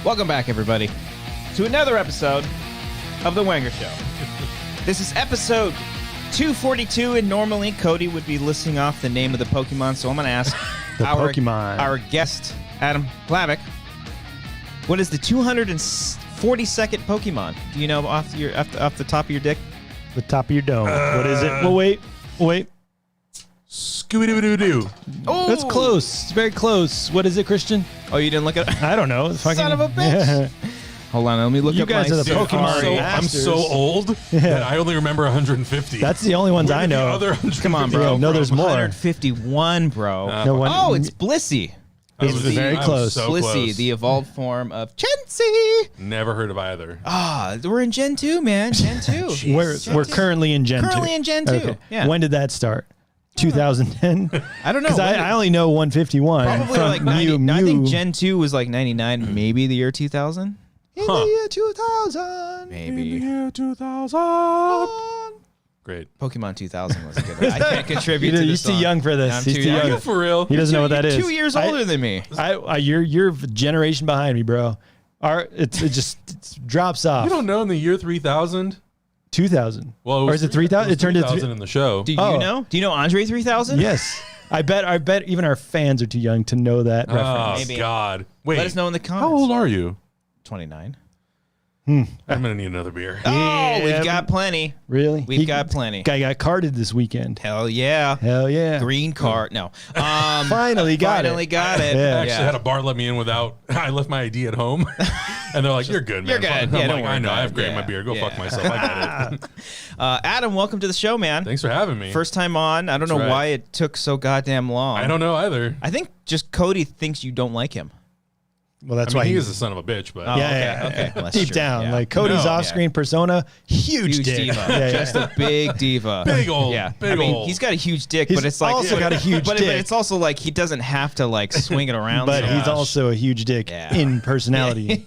Welcome back, everybody, to another episode of The Wanger Show. This is episode 242, and normally Cody would be listing off the name of the Pokemon, so I'm going to ask our guest, Adam Hlavac, what is the 242nd Pokemon? Do you know off the top of your dick? The top of your dome. What is it? Well, wait. Scooby-Doo-Doo-Doo. Oh, That's close. It's very close. What is it, Christian? Oh, you didn't look at it? I don't know. Son of a bitch. Hold on, let me look You up guys my are the Pokemon I'm so old that I only remember 150. That's the only ones I know. The other 150 Come on, bro. Yeah, no, there's more. 151, bro. No one. Oh, it's Blissey. It's very close. So Blissey, close. the evolved form of Chansey. Never heard of either. Ah, we're in Gen 2, man. Gen 2. We're currently in Gen 2. Currently in Gen 2. Okay. Yeah. When did that start? 2010? I don't know. Because I only know 151. Probably from like 90. Mew. I think Gen 2 was like 99, maybe the year 2000. In the year 2000. Maybe. Year 2000. Great. Pokemon 2000 was a good one. I can't contribute to this He's too song. young for this. I'm He's too too young. young. Are you for real? He doesn't know what that is. 2 years older than me. You're a generation behind me, bro. It just drops off. You don't know in the year 3000? 2000. Well, or is it 3000? It turned to 3000 in the show. Do you Oh. know? Do you know Andre 3000? Yes. I bet even our fans are too young to know that Oh, reference. Maybe. God. Wait. Let us know in the comments. How old are you? 29. I'm going to need another beer. Oh, we've got plenty. Really? We've got plenty. Guy got carded this weekend. Hell yeah. Hell yeah. Green card. No. Finally got Finally it. got it. Yeah. I actually had a bar let me in without. I left my ID at home, and they're like, "You're good, man. You're good. I'm Yeah, like, don't worry I know. about I have it. grabbed Yeah. my beer. Go Yeah. fuck myself. I got it. Adam, welcome to the show, man. Thanks for having me. First time on. I don't know right. why it took so goddamn long. I don't know either. I think just Cody thinks you don't like him. Well, that's I mean, why he is a son of a bitch, but Oh, yeah. okay. Well, that's Deep true. down, Yeah. like Cody's No. off-screen persona, huge dick. diva. Yeah, Just a big diva. Big old, Yeah. big I mean, old. he's got a huge dick, He's but it's like also got a huge but dick. it's also like he doesn't have to like swing it around. But so he's much. also a huge dick Yeah. in personality,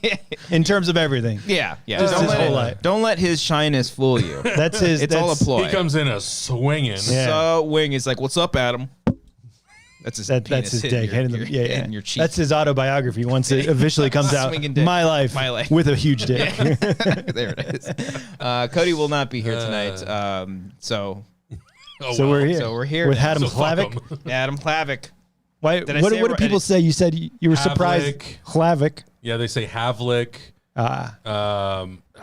in terms of everything. yeah. Just Don't his let whole it- life. Don't let his shyness fool you. That's his. It's all a ploy. He comes in a swinging. Yeah. So Wing is like, "What's up, Adam?" That's his. That's penis his hitting dick. Your, hitting the- hitting your cheek. That's his autobiography once it officially comes out. Swinging dick. My life with a huge dick. There it is. Cody will not be here tonight. So Oh, So wow. we're here. So we're here with now. Adam So fuck Hlavic. 'em. Adam Hlavac. Why? Did I What say it do right? people say? You said you were surprised. Hlavic. Yeah, they say Havlik. Ah,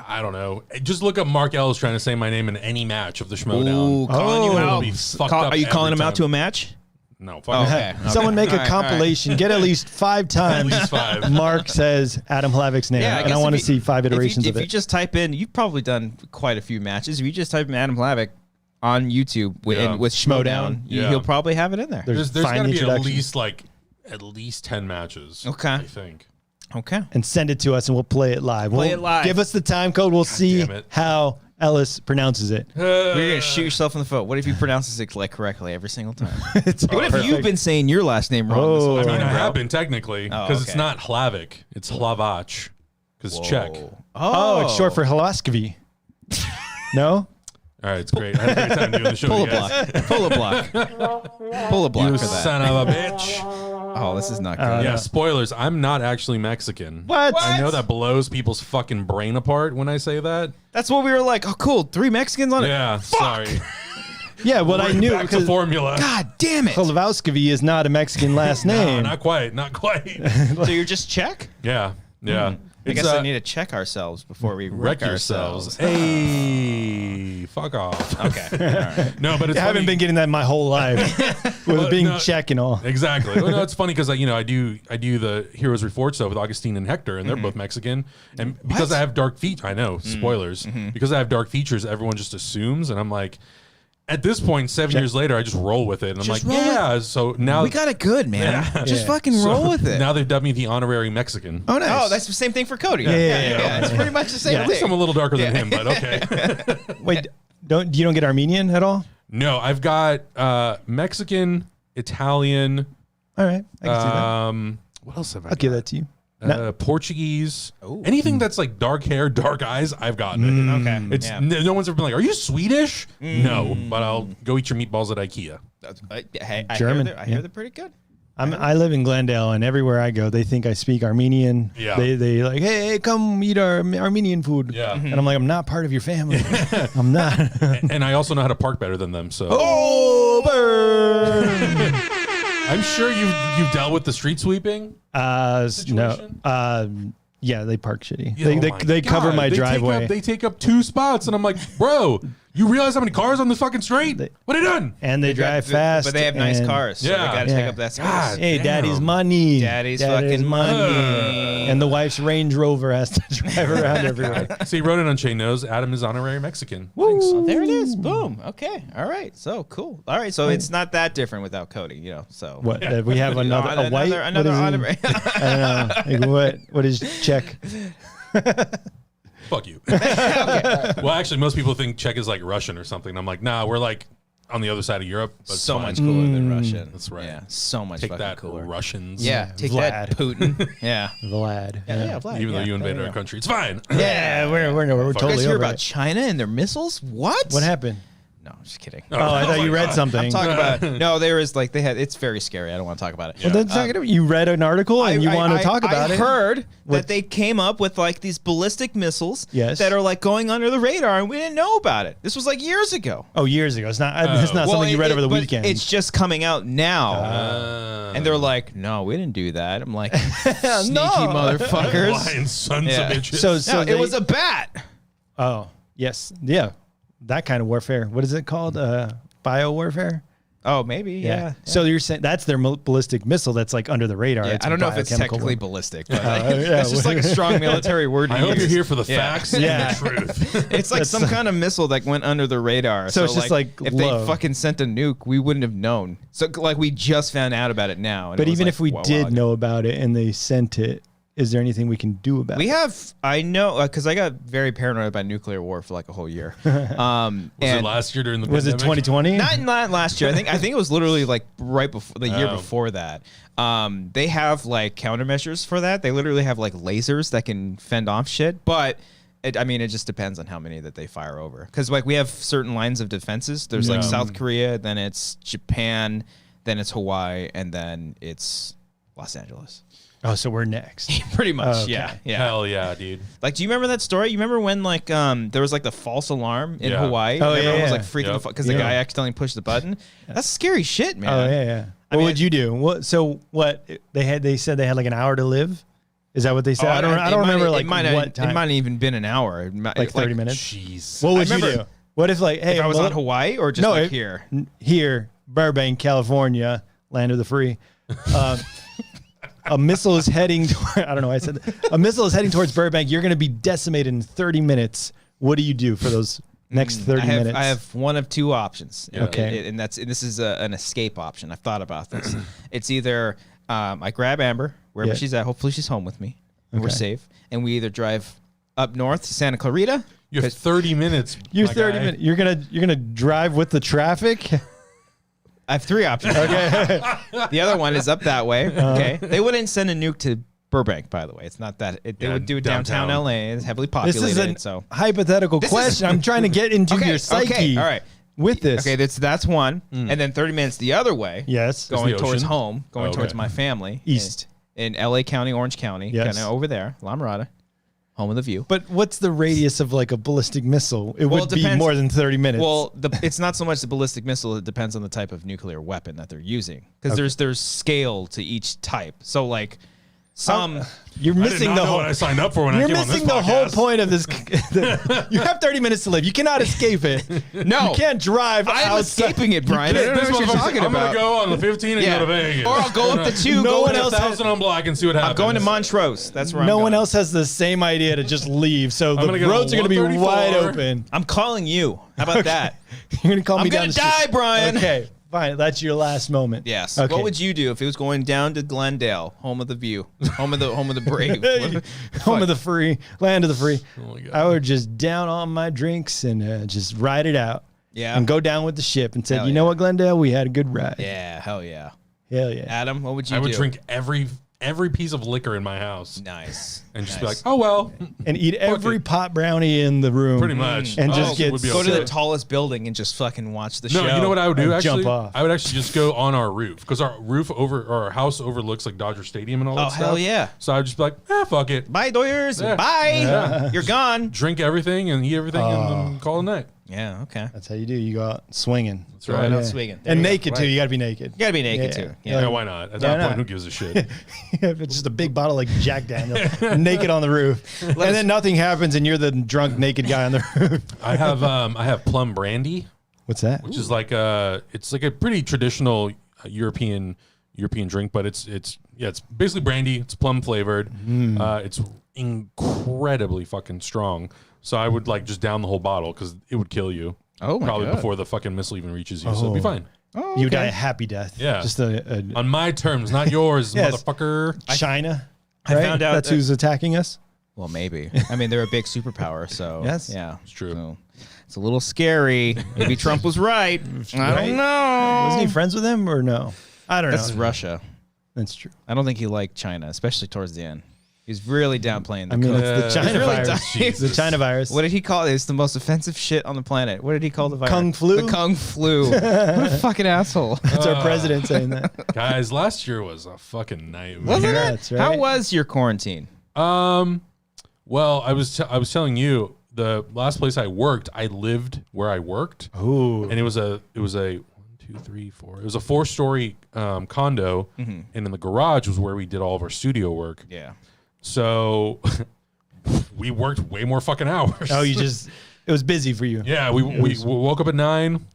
I don't know. Just look up Mark Ellis trying to say my name in any match of the Schmodown. Ooh, calling you Oh. out. It'll be fucked up Are you calling every him out time. to a match? No, fuck Oh, him. okay. someone make All a right, all right. compilation. Get at least 5 times. At least 5. Mark says Adam Hlavic's name, and I want to see 5 iterations if of you it. just type in, you've probably done quite a few matches. If you just type in Adam Hlavac on YouTube with Yeah. Schmodown, Yeah. he'll probably have it in there. There's There's fine got to be introduction. at least 10 matches. Okay. I think. Okay. And send it to us, and we'll play it live. Play it live. Give us the time code. We'll see damn it. how Ellis pronounces it. You're gonna shoot yourself in the foot. What if you pronounces it like correctly every single time? It's What if perfect. you've been saying your last name wrong this whole Oh. time? I mean, I bro? have been technically because it's okay. not Hlavic, it's Hlavac because it's Czech. Oh, it's short for Hlavsky. No? All right, it's great. I had a great time doing the show. Pull you a guys. block. Pull a block. Pull a block You for that. son of a bitch. Oh, this is not good. Yeah, spoilers. I'm not actually Mexican. What? I know that blows people's fucking brain apart when I say that. That's what we were like. Oh, cool. 3 Mexicans on it. Yeah, sorry. Yeah, what I knew. Back to Because formula. God damn it. Hlavsky is not a Mexican last No, name. not quite. Not quite. So you're just Czech? Yeah, yeah. I guess I need to check ourselves before we wreck wreck yourselves. ourselves. Hey, fuck off. Okay. All right. No, but it's I haven't funny. been getting that my whole life with Well, being no. Czech and all. Exactly. Well, no, it's funny because I do the Heroes Reforged stuff with Augustine and Hector, and they're both Mexican. And because I have dark features, I know spoilers. Because I have dark features, everyone just assumes, and I'm like, at this point, 7 years later, I just roll with it, and I'm Just like, roll yeah. So now We got it good, man. Yeah. Just Yeah. fucking roll with it. Now they've dubbed me the honorary Mexican. Oh, nice. Oh, that's the same thing for Cody. Yeah. It's pretty much the same At least I'm thing. a little darker than him, but okay. Wait, you don't get Armenian at all? No, I've got Mexican, Italian. All right, I can see that. What else have I I'll give that to you. Portuguese. Anything that's like dark hair, dark eyes, I've gotten it. Okay. It's Yeah. no one's ever been like, "Are you Swedish?" No, but I'll go eat your meatballs at IKEA. Hey, I German, hear they're yeah. pretty good. I live in Glendale, and everywhere I go, they think I speak Armenian. Yeah. They like, hey, come eat our Armenian food. Yeah. And I'm like, I'm not part of your family. I'm not. And I also know how to park better than them. So. Oh, burn. I'm sure you've dealt with the street sweeping. No. Yeah, they park shitty. Oh They cover my driveway. They take up 2 spots, and I'm like, bro, you realize how many cars on this fucking street? What are you doing? And they drive fast. But they have nice and- cars. So they Yeah. got to take up that space. God. Hey, Damn. daddy's money. Daddy's fucking money. And the wife's Range Rover has to drive around everywhere. So you wrote it on Chain Nose. Adam is honorary Mexican. Oh, there it is. Boom. Okay. All right. So cool. All right. So it's not that different without Cody, you know. So What? We have another a white? another what is honorary. I don't know. Like, what is Czech? Fuck you. Well, actually, most people think Czech is like Russian or something. I'm like, nah, we're like on the other side of Europe. But So it's much fine. cooler than Russian. That's right. Yeah. So much Take fucking that, cooler. Russians. Yeah. Take that, Vlad. Putin. Yeah. Vlad. Yeah, Vlad. Even though yeah. you invaded our country, it's fine. Yeah, we're Fuck. You totally guys hear over about it. China and their missiles? What? What happened? No, I'm just kidding. Oh, I thought my you read God. something. I'm talking about no. There is like they had. It's very scary. I don't want to talk about it. Well, that's not gonna, you read an article and you want to talk about I it. heard What? that they came up with like these ballistic missiles Yes. that are like going under the radar, and we didn't know about it. This was like years ago. Oh, years ago. It's not. It's not something you read over the but weekend. It's just coming out now, and they're like, "No, we didn't do that." I'm like, "Sneaky motherfuckers!" Lying sons Yeah. of bitches. No, they- it was a bat. Oh, yes. Yeah. That kind of warfare. What is it called? Bio warfare? Oh, maybe. Yeah. So you're saying that's their ballistic missile that's like under the radar. Yeah, It's I don't know if it's biochemical technically warfare. ballistic, but yeah. that's just like a strong military word. To I hope use. you're here for the Yeah. facts Yeah. and the truth. It's like some kind of missile that went under the radar. So it's just like if low. they fucking sent a nuke, we wouldn't have known. So like we just found out about it now. And But it was even like, if we wow, did wow. know about it and they sent it, is there anything we can do about We it? have, I know, because I got very paranoid about nuclear war for like a whole year. Was it and last year during the Was it pandemic? 2020? not last year. I think it was literally like right before the year Oh. before that. They have like countermeasures for that. They literally have like lasers that can fend off shit, but. It just depends on how many that they fire over. Because like we have certain lines of defenses. There's like Yeah. South Korea, then it's Japan, then it's Hawaii, and then it's Los Angeles. Oh, so we're next. Pretty much, Okay. yeah. Hell yeah, dude. Like, do you remember that story? You remember when like there was like the false alarm in Yeah. Hawaii? Oh, and everyone yeah, was yeah. like freaking Yep. the fuck because Yeah. the guy accidentally pushed the button. That's scary shit, man. Oh yeah. What mean, would you do? What? So what? They said they had like an hour to live. Is that what they said? I don't remember like what time. It might have even been an hour. It might- like 30 minutes. Jeez. What would you remember- do? What if like, hey, If I was well, on Hawaii or just no, like if- here. Here, Burbank, California, land of the free. A missile is heading. I don't know why I said that. A missile is heading towards Burbank. You're going to be decimated in 30 minutes. What do you do for those next 30 minutes? I have one of two options. Yeah. Okay. And this is an escape option. I've thought about this. It's either I grab Amber wherever Yeah. she's at. Hopefully she's home with me and we're Okay. safe. And we either drive up north to Santa Clarita. You have 30 minutes. You're my 30 guy. minutes. You're gonna drive with the traffic. I have three options. Okay. The other one is up that way. Okay. They wouldn't send a nuke to Burbank, by the way. It's not that. They Yeah, would do it downtown downtown. LA. It's heavily This populated. is a so hypothetical This is- question. I'm trying to get into okay, your psyche. okay, all right. With this. Okay, that's one. And then 30 minutes the other way. Yes. Going the towards ocean? home, going Okay. towards my family. East. In LA County, Orange County. Yes. Kind of over there. La Mirada. Home of the view. But what's the radius of like a ballistic missile? It Well, would it be depends. more than 30 minutes. Well, it's not so much the ballistic missile. It depends on the type of nuclear weapon that they're using. Because there's scale to each type. So like some... you're I did missing not the know whole. what I signed up for when I You're came on this missing the whole podcast. point of this. You have 30 minutes to live. You cannot escape it. No. You can't drive I'm outside. escaping it, Brian. I don't know This what you're motherfucker's talking I'm about. gonna go on the 15 and Yeah. go to Vegas. Or I'll go up the two. No go one to else the- has- 1,000 on block and see what happens. I'm going to Montrose. That's where No I'm one going. else has the same idea to just leave. So the gonna go roads are going to be 134. wide open. I'm calling you. How about that? You're going to call I'm me down gonna the street. die, Brian. Okay, fine. That's your last moment. Yes. Okay. What would you do if it was going down to Glendale, home of the view, home of the brave? Home of the free, land of the free. Oh my God. I would just down on my drinks and just ride it out. Yeah. And go down with the ship and say, Hell you know yeah. what, Glendale, we had a good ride. Yeah, hell yeah. Hell yeah. Adam, what would you I do? would drink every every piece of liquor in my house. Nice. And just be like, oh, well. And eat every pot brownie in the room. Pretty much. And just Would be Go to okay. the tallest building and just fucking watch the show. No, you know what I would do, And actually? jump off. I would actually just go on our roof, because our roof or our house overlooks, like, Dodger Stadium and all that stuff. hell yeah. So I'd just be like, fuck it. Bye, Doyers. Yeah. Bye. Yeah. You're gone. Drink everything and eat everything and then call it a night. Yeah, okay. That's how you do. You go out swinging. That's right. Out swinging. There And you go. naked, too. You got to be naked. You gotta be naked, too. Yeah, Yeah. why not? At Why that not? point, who gives a shit? If it's just a big bottle like Jack Daniels, naked on the roof. And then nothing happens and you're the drunk, naked guy on the roof. I have plum brandy, What's that? which is like it's like a pretty traditional European drink, but it's basically brandy. It's plum flavored. It's incredibly fucking strong. So I would like just down the whole bottle because it would kill you. Oh my Probably God. before the fucking missile even reaches you. So it'd be fine. Oh, You okay. die a happy death. Yeah. Just a On my terms, not yours, Yes. motherfucker. China. I right? found out That's that- who's attacking us. Well, maybe. I mean, they're a big superpower, so Yes. yeah, It's true. So, it's a little scary. Maybe Trump was right. I don't know. Wasn't he friends with him or no? I don't That's know. Russia. That's true. I don't think he liked China, especially towards the end. He's really downplaying the I mean, COVID. it's the Yeah. China He's really virus. dying. It's the China virus. What did he call it? It's the most offensive shit on the planet. What did he call the virus? Kung flu? The Kung flu. What a fucking asshole. That's our president saying that. Guys, last year was a fucking nightmare. Wasn't That's it? right. How was your quarantine? Well, I was telling you, the last place I worked, I lived where I worked. Ooh. And it was a 1, 2, 3, 4. It was a 4-story condo, and in the garage was where we did all of our studio work. Yeah. So we worked way more fucking hours. Oh, it was busy for you. Yeah, we woke up at 9.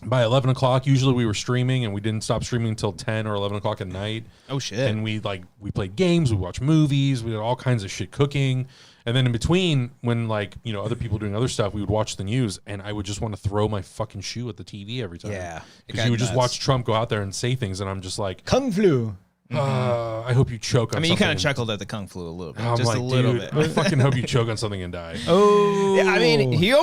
By 11 o'clock, usually we were streaming, and we didn't stop streaming until 10 or 11 o'clock at night. Oh shit. And we played games, we watched movies, we did all kinds of shit cooking. And then in between, when other people doing other stuff, we would watch the news, and I would just want to throw my fucking shoe at the TV every time. Yeah. It Because got you would just nuts. watch Trump go out there and say things, and I'm just like, Kung flu. I hope you choke on I mean, you kind of something. chuckled at the Kung flu a little bit. I'm Just like, a little dude, bit. I fucking hope you choke on something and die. Oh. Yeah, I mean, he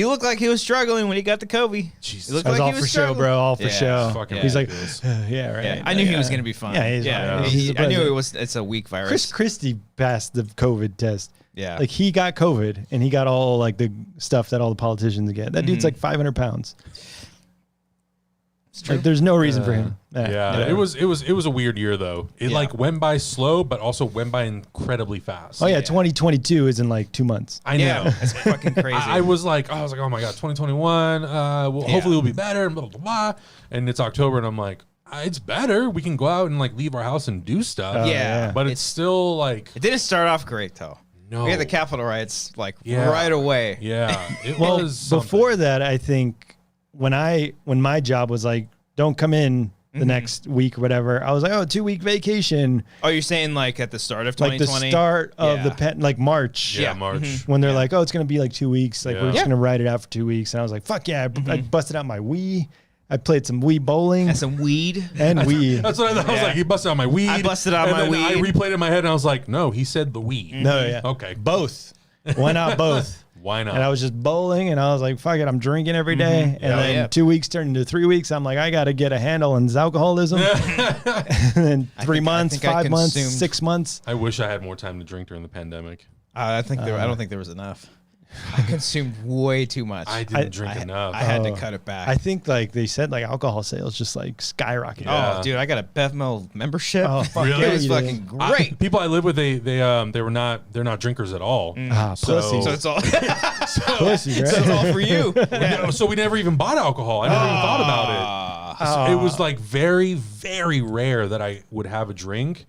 looked like he was struggling when he got the COVID. Jesus. He looked That was like all he was for show, struggling. bro. All for Yeah. show. Fucking He's like, ridiculous. yeah, right. Yeah, I knew he was going to be fine. Yeah, he's fine. He's the I knew president. it's a weak virus. Chris Christie passed the COVID test. Yeah. Like he got COVID and he got all like the stuff that all the politicians get. That dude's like 500 pounds. It's true. Like there's no reason for him. Yeah, it was a weird year though. It Yeah. went by slow, but also went by incredibly fast. Oh yeah, 2022 is in like 2 months. I know. Yeah, it's fucking crazy. I was like, oh my god, 2021. Hopefully it'll be better. Blah blah blah. And it's October, and I'm like, it's better. We can go out and like leave our house and do stuff. Yeah. but it's still like It didn't start off great though. no. We had the Capitol riots like Yeah. right away. Yeah, it Well, was something. before that, I think when my job was like, don't come in the next week or whatever, I was like, 2-week vacation, Oh, you're saying like at the start of like 2020? the start of Yeah. like March. Yeah, March. When they're like, it's going to be like 2 weeks. Like, we're Yeah. just going to ride it out for 2 weeks. And I was like, fuck yeah. I busted out my Wii. I played some Wii bowling And some weed. and Wii. That's what I thought. I was Yeah. like, he busted out my weed. I busted out and my then I weed. replayed it in my head, and I was like, no, he said the weed. No, yeah. Okay, Both. Why not both? why not? And I was just bowling and I was like, fuck it, I'm drinking every day. And Yeah, then yeah. 2 weeks turned into 3 weeks. I'm like, I got to get a handle on this alcoholism. And then 3 months, think I 5 months, consumed- 6 months. I wish I had more time to drink during the pandemic. I don't think there was enough. I consumed way too much. I didn't drink enough. I had to cut it back. I think like they said like alcohol sales just like skyrocketed. Yeah. Oh, dude, I got a BevMo membership. Oh, fuck Really? It was you did. fucking great. People I live with, they're not drinkers at all. Pussy. So it's all Pussy, right? so it's all for you. So we never even bought alcohol. I never even thought about it. So it was like very, very rare that I would have a drink.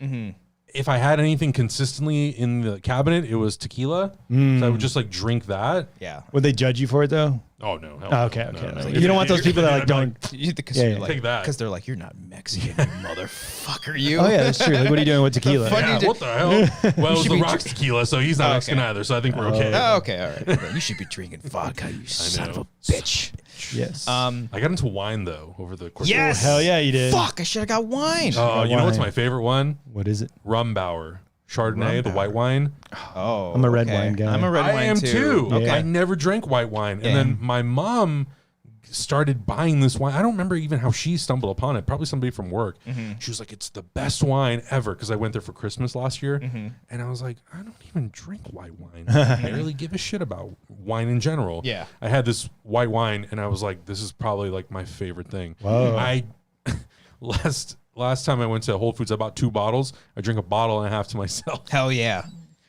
If I had anything consistently in the cabinet, it was tequila. So I would just like drink that. Yeah. Would they judge you for it though? Oh no! hell Oh, no. okay. No. You don't want those people that like I'd be don't. Yeah. Take that. Because they're like, you're not Mexican, you motherfucker. You. Oh yeah, that's true. Like, what are you doing with tequila? fuck? Yeah, you what the hell? Well, it was should the be Rock's tequila, so he's not Oh, Mexican okay. either. So I think we're okay. Oh, okay, all right. Bro, you should be drinking vodka, you son of a bitch. Yes. I got into wine though over the course. Yes. Hell yeah, you did. Fuck, I should have got wine. Oh, you know what's wine. my favorite one? What is it? Rumbauer. Chardonnay, the white wine. Oh, I'm a red okay. wine guy. I'm a red I wine am too. Okay. I never drank white wine. And then my mom started buying this wine. I don't remember even how she stumbled upon it. Probably somebody from work. She was like, "It's the best wine ever," because I went there for Christmas last year, and I was like, "I don't even drink white wine. I barely give a shit about wine in general." Yeah. I had this white wine, and I was like, "This is probably like my favorite thing." Whoa. I last time I went to Whole Foods, I bought 2 bottles. I drink a bottle and a half to myself. Hell yeah.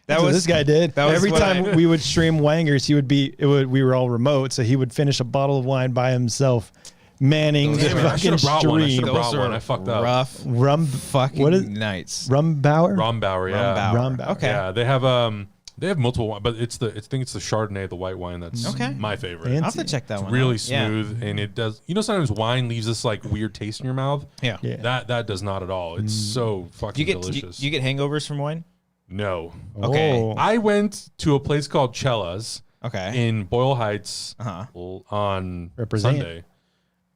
That's what this guy did. that was Every what time I- we would stream Wangers, we were all remote, so he would finish a bottle of wine by himself, manning the Damn it, I fucking should've brought one. I stream. should've brought one. I fucked up. Rough Rum, fucking what is nights. Rumbauer? Rombauer, yeah. Rombauer. Okay. Yeah, they have multiple wine, but I think it's the Chardonnay, the white wine that's Okay. my favorite. Fancy. I'll have to check that It's one really out. Yeah. smooth, and it does. You know, sometimes wine leaves this like weird taste in your mouth. Yeah. Yeah. That does not at all. It's so Do fucking you get delicious. you get hangovers from wine? No, Okay. Oh. I went to a place called Cella's Okay. in Boyle Heights on Represent. Sunday.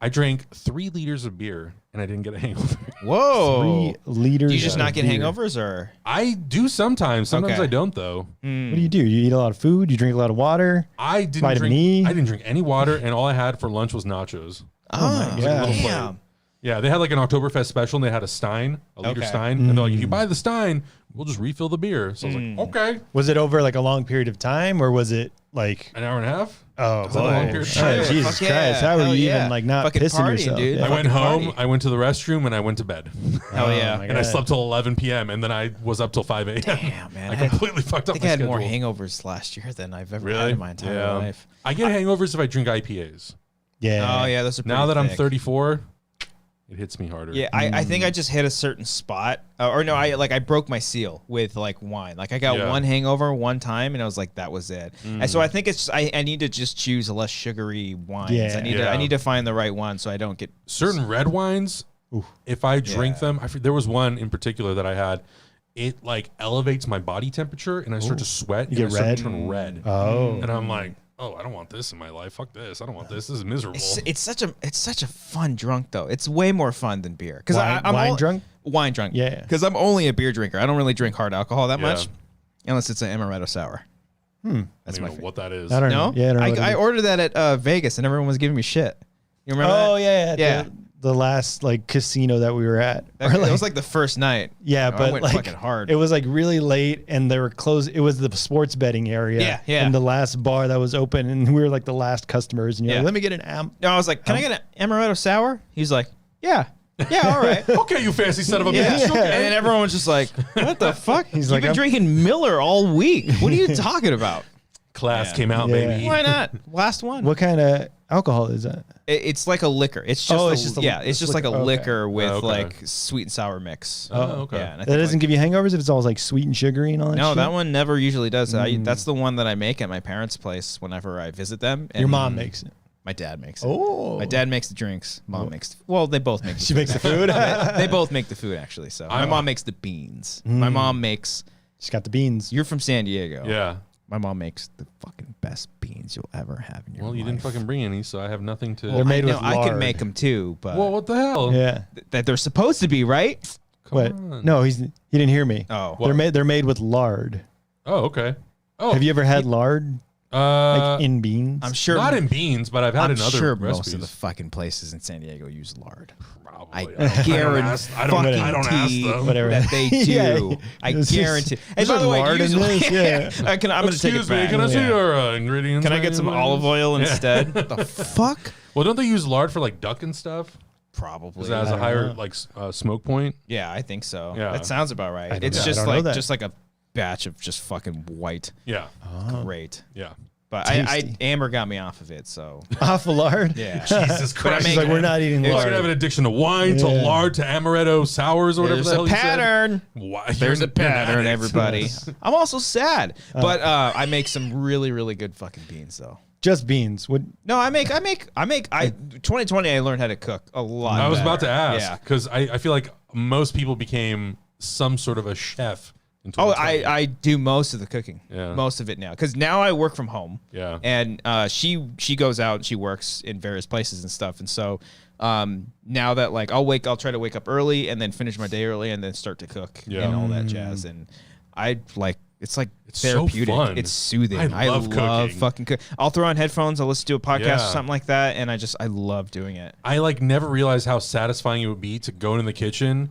I drank 3 liters of beer and I didn't get a hangover. Whoa. 3 liters. Do you just of not get beer. hangovers or? I do sometimes. Sometimes Okay. I don't though. What do? You eat a lot of food? You drink a lot of water? I didn't Vitamin drink. E? I didn't drink any water, and all I had for lunch was nachos. Oh my It was like a God. little plate. Damn. Yeah, they had like an Oktoberfest special, and they had a Stein, a liter Okay. Stein, and they're like, if you buy the Stein, we'll just refill the beer. So I was like, okay, Was it over like a long period of time, or was it like? an hour and a half. Oh that a long boy! period of Oh, time? Jesus Fuck Christ! yeah. How are Hell you yeah. even like not Fucking pissing partying, yourself? dude. Yeah. I went Fucking home, party. I went to the restroom, and I went to bed. Hell yeah. my And I God. slept till 11 p.m. and then I was up till 5 a.m. Damn, man. I I had- completely fucked I up think my I had schedule. more hangovers last year than I've ever had Really? in my entire Yeah. life. I get hangovers if I drink IPAs. Yeah. Oh yeah, those are Now that pretty I'm thick. 34, it hits me harder. Yeah, I think I just hit a certain spot, or no, I broke my seal with like wine. Like I got Yeah. one hangover one time, and I was like, that was it. And so I think it's I need to just choose less sugary wines. Yeah. I need to find the right one so I don't get Certain red wines, if I drink them, there was one in particular that I had. It like elevates my body temperature, and I start to sweat. You and get I start red? to turn red. Oh. And I'm like, oh, I don't want this in my life. Fuck this. I don't want this. This is miserable. It's such a fun drunk though. It's way more fun than beer because Wine- I'm wine drunk? Wine drunk. Yeah. Because I'm only a beer drinker. I don't really drink hard alcohol that Yeah. much, unless it's an amaretto sour. I That's don't my even know favorite. what that is. I don't No, know. Yeah, I don't know. what it I is. ordered that at Vegas and everyone was giving me shit. You remember that? Oh yeah, Yeah. The last like casino that we were at. That, Or, like, it was like the first night. yeah, I but went like fucking hard. it was like really late, and they were closed. It was the sports betting area. Yeah, yeah. And the last bar that was open, and we were like the last customers. And you're Yeah. like, let me get an No, I was like, "Can I get an amaretto sour?" He's like, "Yeah, yeah, all right." Okay, you fancy son of a Yeah. bitch. And then everyone was just like, "What the fuck?" He's like, been I'm- drinking Miller all week. What are you talking about? Class came out, Yeah. baby. Why not? Last one. What kind of alcohol is that? It's like a liquor. It's just Oh, a, it's just a- yeah. It's just like a okay. liquor with Okay. like sweet and sour mix. Oh, okay. Yeah, and I That think, doesn't like, give you hangovers if it's all like sweet and sugary and all that. no, shit? that one never usually does. That's the one that I make at my parents' place whenever I visit them. And Your mom makes it. My dad makes it. Oh. My dad makes the drinks. Mom makes. Well, they both make. The She food, makes the food. They both make the food actually. So my mom makes the beans. My mom makes. She's got the beans. You're from San Diego. Yeah. My mom makes the fucking best beans you'll ever have in your life. Well, you didn't fucking bring any, so I have nothing to. They're made I know, with I lard. can make them too, but well, what the hell? Yeah. that they're supposed to be right. What? on. No, he didn't hear me. Oh. They're made with lard. Oh, okay. Oh, Have you ever had lard like in beans? I'm sure. not in beans, but I've had I'm in other sure recipes. most of the fucking places in San Diego use lard. Probably. I guarantee I don't ask them. Whatever. that they do. Yeah. I It's just- guarantee. And there's by the way, lard in usually, this? Yeah. I'm going to take it Excuse me, back. can I see Yeah. your ingredients? Can I get some please? olive oil Yeah. instead? What the fuck? Well, don't they use lard for like duck and stuff? Probably. Because that has I a don't higher know. like smoke point. Yeah, I think so. Yeah. That sounds about right. don't It's know. just I don't know like that. just like a batch of just fucking white. Yeah, Great. yeah. But Tasty. Amber got me off of it, so Off of lard? yeah. Jesus But I Christ! She's make- like, we're not eating It's You're lard. gonna have an addiction to wine, to Yeah. lard, to amaretto sours, or whatever There's the hell a you said. pattern. Why? There's You're a pattern, an addict. everybody. I'm also sad, but I make some really, really good fucking beans, though. Just beans. What? No, I 2020 I learned how to cook a lot. I was better. about to ask Yeah. because I feel like most people became some sort of a chef. In Oh, 2020. I do most of the cooking. Yeah. Most of it now, because now I work from home. Yeah. And she goes out and she works in various places and stuff, and so now that like I'll try to wake up early and then finish my day early and then start to cook Yeah. and all that jazz, and I like It's like so therapeutic. fun. It's soothing. I love cooking. fucking cook. I'll throw on headphones. I'll listen to a podcast Yeah. or something like that, and I love doing it. I like never realized how satisfying it would be to go into the kitchen,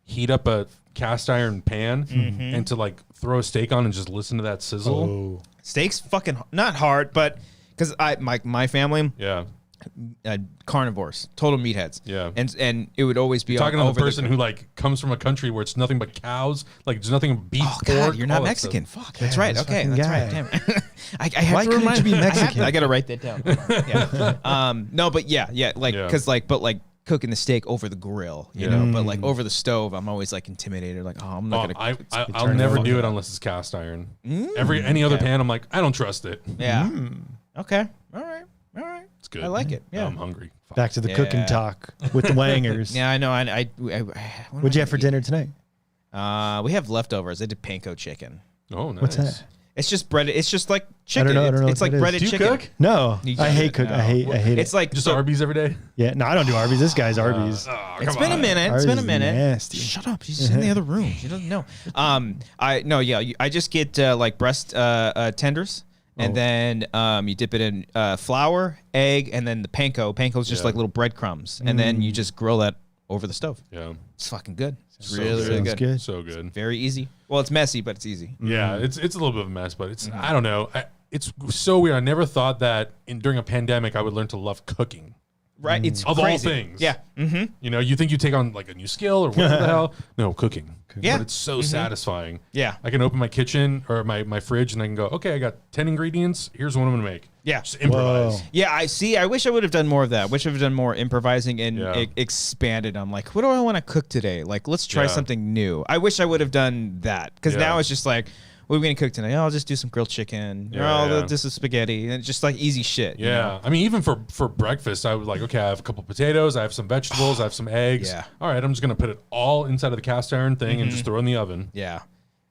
heat up a cast iron pan, and to like throw a steak on and just listen to that sizzle. Oh. Steak's fucking not hard, but because my family Yeah. carnivores, total meatheads. Yeah. and it would always be Talking to over the person who like comes from a country where it's nothing but cows, like there's nothing but beef. Oh God, pork, you're all not that Mexican. stuff. Fuck, that's right. this Okay, fucking that's guy. right. Damn it. I have Why to couldn't remind you be I have to- Mexican? I gotta write that down. Yeah. No, but yeah, like Yeah. because like cooking the steak over the grill, you Yeah. know, but like over the stove, I'm always like intimidated. Like, oh, I'm not gonna. I'll turn never it do on. it unless it's cast iron. Any other okay. pan, I'm like, I don't trust it. Yeah. Okay. All right. It's good. I like it. Now Yeah. I'm hungry. Fuck. Back to the cooking Yeah. talk with the Wangers. Yeah, I know. What'd you have for dinner tonight? We have leftovers. I did panko chicken. Oh, nice. What's that? It's just breaded. It's just like chicken. I don't know It's what like that is. breaded Do you chicken. cook? No, You I don't? hate cook. No. I hate It's it. like Just so- Arby's every day? Yeah, no, I don't do Arby's. This guy's Arby's. It's been a minute. It's been a Ours is minute. nasty. Shut up. She's in the other room. She doesn't know. I just get like breast tenders, and then you dip it in flour, egg, and then the panko. Panko's just Yeah. like little breadcrumbs, and then you just grill that over the stove. Yeah. It's fucking good. It's So really, good. really Sounds good. good. So good. Very easy. Well, it's messy, but it's easy. Yeah, it's a little bit of a mess, but it's I don't know. It's so weird. I never thought that during a pandemic I would learn to love cooking. Right? It's Of all crazy. things. Yeah. Mm-hmm. You know, you think you take on like a new skill or whatever the hell. No, cooking. Yeah. But it's so satisfying. Yeah. I can open my kitchen or my fridge and I can go, okay, I got 10 ingredients. Here's what I'm going to make. Yeah. Just improvise. Whoa. Yeah, I see. I wish I would have done more of that. I wish I would have done more improvising and Yeah. expanded on like, what do I want to cook today? Like, let's try Yeah. something new. I wish I would have done that because Yeah. now it's just like, what are we gonna cook tonight? Oh, I'll just do some grilled chicken. Yeah, oh, yeah. this is spaghetti, and it's just like easy shit. you Yeah. know? I mean, even for breakfast, I was like, okay, I have a couple potatoes, I have some vegetables, I have some eggs. Yeah. All right, I'm just going to put it all inside of the cast iron thing and just throw it in the oven. Yeah.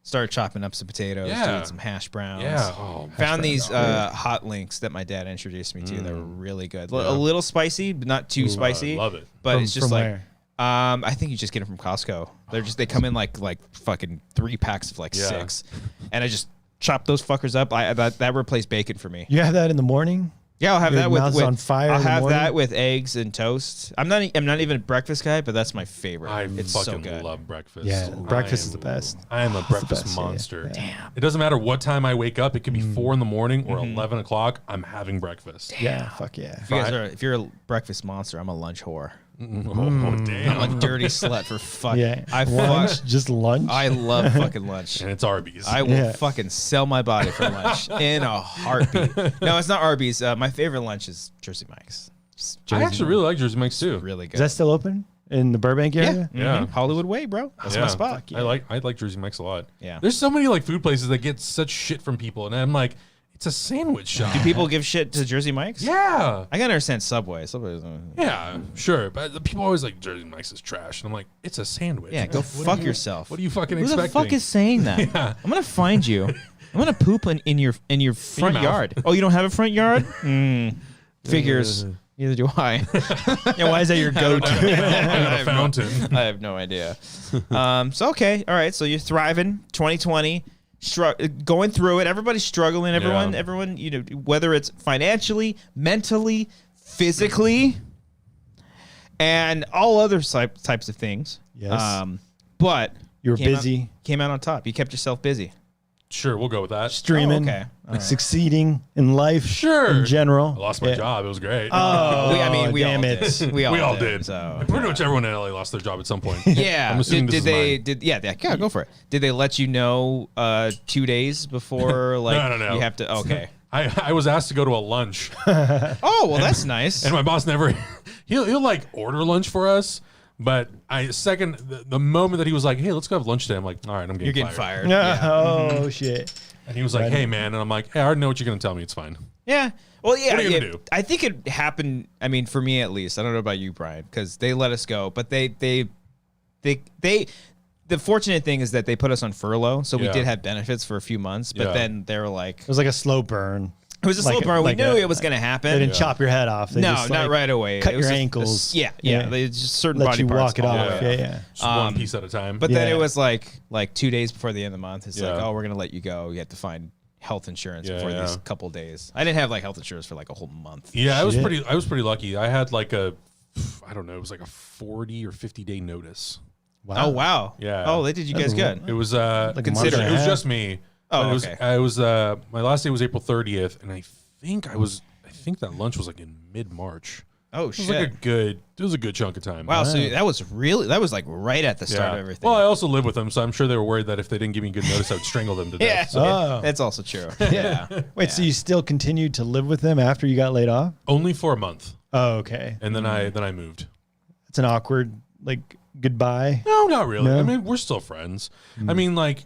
Started chopping up some potatoes, Yeah. doing some hash browns. Yeah. Oh, Found these hot links that my dad introduced me to. They were really good. A little spicy, but not too spicy. I love it. But it's just From like where? I think you just get them from Costco. They come in like fucking 3 packs of like Yeah. 6, and I just chop those fuckers up. That replaced bacon for me. You have that in the morning? Yeah, I'll have Your that with mouth's on fire I'll in the have morning? that with eggs and toast. I'm not even a breakfast guy, but that's my favorite. I it's fucking so good. love breakfast. Yeah, breakfast is the best. I am a breakfast best, yeah, monster. yeah. Damn. It doesn't matter what time I wake up. It could be 4 in the morning or 11 o'clock. I'm having breakfast. Yeah, fuck yeah. If you're a breakfast monster, I'm a lunch whore. Oh, I'm damn. a dirty slut for fuck. Yeah. I Lunch, just lunch. I love fucking lunch. And it's Arby's. I will Yeah. fucking sell my body for lunch in a heartbeat. No, it's not Arby's. My favorite lunch is Jersey Mike's. It's I actually really like Jersey Mike's too. really Is good. that still open in the Burbank area? Yeah. Hollywood Way, bro. That's Yeah. my spot. I like Jersey Mike's a lot. Yeah. There's so many like food places that get such shit from people, and I'm like, it's a sandwich shop. Do people give shit to Jersey Mike's? Yeah. I gotta understand Subway. Subway. Yeah, sure. But the people always like Jersey Mike's is trash. And I'm like, it's a sandwich. Yeah, go What fuck do you- yourself. What are you fucking Who expecting? the fuck is saying that? Yeah. I'm gonna find you. I'm gonna poop in your front mouth. yard. Oh, you don't have a front yard? Figures. Neither do I. Yeah, why is that your go-to? I got a fountain. I have no idea. So okay, all right. So you're thriving. 2020, going through it. Everybody's struggling. Everyone. You know, whether it's financially, mentally, physically, and all other types of things. Yes. But You were came busy. came out on top. You kept yourself busy. Sure, we'll go with that. Streaming, okay. All right. succeeding in life, Sure. in general. I lost my Yeah. job. It was great. Oh, we all damn did. it. We we all did. So Pretty much everyone in LA lost their job at some point. yeah. I'm assuming did this is they? mine. Did yeah? Go for it. Did they let you know 2 days before? Like No. you have to. Okay. I was asked to go to a lunch, Oh well, that's nice. and my boss never. He'll like order lunch for us, but the moment that he was like, "Hey, let's go have lunch today," I'm like, "All right, I'm You're getting getting fired." fired. Yeah. Oh, shit. And he was like, "Hey, man," and I'm like, "Hey, I already know what you're gonna tell me. It's fine." Yeah. Well, yeah. What are you gonna do? I think it happened. I mean, for me at least. I don't know about you, Brian, because they let us go, but they. The fortunate thing is that they put us on furlough, so we Yeah. did have benefits for a few months. But Yeah. then they were like, It was like a slow burn. it It was a slow burn. We knew it was going to happen. They didn't chop your head off. They no, just, not right away. Cut It was your just ankles. Yeah. They just certain Let body you parts walk it fall off. away. Yeah. Just one piece at a time. But then it was like 2 days before the end of the month. It's like, Yeah. oh, we're going to let you go. You have to find health insurance before Yeah. these couple days. I didn't have like health insurance for like a whole month. Yeah, I was pretty lucky. I had like I don't know, it was like a 40 or 50 day notice. Wow. Oh, wow. Yeah. Oh, they did you guys good. It was consider it was just me. Oh, But okay. I was my last day was April 30th, and I think that lunch was like in mid-March. Oh, It was shit. like it was a good chunk of time. Wow, so that was like right at the start of everything. Well, I also live with them, so I'm sure they were worried that if they didn't give me good notice, I would strangle them to death. yeah, So. that's also true. Yeah. Wait, so you still continued to live with them after you got laid off? Only for a month, Oh, okay. and then I moved. It's an awkward goodbye. No, not really. No? I mean, we're still friends. I mean, like It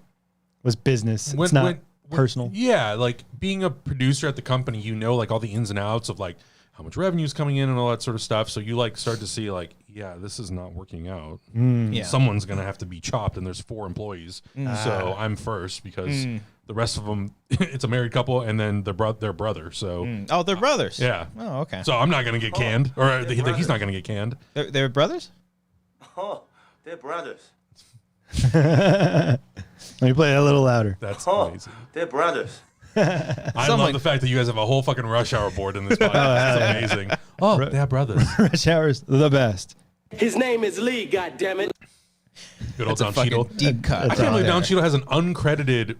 was business. when It's not when- personal. Yeah, like being a producer at the company, you know, like all the ins and outs of like how much revenue is coming in and all that sort of stuff. So you like start to see like, yeah, this is not working out. Yeah. Someone's gonna have to be chopped, and there's 4 employees, so I'm first because the rest of them, it's a married couple, and then their brother. So Oh, they're brothers. yeah. Oh, okay. So I'm not gonna get canned, or he's not gonna get canned. They're brothers? Oh, they're brothers. Let me play that a little louder. That's Oh, amazing. they're brothers. I love the fact that you guys have a whole fucking Rush Hour board in this podcast. It's amazing. Oh, they have brothers. Rush Hour's the best. His name is Lee, goddammit. Good old That's a Don fucking Cheadle. deep cut. I can't believe there. Don Cheadle has an uncredited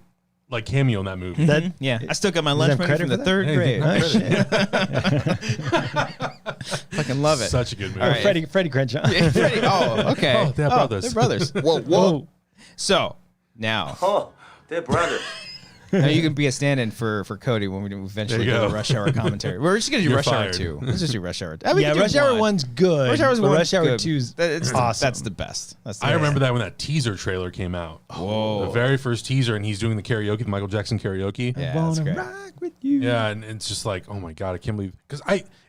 like cameo in that movie. That Yeah, I still got my lunch have money credit from the for that? third Hey, grade. not Fucking love it. Such a good movie. All right. Freddie Crenshaw. Freddie- oh, okay. Oh, they're brothers. They're brothers. Whoa, whoa. So now, Oh, they're brothers. now you can be a stand-in for Cody when we eventually There do you the go. Rush Hour commentary. We're just gonna do You're Rush Hour fired. 2. Let's just do Rush Hour. Yeah, Rush Hour 1's good. Rush Hour but 1's Rush Hour good. 2's It's awesome. That's the best. That's the I best. remember that when that teaser trailer came out. Whoa. The very first teaser, and he's doing the karaoke, the Michael Jackson karaoke. Yeah, that's Wanna great. rock with you. Yeah, and it's just like, oh my god, I can't believe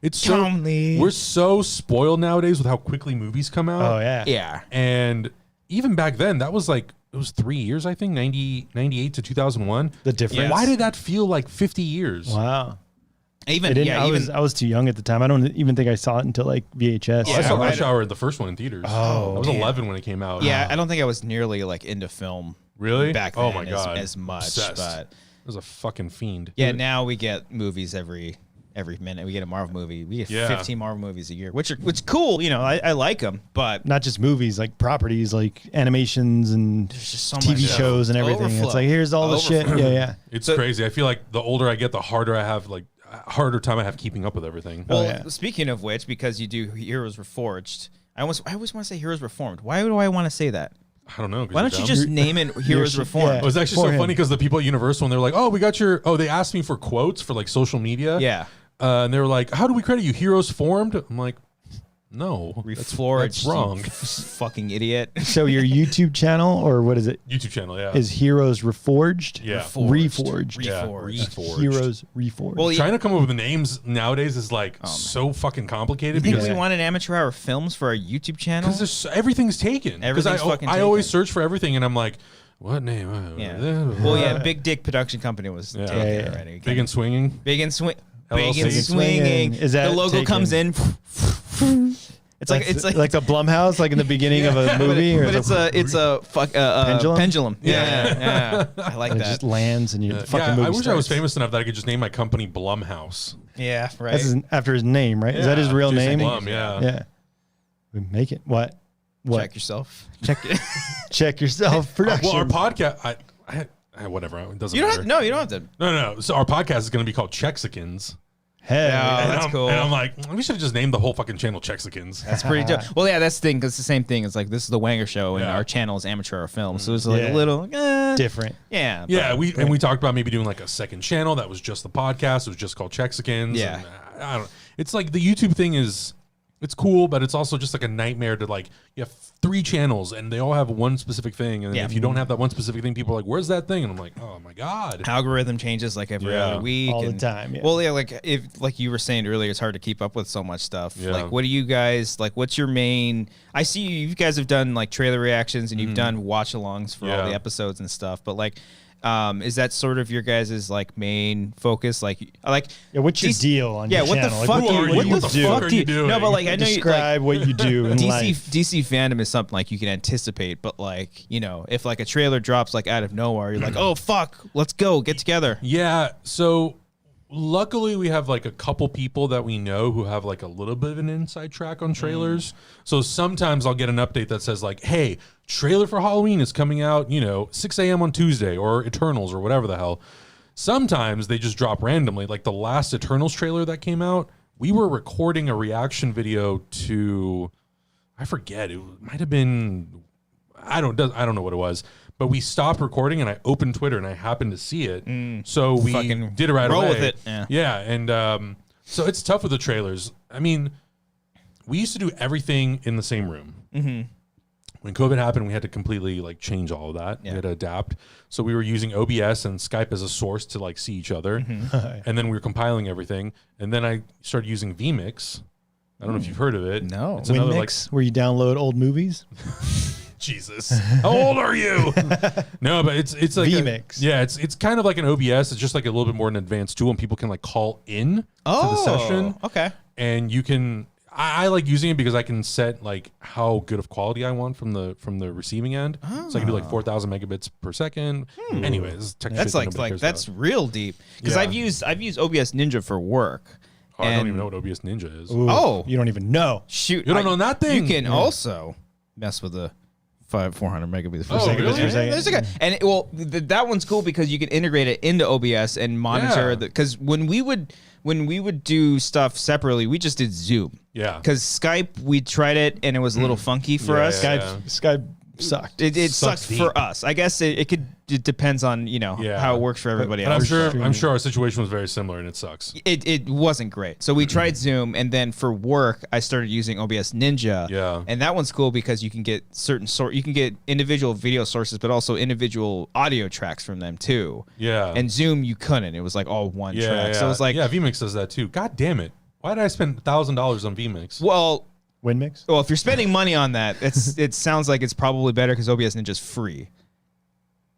it's Come, Lee. we're so spoiled nowadays with how quickly movies come out. Oh, yeah. Yeah. And even back then, that was like it was 3 years, I think, 98 to 2001. The difference. Yes. Why did that feel like 50 years? Wow. Even I didn't. yeah, I was too young at the time. I don't even think I saw it until like VHS. I saw Yeah, Rush Hour, the first one in theaters. Oh, I was damn. 11 when it came out. yeah. I don't think I was nearly like into film Really? back then Oh my god. as much. Obsessed. But I was a fucking fiend. yeah, now we get movies every minute. We get a Marvel movie. We get Yeah. 15 Marvel movies a year, which are cool. You know, I like them, but Not just movies, like properties, like animations and there's just so TV much shows and everything. Overflow. It's like, here's all the shit. Overflow. Yeah. It's So- crazy. I feel like the older I get, the harder I have, like, harder time I have keeping up with everything. Well, yeah. speaking of which, because you do Heroes Reforged, I always want to say Heroes Reformed. Why do I want to say that? I don't know. 'cause Why you're don't you dumb. just name it Heroes You're- Reformed? yeah. It was actually For so him. funny because the people at Universal, and they're like, "Oh, we got your." Oh, they asked me for quotes for like social media. Yeah. And they were like, "How do we credit you? Heroes Formed?" I'm like, "No, Reforged. That's wrong." you fucking idiot. So your YouTube channel, or what is it? YouTube channel, yeah. Is Heroes Reforged? Yeah. Reforged. Yeah, Reforged. Reforged. Heroes Reforged. Well, Trying to come up with the names nowadays is like so fucking complicated you think because we wanted amateur hour films for our YouTube channel? everything's taken. Because Everything's fucking I always taken. search for everything, and I'm like, "What name?" Yeah. Well, yeah, Big Dick Production Company was Yeah. taken Yeah. already. Big and swinging. Big and swing. Big LLC. and swinging. Is that the logo taken? comes in? It's like That's like the Blumhouse, like in the beginning of a movie, but it's a Pendulum? pendulum. Yeah. I like it that. just lands and you fucking Yeah, movie I wish I was starts. famous enough that I could just name my company Blumhouse. Yeah, right. That's after his name, right? Is that his real Jason name? Blum, yeah. Yeah. We make it. What? Check yourself. Check it. Check yourself. Production. Well, our podcast, whatever. It doesn't You don't matter. have, no, you don't have to. No. So our podcast is going to be called Chexicans. Hell, Yeah. And that's I'm, cool. And I'm like, we should have just named the whole fucking channel Chexicans. That's pretty dope. Well, yeah, that's the thing, because it's the same thing. It's like, this is the Wanger show, and Yeah. our channel is Amateur Hour Films. So it's like Yeah. a little different. Yeah. Yeah, we talked about maybe doing like a second channel that was just the podcast. It was just called Chexicans. Yeah. And, I don't. It's like the YouTube thing is, it's cool, but it's also just like a nightmare to like you have 3 channels and they all have one specific thing, and Yeah. if you don't have that one specific thing, people are like, "Where's that thing?" And I'm like, "Oh my god." Algorithm changes like every Yeah. other week. All the and- time, yeah. Well, yeah, like you were saying earlier, it's hard to keep up with so much stuff. Yeah. Like, what do you guys like? What's your main? I see you guys have done like trailer reactions and you've done watch-alongs for all Yeah. the episodes and stuff. But like, Is that sort of your guys' like main focus? Like Yeah, what's your deal on your what channel? the fuck? Who are you? What What the the fuck fuck are do you doing? No, but like I know you like, Describe what you do in DC life. DC fandom is something like you can anticipate, but like if like a trailer drops like out of nowhere, you're like, oh fuck, let's go get together. Yeah. So luckily we have like a couple people that we know who have like a little bit of an inside track on trailers. So sometimes I'll get an update that says like, hey, trailer for Halloween is coming out, 6 a.m. on Tuesday, or Eternals or whatever the hell. Sometimes they just drop randomly. Like the last Eternals trailer that came out, we were recording a reaction video to, I forget, it might have been, I don't know what it was. But we stopped recording and I opened Twitter and I happened to see it. So we Fucking did it right roll away. with it. Yeah. And so it's tough with the trailers. I mean, we used to do everything in the same room. When COVID happened, we had to completely like change all of that. We had to adapt. So we were using OBS and Skype as a source to like see each other. And then we were compiling everything. And then I started using vMix. I don't know if you've heard of it. No. It's another like Winmix, where you download old movies. Jesus, how old are you? No, but it's like vMix. It's kind of like an OBS. It's just like a little bit more an advanced tool, and people can like call in to the session. Okay. And you can. I like using it because I can set like how good of quality I want from the receiving end. So I can do like 4,000 megabits per second. Anyways, That's that's real deep because Yeah. I've used OBS Ninja for work. I don't even know what OBS Ninja is. Ooh, Oh. you don't even know. Shoot, You don't know that thing? You can also mess with the 400 megabits per Oh, second. really? There's like and that one's cool because you can integrate it into OBS and monitor Yeah. because when we would do stuff separately, we just did Zoom. Yeah. Because Skype, we tried it and it was a little funky for Yeah, us. yeah. Skype sucked. It Sucks sucked deep. for us. I guess it depends on how it works for everybody And else. I'm sure our situation was very similar, and it sucks. It wasn't great. So we tried Zoom, and then for work, I started using OBS Ninja. Yeah. And that one's cool because you can get you can get individual video sources, but also individual audio tracks from them too. Yeah. And Zoom, you couldn't. It was like all one track. So it was like, vMix does that too. God damn it! Why did I spend $1,000 on vMix? well, Winmix. if you're spending money on that, it sounds like it's probably better because OBS Ninja's free.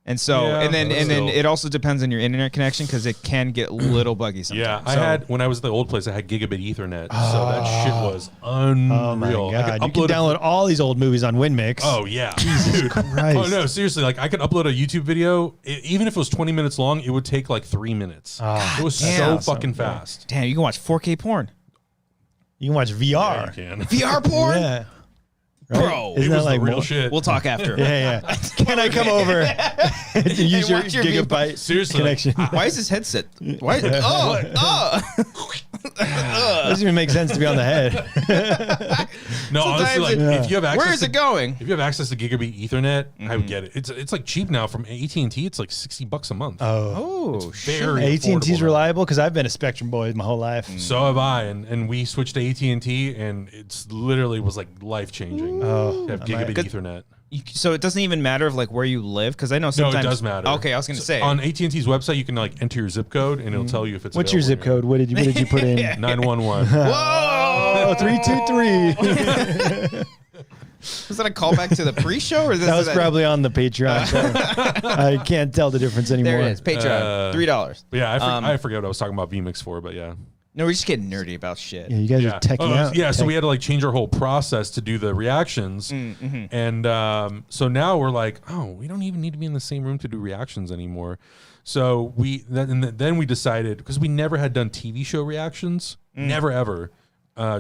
And so, Yeah, and then but still. it also depends on your internet connection because it can get a little buggy sometimes. Yeah, I had when I was at the old place, I had gigabit Ethernet, so that shit was unreal. Oh my god! I You could can upload download all these old movies on Winmix. Oh yeah, Jesus Christ! Oh no, seriously, like I could upload a YouTube video, even if it was 20 minutes long, it would take like 3 minutes. It was damn. so fucking fast. Damn, you can watch 4K porn. You can watch VR. Yeah, you can. VR porn? Yeah. Bro. It Isn't that was like the real more- shit. We'll talk after. Yeah, yeah. Can I come over and use your watch your gigabyte Seriously, connection? Why is this headset? Why? Doesn't even make sense to be on the head. No, honestly, like if you have access, Where is to, it going? if you have access to gigabit Ethernet, I would get it. It's like cheap now from AT&T. It's like $60 a month. Oh, Very AT&T's affordable now. reliable because I've been a Spectrum boy my whole life. So have I, and we switched to AT&T, and it's literally was like life changing. Oh, to have I gigabit might- Ethernet. So it doesn't even matter of like where you live because I know No, sometimes it does matter. Okay, I was going to say on AT&T's website, you can like enter your zip code, and it'll tell you if it's. What's your zip available code? What did you put in? near you. 911. Whoa! Oh, 323. Was that a callback to the pre-show or this That was is probably on the Patreon. So I can't tell the difference anymore. There it is. Patreon, $3. But yeah, I forget what I was talking about vMix for, but yeah. No, we're just getting nerdy about shit. Yeah, you guys Yeah. are teching out. Yeah, so Tech- we had to like change our whole process to do the reactions. And so now we're like, oh, we don't even need to be in the same room to do reactions anymore. So then we decided, because we never had done TV show reactions, never ever,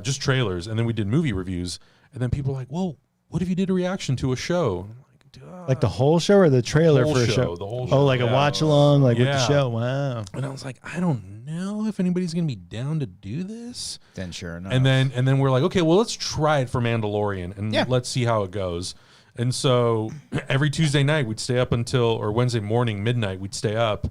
just trailers. And then we did movie reviews. And then people were like, well, what if you did a reaction to a show? And I'm like, duh. like the whole show or the trailer whole for a show, show? the whole Oh, show, like a yeah. watch along, like with the Yeah. show. Wow. And I was like, I don't know if anybody's gonna be down to do this. Then sure enough. And then we're like, okay, well, let's try it for Mandalorian and Yeah. let's see how it goes. And so every Tuesday night we'd stay up or Wednesday morning, midnight, we'd stay up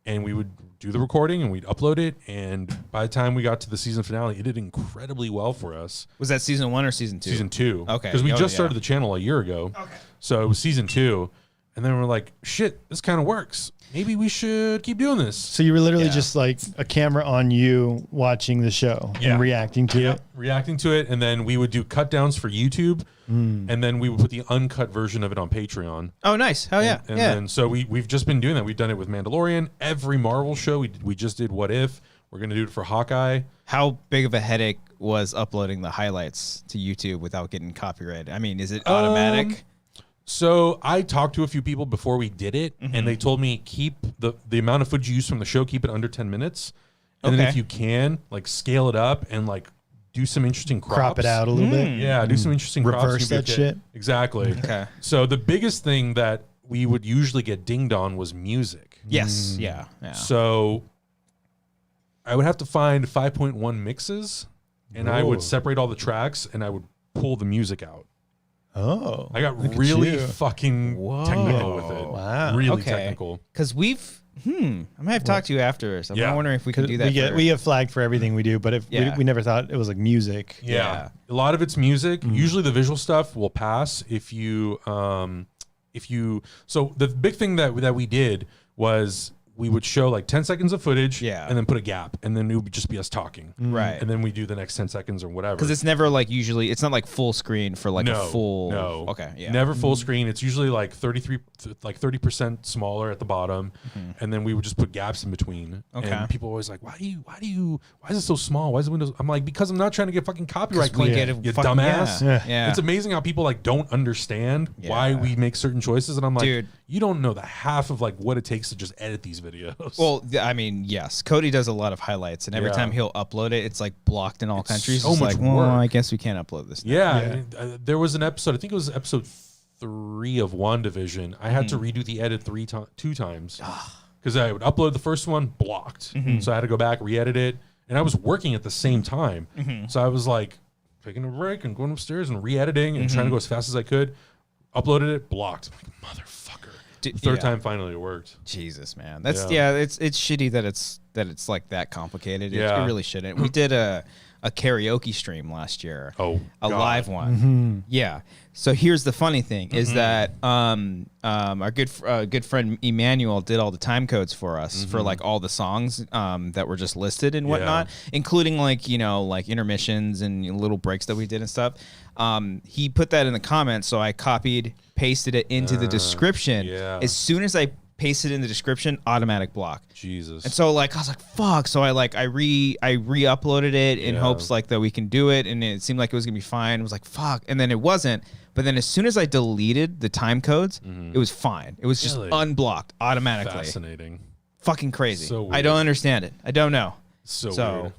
and we would do the recording and we'd upload it. And by the time we got to the season finale, it did incredibly well for us. was that season 1 or season 2? Season 2. Okay. Because we Oh, just yeah. started the channel a year ago. Okay. So it was season 2. And then we're like, shit, this kind of works. Maybe we should keep doing this. So you were literally just like a camera on you watching the show and reacting to it? Reacting to it. And then we would do cut downs for YouTube. And then we would put the uncut version of it on Patreon. Oh, nice. Hell yeah. And then so we've just been doing that. We've done it with Mandalorian. Every Marvel show, we just did What If. We're going to do it for Hawkeye. How big of a headache was uploading the highlights to YouTube without getting copyrighted? I mean, is it automatic? So I talked to a few people before we did it, and they told me keep the amount of footage you use from the show, keep it under 10 minutes. And then if you can, like scale it up and like do some interesting crops. Crop it out a little bit. Yeah, do some interesting crops. Reverse that shit. Exactly. Okay. So the biggest thing that we would usually get dinged on was music. Yes. Yeah. So I would have to find 5.1 mixes, and I would separate all the tracks, and I would pull the music out. Oh. I got really fucking technical with it. Wow. Really technical. Because we've, I might have talked to you after. So I'm wondering if we could do that. We get flagged for everything we do, but if we never thought it was like music. Yeah. A lot of it's music. Usually the visual stuff will pass if you so the big thing that we did was we would show like 10 seconds of footage and then put a gap, and then it would just be us talking. Right. And then we do the next 10 seconds or whatever. Because it's never like usually, it's not like full screen for like a full. No. Okay. Yeah. Never full screen. It's usually like 30% smaller at the bottom. And then we would just put gaps in between. Okay. And people are always like, why is it so small? Why is the Windows? I'm like, because I'm not trying to get fucking copyright claim. You dumbass. Yeah. It's amazing how people like don't understand why we make certain choices. And I'm like, dude, you don't know the half of like what it takes to just edit these videos. Well, I mean, yes, Cody does a lot of highlights, and every time he'll upload it, it's like blocked in all countries. So it's much like, well, work. I guess we can't upload this now. Yeah. There was an episode, I think it was episode 3 of WandaVision. I had to redo the edit 2 times because I would upload the first one blocked. So I had to go back, re-edit it. And I was working at the same time. So I was like taking a break and going upstairs and re-editing and trying to go as fast as I could. Uploaded it, blocked. I'm like, motherfucker. The third time finally it worked. Jesus, man. That's it's shitty that it's like that complicated. It really shouldn't. We did a karaoke stream last year. Oh, a live one. Yeah. So here's the funny thing is that our good friend Emmanuel did all the time codes for us for like all the songs that were just listed and whatnot, including like, you know, like intermissions and little breaks that we did and stuff. He put that in the comments, so I copied, pasted it into the description. As soon as I pasted in the description, automatic block. Jesus. And so like I was like, fuck. So I re-uploaded it in hopes like that we can do it, and it seemed like it was gonna be fine. I was like, fuck. And then it wasn't. But then as soon as I deleted the time codes, it was fine. It was just unblocked automatically. Fascinating. Fucking crazy. So weird. I don't understand it. I don't know. So weird.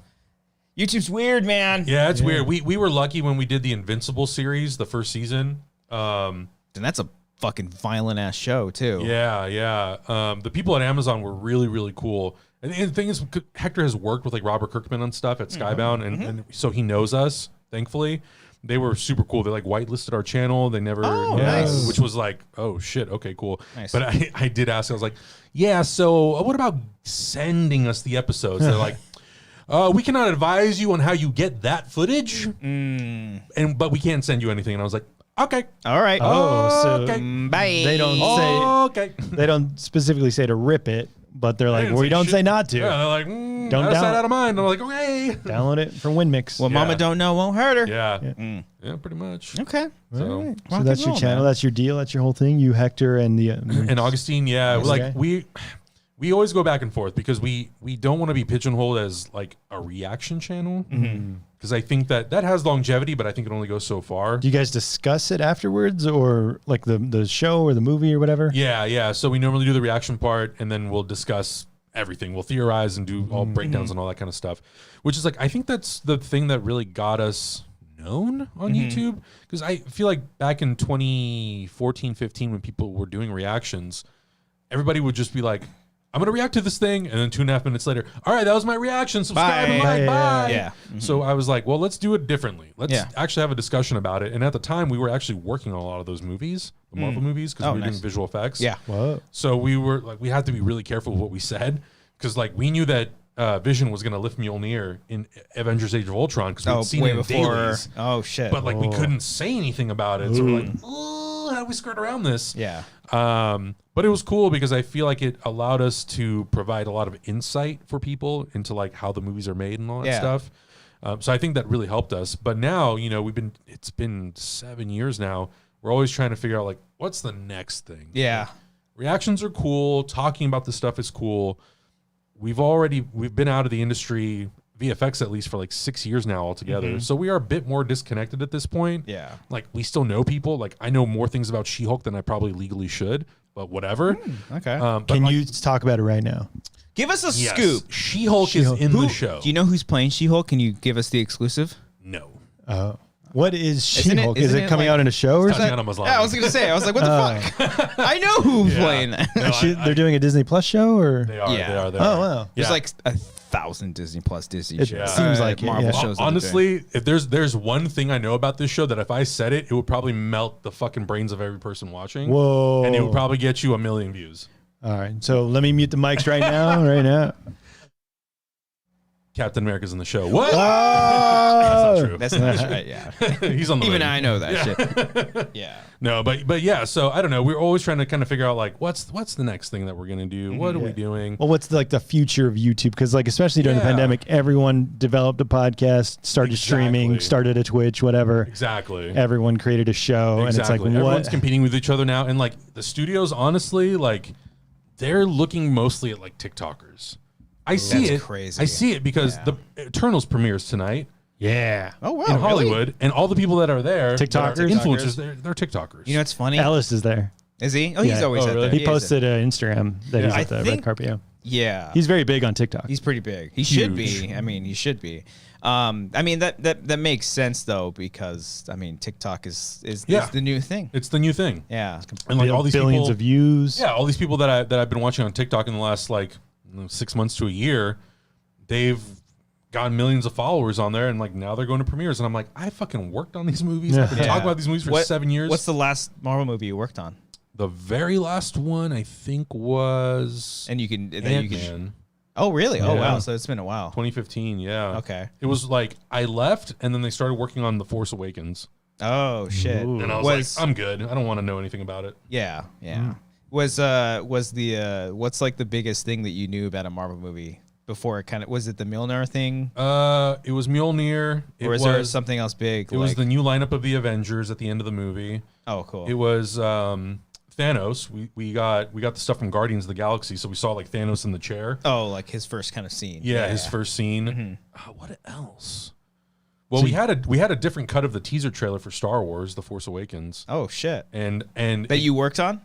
YouTube's weird, man. Yeah, it's weird. We were lucky when we did the Invincible series, the first season. And that's a fucking violent ass show too. Yeah. The people at Amazon were really, really cool. And the thing is, Hector has worked with like Robert Kirkman on stuff at Skybound, and so he knows us, thankfully. They were super cool. They like whitelisted our channel. They never, nice. Which was like, oh shit, okay, cool. Nice. But I did ask. I was like, yeah. So what about sending us the episodes? They're like, we cannot advise you on how you get that footage, but we can't send you anything. And I was like, okay, all right. Oh, so bye. they don't say they don't specifically say to rip it, but they're like, well, we don't say not to. Yeah, they're like, don't out of sight, download- out of mind. I'm like, okay. Download it from WinMix. What mama don't know won't hurt her. Yeah, pretty much. Okay. So, So that's your channel. That's your deal. That's your whole thing. You, Hector, and the and Augustine, like we always go back and forth because we don't want to be pigeonholed as like a reaction channel because I think that has longevity, but I think it only goes so far. Do you guys discuss it afterwards, or like the show or the movie or whatever? Yeah. So we normally do the reaction part, and then we'll discuss everything. We'll theorize and do all breakdowns and all that kind of stuff, which is like I think that's the thing that really got us known on YouTube, because I feel like back in 2014, 15, when people were doing reactions, everybody would just be like, I'm going to react to this thing. And then 2.5 minutes later, all right, that was my reaction. Subscribe and like, bye. Yeah. So I was like, well, let's do it differently. Let's actually have a discussion about it. And at the time, we were actually working on a lot of those movies, the Marvel movies, because we were doing visual effects. Yeah. Whoa. So we were like, we had to be really careful with what we said, because like we knew that Vision was going to lift Mjolnir in Avengers Age of Ultron, because we'd seen it in dailies. Oh, shit. But like we couldn't say anything about it. So we're like, how do we skirt around this? Yeah. But it was cool because I feel like it allowed us to provide a lot of insight for people into like how the movies are made and all that stuff. So I think that really helped us. But now, you know, it's been 7 years now. We're always trying to figure out like, what's the next thing? Yeah. Like, reactions are cool. Talking about this stuff is cool. We've been out of the industry, VFX at least, for like 6 years now altogether. So we are a bit more disconnected at this point. Yeah. Like we still know people. Like I know more things about She-Hulk than I probably legally should, but whatever. Okay. But Can like, you talk about it right now? Give us a yes, scoop. She-Hulk is in the show. Do you know who's playing She-Hulk? Can you give us the exclusive? No. What is Isn't it- She-Hulk? Is isn't it it coming like- out in a show or Tatiana something? Maslany. Yeah, I was gonna say. I was like, what the fuck? I know who's playing that. No, They're doing a Disney Plus show, or They are. Yeah. They are. They oh are. wow, Yeah. There's like 1,000 Disney Plus Disney It shows. seems like it, Marvel yeah. shows. that they're doing. Honestly, if there's one thing I know about this show that if I said it, it would probably melt the fucking brains of every person watching. whoa, And it would probably get you 1 million views. All right, so let me mute the mics right now, right now. Captain America's in the show. What? Oh, That's not true. That's right. Yeah. He's on the Even way. I know that shit. Yeah. No, but yeah. So I don't know. We're always trying to kind of figure out like what's the next thing that we're gonna do. What are we doing? Well, what's the future of YouTube? Because like especially during the Yeah. pandemic, everyone developed a podcast, started streaming, Exactly. started a Twitch, whatever. Exactly. Everyone created a show, and it's like Everyone's what? competing with each other now, and like the studios, honestly, like they're looking mostly at like TikTokers. I see That's it. crazy. I see it because the Eternals premieres tonight Yeah. Oh wow. in really? Hollywood, and all the people that are there, that are TikTokers? influencers, they're TikTokers. You know what's funny? Alice is there. Is he? Oh, he's Yeah. always Oh, at really? there. He is posted an Instagram that he's Yeah. at the I red think- carpet. Yeah. Yeah. He's very big on TikTok. He's pretty big. He should Huge. be. I mean, he should be. I mean that makes sense though because I mean TikTok is Yeah. the new thing. it's the new thing, Yeah. and like all these billions people, of views. yeah, all these people that I've been watching on TikTok in the last like 6 months to a year, they've gotten millions of followers on there, and like now they're going to premieres, and I'm like, I fucking worked on these movies. I've been Yeah. talking about these movies for 7 years. What's the last Marvel movie you worked on? The very last one I think was And you can Ant-Man, Oh really? Oh Yeah. wow. So it's been a while. 2015. Yeah. Okay. It was like I left, and then they started working on The Force Awakens, Oh shit. Ooh. and I was like, I'm good. I don't want to know anything about it. Yeah. Yeah. Was the what's like the biggest thing that you knew about a Marvel movie before it kind of was it the Mjolnir thing It was Mjolnir. or is there something else big? It was like- the new lineup of the Avengers at the end of the movie. Oh cool. It was Thanos. We got the stuff from Guardians of the Galaxy, so we saw like Thanos in the chair. Oh, like his first kind of scene. Yeah, his first scene. Mm-hmm. What else? Well, we had a different cut of the teaser trailer for Star Wars: The Force Awakens, Oh shit. and That you worked on?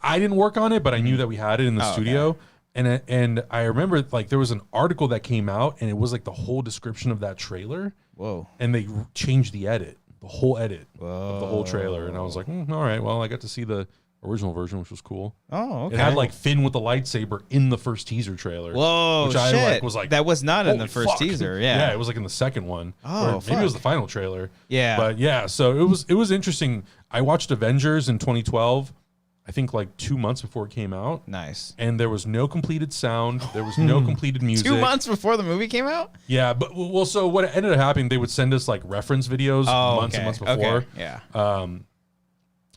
I didn't work on it, but I knew that we had it in the Oh, studio. And I remember like there was an article that came out, and it was like the whole description of that trailer, Whoa. and they changed the whole edit of the whole trailer, and I was like, all right, well, I got to see the original version, which was cool. Oh, okay. It had like Finn with the lightsaber in the first teaser trailer. Whoa, which shit. I was like, that was not in the holy first fuck. teaser. Yeah. Yeah, it was like in the second one. Oh, Or maybe it was fuck. the final trailer. Yeah. But yeah, so it was interesting. I watched Avengers in 2012, I think like 2 months before it came out. Nice. And there was no completed sound. There was no completed music. 2 months before the movie came out? Yeah, but well, so what ended up happening, they would send us like reference videos months and months before. Okay. Yeah.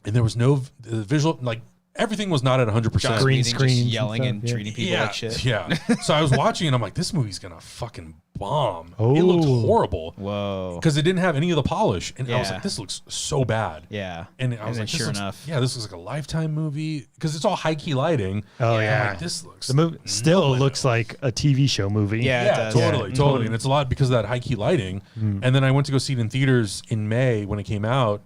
And there was no visual, like everything was not at 100%. Green Meeting, just screens and yelling stuff, and yeah. treating people like shit. Yeah. So I was watching and I'm like, this movie's gonna fucking bomb. Oh. It looked horrible. Whoa. Because it didn't have any of the polish. And I was Yeah. like, this looks so bad. Yeah. And I was then like, this sure looks, enough. yeah, this looks like a Lifetime movie. Because it's all high key lighting. Oh, And I'm yeah. like, this looks The movie still looks like a TV show movie. Yeah, it Yeah, does. totally, Yeah. totally. And it's a lot because of that high key lighting. And then I went to go see it in theaters in May when it came out.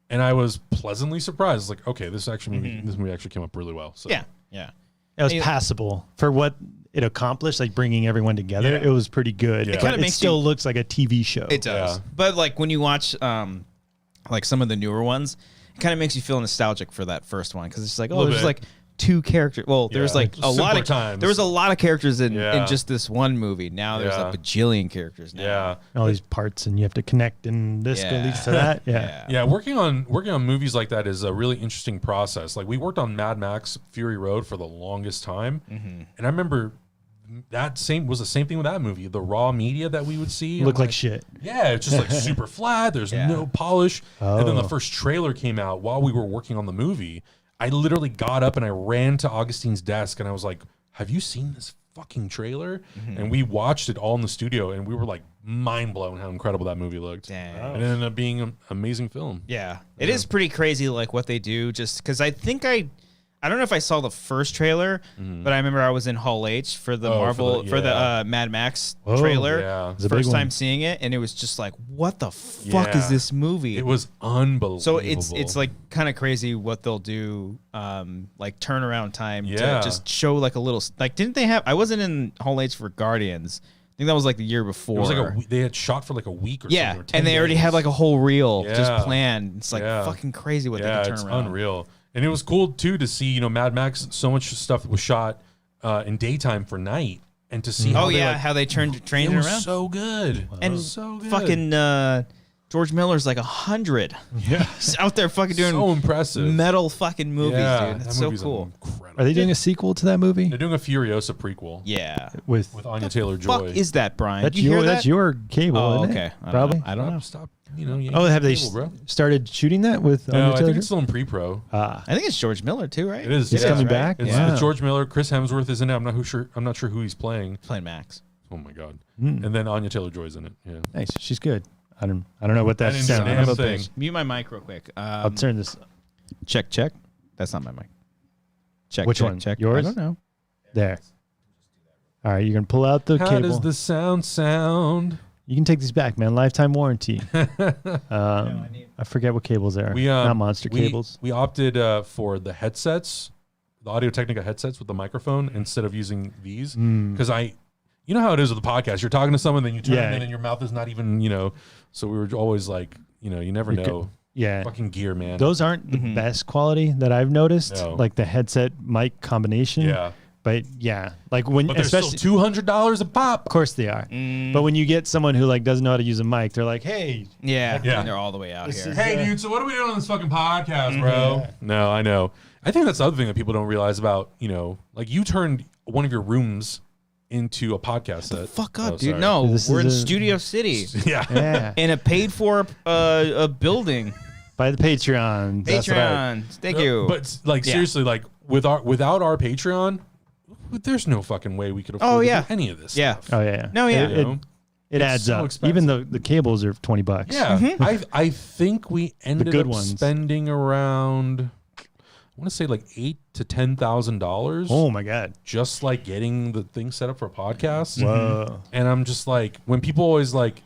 And I was pleasantly surprised. Like, okay, this movie actually came up really well. So Yeah. Yeah. It was And- passable for what it accomplished, like bringing everyone together. Yeah. It was pretty good. Yeah. It But kinda makes still you- looks like a TV show. It does. Yeah. But like when you watch like some of the newer ones, it kind of makes you feel nostalgic for that first one because it's like, oh, Little there's bit. like two characters. Well, there's Yeah. like a lot Simpler of times. there was a lot of characters in Yeah. just this one movie. Now there's Yeah. a bajillion characters now. yeah. All these parts, and you have to connect, and this Yeah. leads to that. Yeah. Yeah, working on movies like that is a really interesting process. Like we worked on Mad Max Fury Road for the longest time, and I remember that was the same thing with that movie. The raw media that we would see Look like shit. Yeah, it's just like super flat. There's no polish. And then the first trailer came out while we were working on the movie. I literally got up and I ran to Augustine's desk and I was like, "Have you seen this fucking trailer?" And we watched it all in the studio and we were like mind blown how incredible that movie looked. Dang. And it ended up being an amazing film. Yeah. It is pretty crazy, like, what they do, just because I think I don't know if I saw the first trailer, but I remember I was in Hall H for the for the Mad Max trailer. Yeah. It's a big First time one. seeing it, and it was just like, what the fuck is this movie? It was unbelievable. So it's like kind of crazy what they'll do, like turnaround time to just show like a little, like, didn't they have? I wasn't in Hall H for Guardians. I think that was like the year before. It was like they had shot for like a week or something. Or 10 and they already days. had like a whole reel Yeah. just planned. It's like fucking crazy what they can turn it's around. unreal. And it was cool too to see, Mad Max. So much stuff was shot in daytime for night, and to see how how they trained it it was around. so good. And so good. fucking George Miller's like 100. Yeah, He's out there fucking doing so impressive metal fucking movies, Yeah, dude. that That's so movie's cool. incredible. Are they doing a sequel to that movie? They're doing a Furiosa prequel Yeah. With Anya Taylor-Joy. Fuck is that, Brian? that's Did you hear that? that's your cable. Oh, isn't okay. It? I don't Probably. know. I don't know. Stop. Oh, have they cable, bro? started shooting that with? No, Anya I think Taylor-Joy? it's still in pre-pro. I think it's George Miller too, right? It is. He's yeah. coming right? back. It's, Wow. it's George Miller. Chris Hemsworth is in it. I'm not sure who he's playing. Playing Max. Oh my god. And then Anya Taylor-Joy's in it. Yeah. Nice. She's good. I don't know what that didn't do sounds. a damn thing. Mute my mic real quick. I'll turn this. Check. That's not my mic. Check. Which check, one? Check. Yours? I don't know. There. All right, you're gonna pull out the How cable. does the sound? You can take these back, man. Lifetime warranty. I forget what cables they are. Not monster cables. We opted for the headsets, the Audio-Technica headsets with the microphone instead of using these because you know how it is with the podcast. You're talking to someone, then you turn it in, and your mouth is not even, So we were always like, you never know. Yeah. Fucking gear, man. Those aren't the best quality that I've noticed. No. Like the headset mic combination. Yeah. But yeah, like when But they're especially still $200 a pop. of course they are. But when you get someone who like doesn't know how to use a mic, they're like, "Hey, Yeah. Yeah. They're all the way out here. Hey, dude, so what are we doing on this fucking podcast, bro? No, I know. I think that's the other thing that people don't realize about, like you turned one of your rooms into a podcast set. Fuck up, Oh, dude. sorry. No, This we're is in a- Studio City Yeah. yeah, in a paid for a building. by the Patreon." That's right. Patreon. Thank you. But like Yeah. seriously, like without our Patreon, there's no fucking way we could afford to do any of this Yeah. stuff. Oh yeah. No, yeah. It It's adds so up. expensive. Even the cables are $20. Yeah. I think we ended good up ones. spending around I want to say like $8,000 to $10,000. Oh my god. Just like getting the thing set up for a podcast. Whoa. And I'm just like, when people always like,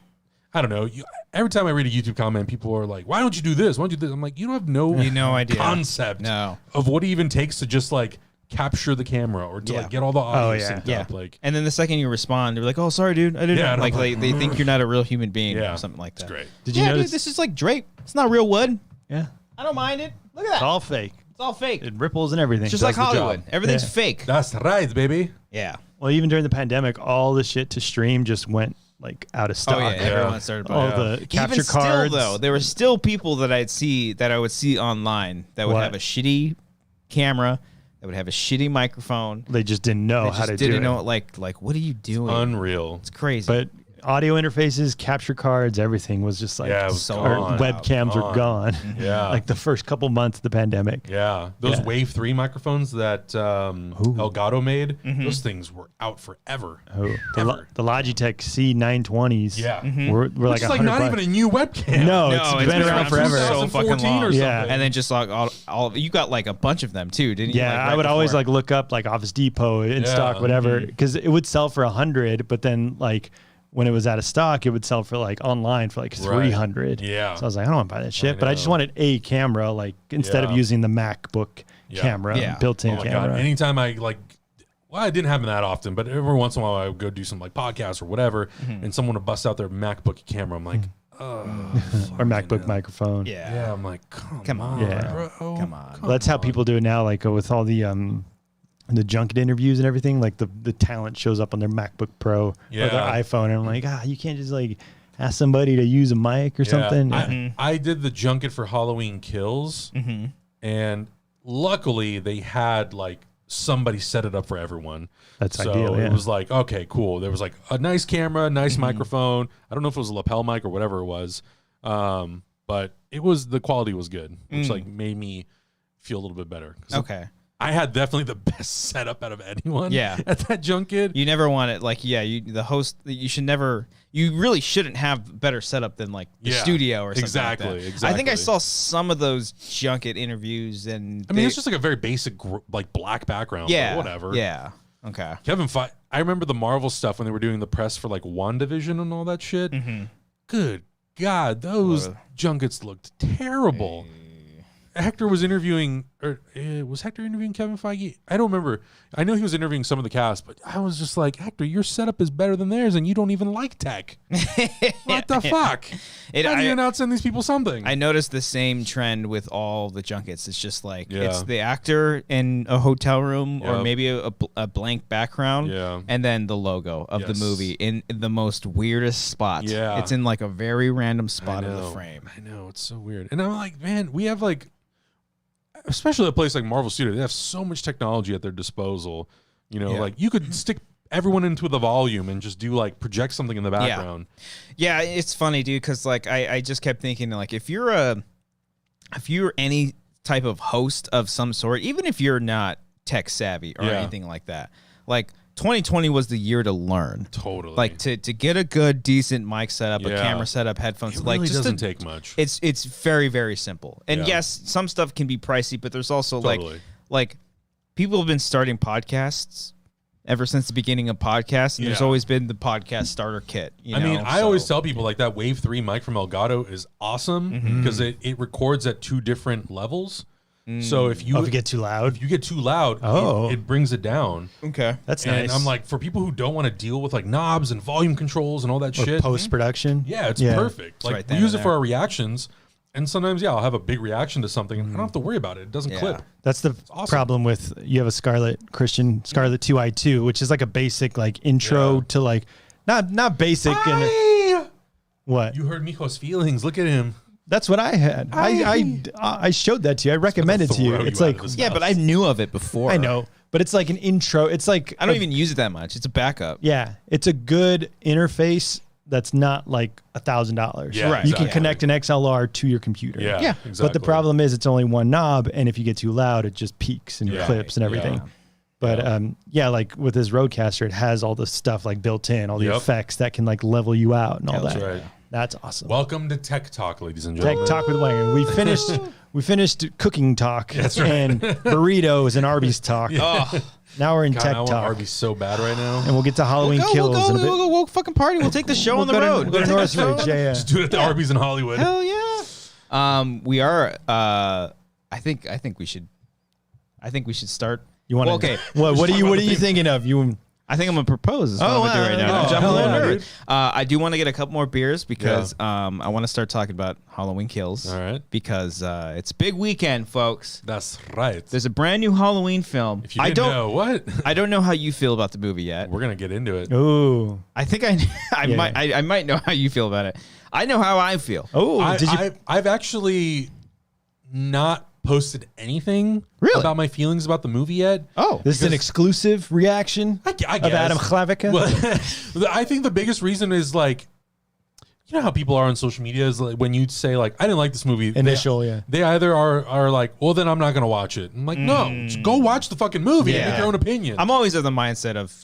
I don't know, every time I read a YouTube comment, people are like, why don't you do this? Why don't you do this? I'm like, you don't have no idea. concept No. of what it even takes to just like capture the camera or to Yeah. like get all the audio Oh, yeah. synced Yeah. up. Like, And then the second you respond, they're like, "Oh, sorry, dude. I didn't Yeah, know." and Like I'm like, they think you're not a real human being yeah, or something like that. It's great. Did you Yeah, notice? dude, this is like drape. It's not real wood. Yeah. I don't mind it. Look at It's that. all fake. It's all fake. It ripples and everything. It's just does like the Hollywood. job. Everything's Yeah. fake. That's right, baby. Yeah. Well, even during the pandemic, all the shit to stream just went like out of stock. Oh yeah. Everyone started buying. All it. the capture Even cards. still, though, there were still people that I would see online that would What? have a shitty camera, that would have a shitty microphone. They just didn't know They how just to do didn't it. know like what are you doing? Unreal. It's crazy. But audio interfaces, capture cards, everything was just like Yeah, it was so or gone. webcams were gone. Yeah. like the first couple months of the pandemic. Yeah, those Yeah. Wave 3 microphones that Elgato made, those things were out forever. Oh, Ever. the Logitech C920s. Yeah. Were Which like is like not $100. even a new webcam. No, No, it's it's been around forever. so fucking 2014 or long. Yeah. something. And then just like all you got like a bunch of them too, didn't you? Yeah, Like, I right would always before. like look up like Office Depot in Yeah. stock, whatever, because it would sell for 100, but then like when it was out of stock, it would sell for like online for like 300. Yeah. So I was like, I don't want to buy that shit, but I just know. wanted a camera, like instead of Yeah. using the MacBook Yeah. camera, Yeah. built-in Oh my camera. god! Anytime I like, well, it didn't happen that often, but every once in a while I would go do some like podcasts or whatever, and someone would bust out their MacBook camera. I'm like, or MacBook microphone. Yeah. I'm like, come Come on. Yeah. bro. Come on. Well, that's how people do it now, like with all the junket interviews and everything. Like the talent shows up on their MacBook Pro or Yeah. their iPhone, and I'm like, you can't just like ask somebody to use a mic or something. I did the junket for Halloween Kills, and luckily they had like somebody set it up for everyone. That's so ideal, yeah. It was like, okay, cool. There was like a nice camera, nice microphone. I don't know if it was a lapel mic or whatever it was. But the quality was good, which like made me feel a little bit better. Okay. I had definitely the best setup out of anyone at that junket. You never want it the host, you really shouldn't have better setup than like the studio or something like that. Exactly. I think I saw some of those junket interviews and I mean, it's just like a very basic like black background, but whatever. Yeah. Okay. I remember the Marvel stuff when they were doing the press for like WandaVision and all that shit. Good God, those junkets looked terrible. Hector was interviewing, was Hector interviewing Kevin Feige? I don't remember. I know he was interviewing some of the cast, but I was just like, Hector, your setup is better than theirs, and you don't even like tech. What the fuck? How do you not send these people something? I noticed the same trend with all the junkets. It's just like it's the actor in a hotel room or maybe a blank background, and then the logo of the movie in the most weirdest spots. Yeah. It's in like a very random spot of the frame. I know, it's so weird. And I'm like, man, we have like, especially a place like Marvel Studios, they have so much technology at their disposal. You know, like you could stick everyone into the volume and just do like project something in the background. Yeah, it's funny, dude, because like I just kept thinking like if you're any type of host of some sort, even if you're not tech savvy or anything like that, like 2020 was the year to learn. Totally. Like to get a good, decent mic setup, a camera setup, headphones. It like really just doesn't take much. It's very, very simple. And yes, some stuff can be pricey, but there's also like people have been starting podcasts ever since the beginning of podcasts. And there's always been the podcast starter kit. I always tell people like that Wave 3 mic from Elgato is awesome because it records at 2 different levels. So if you get too loud, it brings it down. Okay, that's nice. And I'm like, for people who don't want to deal with like knobs and volume controls and all that shit, post production, it's perfect. Like we use it for our reactions, and sometimes I'll have a big reaction to something, and I don't have to worry about it. It doesn't clip. That's the problem with you have a Scarlett 2i2, which is like a basic like intro to like not basic. What you heard Mijo's feelings? Look at him. That's what I had. I showed that to you. I recommended to you. It's like but I knew of it before. I know, but it's like an intro. It's like I don't even use it that much. It's a backup. Yeah, it's a good interface. That's not like $1,000. Yeah, right. You can connect an XLR to your computer. Yeah, exactly. But the problem is it's only one knob, and if you get too loud, it just peaks and clips and everything. Yeah. But like with this Rodecaster, it has all the stuff like built in, all the effects that can like level you out and all that. That's right. That's awesome. Welcome to Tech Talk, ladies and gentlemen. Tech Talk with Wanger. We finished cooking talk. That's right. And burritos and Arby's talk. Now we're in Tech I want Talk. Arby's so bad right now. And we'll get to Halloween Kills in a bit. We'll fucking party. We'll take the show on the road. We'll go to Northridge. Yeah. Just do it at the Arby's in Hollywood. Hell yeah. We are. I think we should start. You want? Okay. What are you thinking of? I think I'm gonna propose. Is what I'm gonna do right now. Jump a little nerd. I do want to get a couple more beers because I want to start talking about Halloween Kills. All right. Because it's a big weekend, folks. That's right. There's a brand new Halloween film. If you didn't know what, I don't know how you feel about the movie yet. We're gonna get into it. Ooh. I think I might know how you feel about it. I know how I feel. Oh, I've actually not posted anything about my feelings about the movie yet. Oh, this is an exclusive reaction I guess. of Adam Hlavac. Well, I think the biggest reason is like, you know how people are on social media is like when you say like I didn't like this movie. They either are like, well then I'm not gonna watch it. I'm like, no, just go watch the fucking movie and make your own opinion. I'm always of the mindset of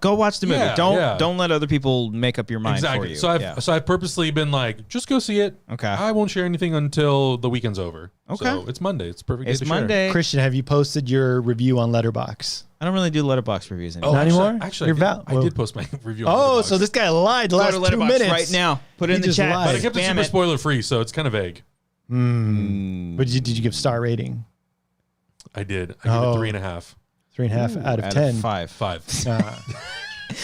go watch the movie. Don't let other people make up your mind for you. So I've purposely been like, just go see it. Okay. I won't share anything until the weekend's over. Okay. So it's Monday. It's perfect. It's Monday. Share. Christian, have you posted your review on Letterboxd? I don't really do Letterboxd reviews anymore. Not anymore? Actually, I did post my review on Letterboxd. So this guy lied the last 2 minutes. Right now. Put it in the chat. But I kept it super spoiler free, so it's kind of vague. But did you give star rating? I did. I gave it 3.5. 3.5 out of 10. 5.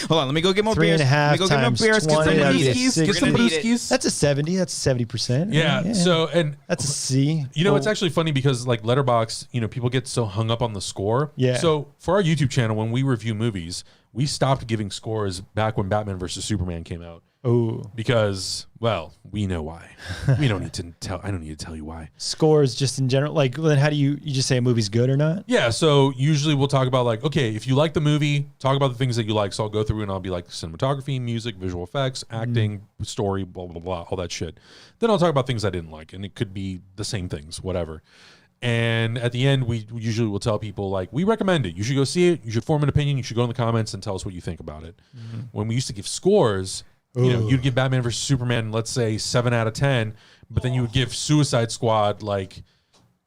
Hold on, let me go get more beers. 3.5 times 20. Get some brewskis. That's a 70. That's 70%. Yeah. So that's a C. You know, it's actually funny because like Letterboxd, you know, people get so hung up on the score. Yeah. So for our YouTube channel, when we review movies, we stopped giving scores back when Batman versus Superman came out. Oh, because, well, we know why. We don't need to tell. I don't need to tell you why. scores just in general. Like, then how do you just say a movie's good or not? Yeah, so usually we'll talk about like, okay, if you like the movie, talk about the things that you like. So I'll go through and I'll be like cinematography, music, visual effects, acting, story, blah, blah, blah, all that shit. Then I'll talk about things I didn't like, and it could be the same things, whatever. And at the end, we usually will tell people like, we recommend it. You should go see it. You should form an opinion. You should go in the comments and tell us what you think about it. When we used to give scores, you know, you'd give Batman versus Superman, let's say 7 out of 10, but then you would give Suicide Squad like,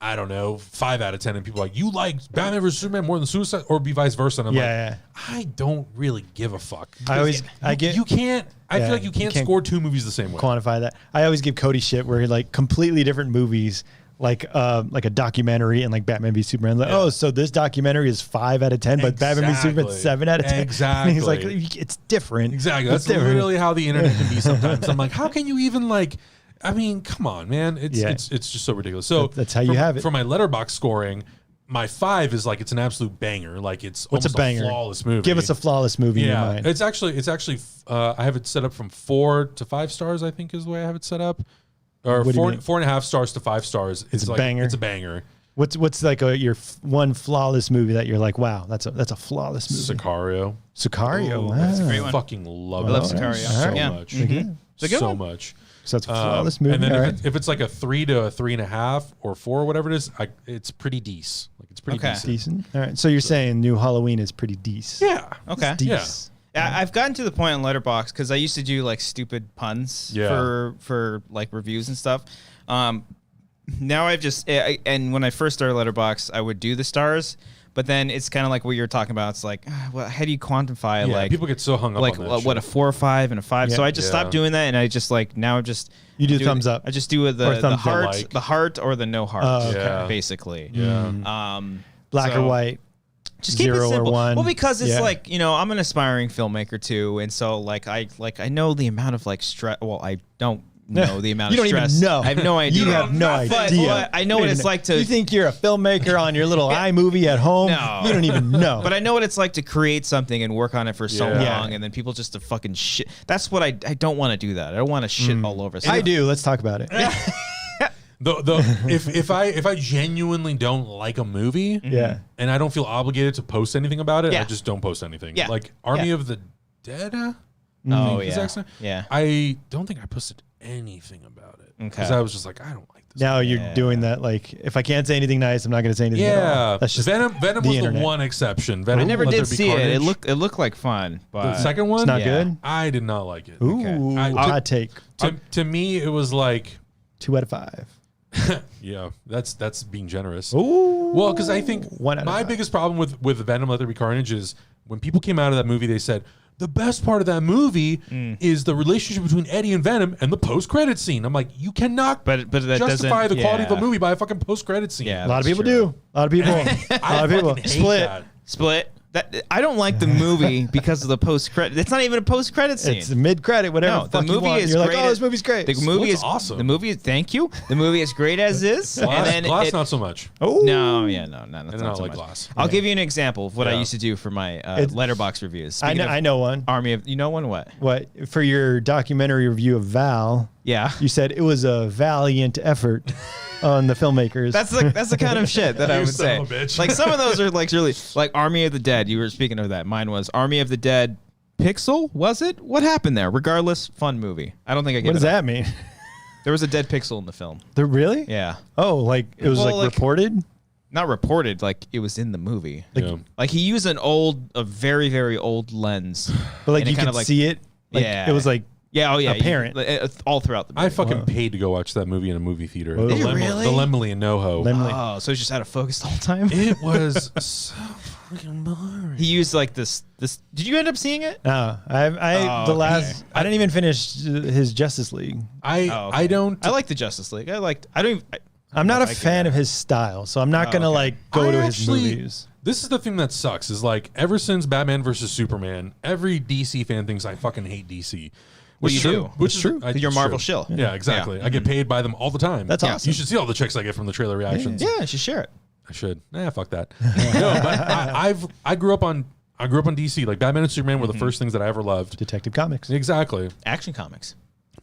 I don't know, 5 out of 10, and people are like, you like Batman versus Superman more than Suicide, or be vice versa. And I'm like, I don't really give a fuck. You can't. I feel like you can't score two movies the same way. Quantify that. I always give Cody shit where like completely different movies. Like a documentary and like Batman v Superman. Like, oh, so this documentary is 5 out of 10, but Batman v Superman 7 out of 10. Exactly. And he's like, it's different. Exactly. That's literally how the internet can be sometimes. I'm like, how can you even like? I mean, come on, man. It's just so ridiculous. So that's how you have it. For my Letterboxd scoring, my 5 is like it's an absolute banger. Like it's what's almost a banger? A flawless movie. Give us a flawless movie in your mind. It's actually. I have it set up from 4 to 5 stars. I think is the way I have it set up. Or 4.5 stars to 5 stars. It's a like, banger. It's a banger. What's like your one flawless movie that you're like, wow, that's a flawless movie. Sicario. Wow. That's a great one. Fucking love I it. love Sicario. So Yeah. much. It's a good So one. much. So that's a flawless movie. And then All if it's like a 3 to a 3.5 or 4 or whatever it is, it's pretty decent. Like it's pretty decent. Decent. All right. So you're saying New Halloween is pretty decent. Yeah. Okay. Yeah. I've gotten to the point on Letterboxd because I used to do like stupid puns for like reviews and stuff. Now I've just and when I first started Letterboxd, I would do the stars, but then it's kind of like what you're talking about. It's like, well, how do you quantify like people get so hung up like on that what a 4 or 5 and a 5? Yeah. So I just stopped doing that, and I just like now I just You do thumbs up. I just do the thumbs heart, like. the heart or the no heart, okay. basically. Yeah. Black or white. Just keep it 0 or simple. 1. Well, because it's like, you know, I'm an aspiring filmmaker too, and so like I know the amount of like stress. Well, I don't know the amount of stress. You don't even know. I have no idea. You have no idea. But I know what it's like to. You think you're a filmmaker on your little iMovie at home? No. You don't even know. But I know what it's like to create something and work on it for so Yeah. long, and then people just to fucking shit. That's what I don't want to do that. I don't want to shit all over. I do. Let's talk about it. If I genuinely don't like a movie, and I don't feel obligated to post anything about it, I just don't post anything. Yeah. Like Army of the Dead. Oh yeah. Zack Snyder? Yeah. I don't think I posted anything about it because I was just like, I don't like this. Now you're doing that. Like, if I can't say anything nice, I'm not going to say anything at all. That's just Venom was internet. the one exception. Venom, I never Let did There Be see it. Carnage. It looked like fun, but The second one, It's not good. I did not like it. Ooh, I- hot take. To me, it was like, 2 out of 5. yeah, that's being generous. Ooh. Well, because I think 1 out of my 5. biggest problem with Venom: Let There Be Carnage is when people came out of that movie, they said the best part of that movie is the relationship between Eddie and Venom and the post-credit scene. I'm like, you cannot but that justify doesn't- the quality of a yeah. movie by a fucking post-credit scene. Yeah. A lot of That's people true. do. A lot of people. I fucking hate Split. that. Split. That I don't like the movie because of the post credit. It's not even a post credit scene. It's mid-credit, whatever No, the the fuck you movie want. is You're great. like, oh, this movie's great. The movie Split's is awesome. The movie. Thank you. The movie is great as is. Glass, and then Glass it, not so much. Oh. No, yeah, no, I that's do not not so like much. Glass. I'll give you an example of what I Yeah. used to do for my Letterboxd reviews. I Speaking know, of I know one. Army of, you know one what? What? For your documentary review of Val, Yeah. you said it was a valiant effort on the filmmakers. That's the kind of shit that I You would son say. of a bitch. Like some of those are like really like Army of the Dead. You were speaking of that. Mine was Army of the Dead. Pixel, was it? What happened there? Regardless, fun movie. I don't think I get What does it. that mean? There was a dead pixel in the film. There really? Yeah. Oh, like it was Well, like- reported? Not reported, like it was in the movie. Yeah. Like he used a very, very old lens. But like and it you kind could of like, see it? Like, Yeah. It was like, Yeah, oh yeah. apparent. All throughout the movie. I fucking paid to go watch that movie in a movie theater. Did you really? The Lemley and NoHo. Lemley. Oh, so it's just out of focus the whole time? It was so fucking boring. He used like this. Did you end up seeing it? no. I Oh, okay. I didn't even finish his Justice League. I okay. don't. I like the Justice League. I don't even. I'm not a like fan it. of his style, so I'm not Oh, going to okay. like go I to his actually- movies. This is the thing that sucks is like ever since Batman versus Superman, every DC fan thinks I fucking hate DC. Well, Which you is true. do. Which It's is true. I- You're it's Marvel true. shill. Yeah, exactly. Yeah. I get paid by them all the time. That's awesome. You should see all the checks I get from the trailer reactions. Yeah, I should share it. I should. Nah, fuck that. No, but I grew up on. I grew up on DC. Like Batman and Superman were the first things that I ever loved. Detective Comics. Exactly. Action comics.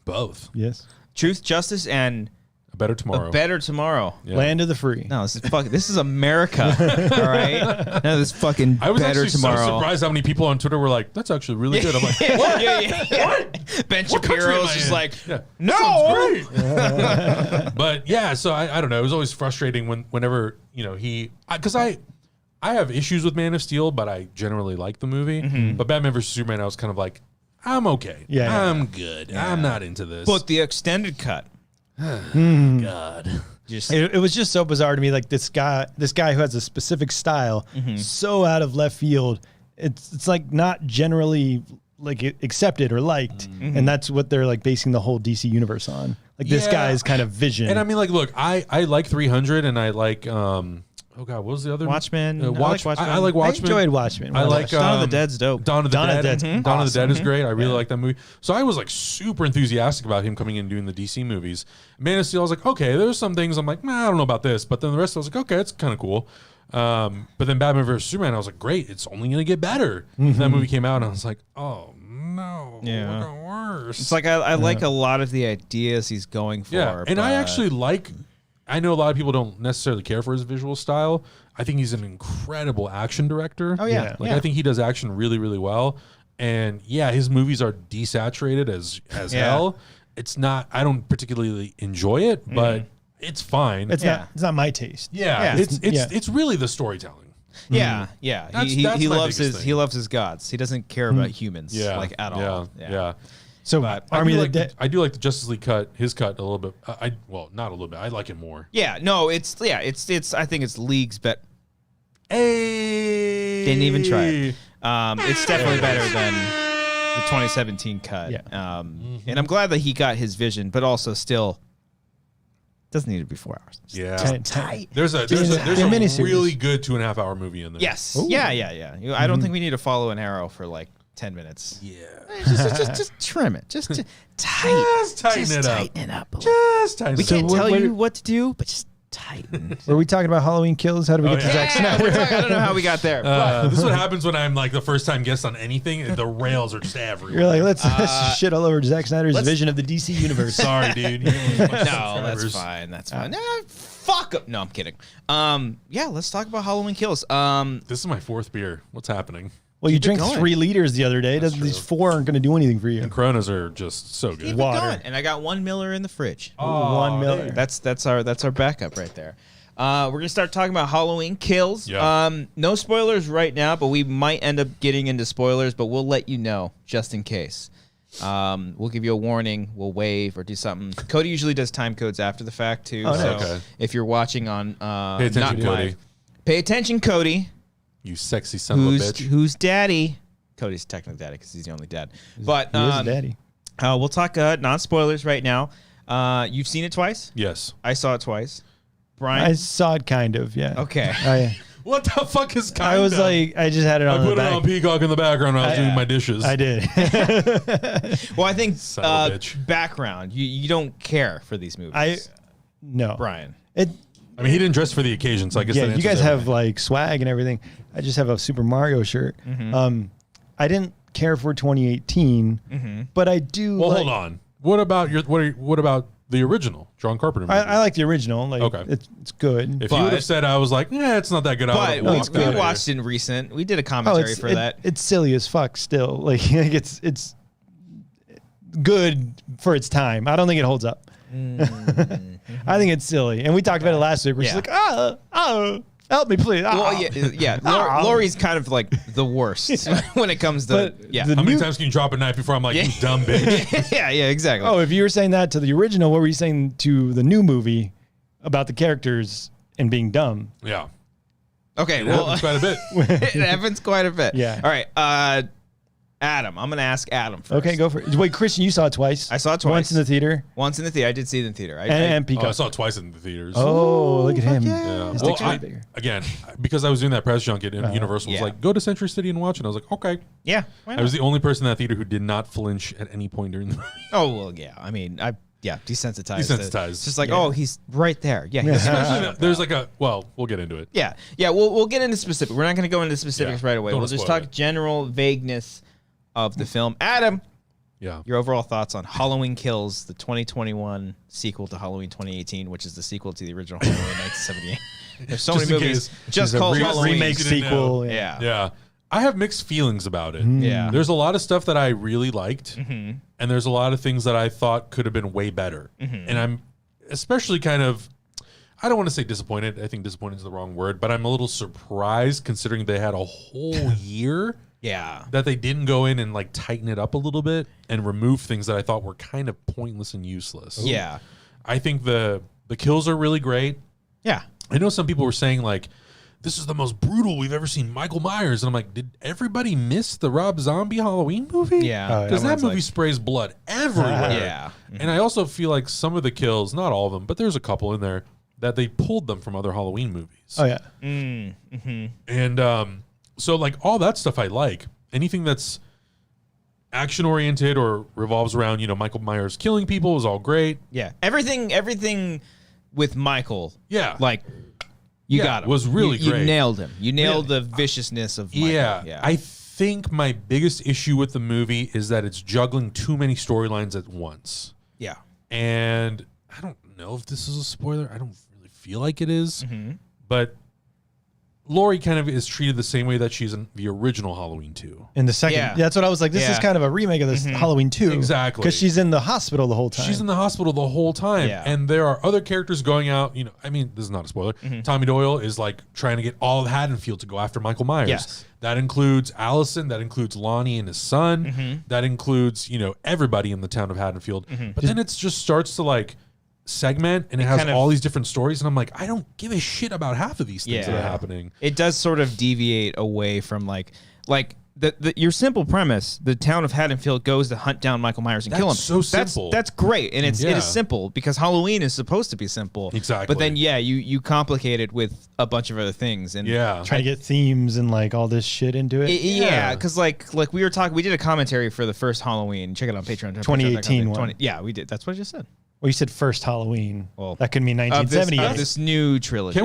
Both. Yes. Truth, Justice, and A Better Tomorrow. A Better Tomorrow. Yeah. Land of the Free. No, this is America. All right? No, this fucking I was Better actually Tomorrow. so surprised how many people on Twitter were like, "That's actually really good." I'm like, What? Yeah. Ben What country am Shapiro's I just in? like, Yeah. no. Great. But yeah, so I don't know. It was always frustrating whenever because I have issues with Man of Steel, but I generally like the movie. But Batman vs Superman, I was kind of like, I'm okay. Yeah. I'm good. I'm not into this. But the extended cut. God. Just It was just so bizarre to me. Like this guy who has a specific style, so out of left field. It's like not generally like accepted or liked, and that's what they're like basing the whole DC universe on. Like this Yeah. guy's kind of vision. And I mean, like, look, I like 300, and I like oh god, what was the other Watchmen. I like Watchmen. I like I Watchmen. enjoyed Watchmen. I like Dawn of the Dead's dope. Dawn of the Dawn of Dead. the Dead's Dawn of the Dead is awesome. great. I really like that movie. So I was like super enthusiastic about him coming in and doing the DC movies. Man of Steel, I was like, okay, there's some things I'm like, I don't know about this, but then the rest I was like, okay, it's kind of cool. But then Batman vs Superman, I was like, great, it's only gonna get better. And that movie came out, and I was like, oh no, Yeah. we're going worse. It's like I like a lot of the ideas he's going for. Yeah, and I but- actually like. I know a lot of people don't necessarily care for his visual style. I think he's an incredible action director. Oh, yeah. Like Yeah. I think he does action really, really well. And yeah, his movies are desaturated as Yeah. hell. It's not. I don't particularly enjoy it, but it's fine. it's Yeah. not my taste. yeah, Yeah. it's really the storytelling. Yeah, yeah. That's- He that's my loves biggest he thing. loves his gods. He doesn't care about humans like at all. Yeah. So But Army of the Dead. I do like the Justice League cut. His cut a little bit. Well, not a little bit. I like it more. Yeah, no, it's I think it's leagues bet. Hey, Didn't even try it. It's definitely better than the 2017 cut. Yeah. And I'm glad that he got his vision, but also still doesn't need to be 4 hours. Yeah. Tight. There's a miniseries. really good 2.5 hour movie in there. Yes. Ooh. Yeah. I don't think we need to follow an arrow for like 10 minutes. Yeah. Just trim it. Just tighten it up. A little. Just tighten We it up. can't what- tell what- you what to do, but just tighten. Were we talking about Halloween Kills? How did we get to Zack Snyder? I don't know how we got there. This is what happens when I'm like the first time guest on anything. The rails are just everywhere. You're like, let's shit all over Zack Snyder's vision of the DC universe. Sorry, dude. You don't No, want my that's subscribers. fine. That's fine. Fuck up. No, I'm kidding. Yeah, let's talk about Halloween Kills. This is my fourth beer. What's happening? Well, you Keep it drank going. 3 liters the other day. These 4 aren't going to do anything for you. And Coronas are just so good. keep it Water. going. And I got 1 Miller in the fridge. Oh, 1 Miller. That's our backup right there. We're gonna start talking about Halloween Kills. Yeah. No spoilers right now, but we might end up getting into spoilers. But we'll let you know just in case. We'll give you a warning. We'll wave or do something. Cody usually does time codes after the fact too. Oh, so nice. Okay. if you're watching on Pay attention, not Cody. live, pay attention, Cody. You sexy son of a bitch. Who's daddy? Cody's technically daddy because he's the only dad. But He is a daddy. we'll talk non-spoilers right now. You've seen it twice. Yes. I saw it twice. Brian. I saw it kind of, yeah. Okay. What the fuck is kind I was like, I just had it on I the put it back. on Peacock in the background when I was doing my dishes. I did. Well, I think Son of a bitch. background. You don't care for these movies. No. Brian. It, I mean, he didn't dress for the occasion, so I guess yeah, that you answers guys have everything. like swag and everything. I just have a Super Mario shirt. I didn't care for 2018, but I do. Well, like, hold on. What about what about the original John Carpenter movie? I like the original. Like, Okay. it's good. If you would have said I was like, yeah, it's not that good. I But would've we, walked we out of watched in recent. We did a commentary for that. It's silly as fuck. Still, like it's good for its time. I don't think it holds up. I think it's silly, and we talked about it last week. Where she's Yeah. like, help me, please. Well, yeah. Lori's kind of like the worst when it comes to But yeah. the How many new- times can you drop a knife before I'm like, Yeah. you dumb bitch? yeah, exactly. Oh, if you were saying that to the original, what were you saying to the new movie about the characters and being dumb? Yeah. okay. It Well, happens quite a bit. it happens quite a bit. Yeah. All right. Adam, I'm gonna ask Adam first. Okay, go for it. Wait, Christian, you saw it twice. I saw it twice. Once in the theater Once in the theater. I did see it in the theater. and Oh, Peacock. I saw it twice in the theaters. Oh, look at him. Yeah. His Well, dick's way bigger. again, because I was doing that press junket, and Universal was Yeah. like, go to Century City and watch it. And I was like, okay. yeah. Why I not? was the only person in that theater who did not flinch at any point during the movie. Oh well, yeah. I mean, desensitized. Desensitized. It's just like, oh, he's right there. Yeah. There's like we'll get into it. Yeah. We'll get into specifics. We're not going to go into specifics right away. Don't We'll just spoil talk it. general vagueness of the film. Adam, Yeah. your overall thoughts on Halloween Kills, the 2021 sequel to Halloween 2018, which is the sequel to the original Halloween 1978. There's so Just many in movies case. just a called Halloween. remake You didn't sequel. Yeah. Yeah. I have mixed feelings about it. Yeah. There's a lot of stuff that I really liked, and there's a lot of things that I thought could have been way better. And I'm especially kind of, I don't want to say disappointed. I think disappointed is the wrong word, but I'm a little surprised considering they had a whole year Yeah. that they didn't go in and like tighten it up a little bit and remove things that I thought were kind of pointless and useless. Yeah. I think the kills are really great. Yeah. I know some people were saying like, this is the most brutal we've ever seen Michael Myers. And I'm like, did everybody miss the Rob Zombie Halloween movie? Yeah. Because that Everyone's movie like- sprays blood everywhere. Yeah. And I also feel like some of the kills, not all of them, but there's a couple in there that they pulled them from other Halloween movies. Oh yeah. And so like all that stuff I like. Anything that's action oriented or revolves around, Michael Myers killing people is all great. Yeah. Everything with Michael. Yeah. Like, you Yeah, got him. was really You great. nailed him. You nailed the viciousness of Michael. Yeah. I think my biggest issue with the movie is that it's juggling too many storylines at once. Yeah. And I don't know if this is a spoiler. I don't really feel like it is. But Laurie kind of is treated the same way that she's in the original Halloween 2. In the second, Yeah. that's what I was like. This is Yeah. kind of a remake of this Halloween 2. Exactly. Because she's in the hospital the whole time. She's in the hospital the whole time. Yeah. And there are other characters going out. This is not a spoiler. Tommy Doyle is like trying to get all of Haddonfield to go after Michael Myers. Yes. That includes Allison. That includes Lonnie and his son. That includes, everybody in the town of Haddonfield. But then it just starts to like segment and it has kind of- all these different stories. And I'm like, I don't give a shit about half of these things that Yeah. are happening. It does sort of deviate away from like your simple premise. The town of Haddonfield goes to hunt down Michael Myers and kill him. That's so simple. That's great, and it Yeah. is simple because Halloween is supposed to be simple. Exactly. But then you complicate it with a bunch of other things, and Yeah. trying to get themes and like all this shit into it. yeah, because like we were talking, we did a commentary for the first Halloween. Check it out on Patreon. 2018 one. Yeah, we did. That's what I just said. Well, you said first Halloween. Well, that could mean Of 1978. this new trilogy.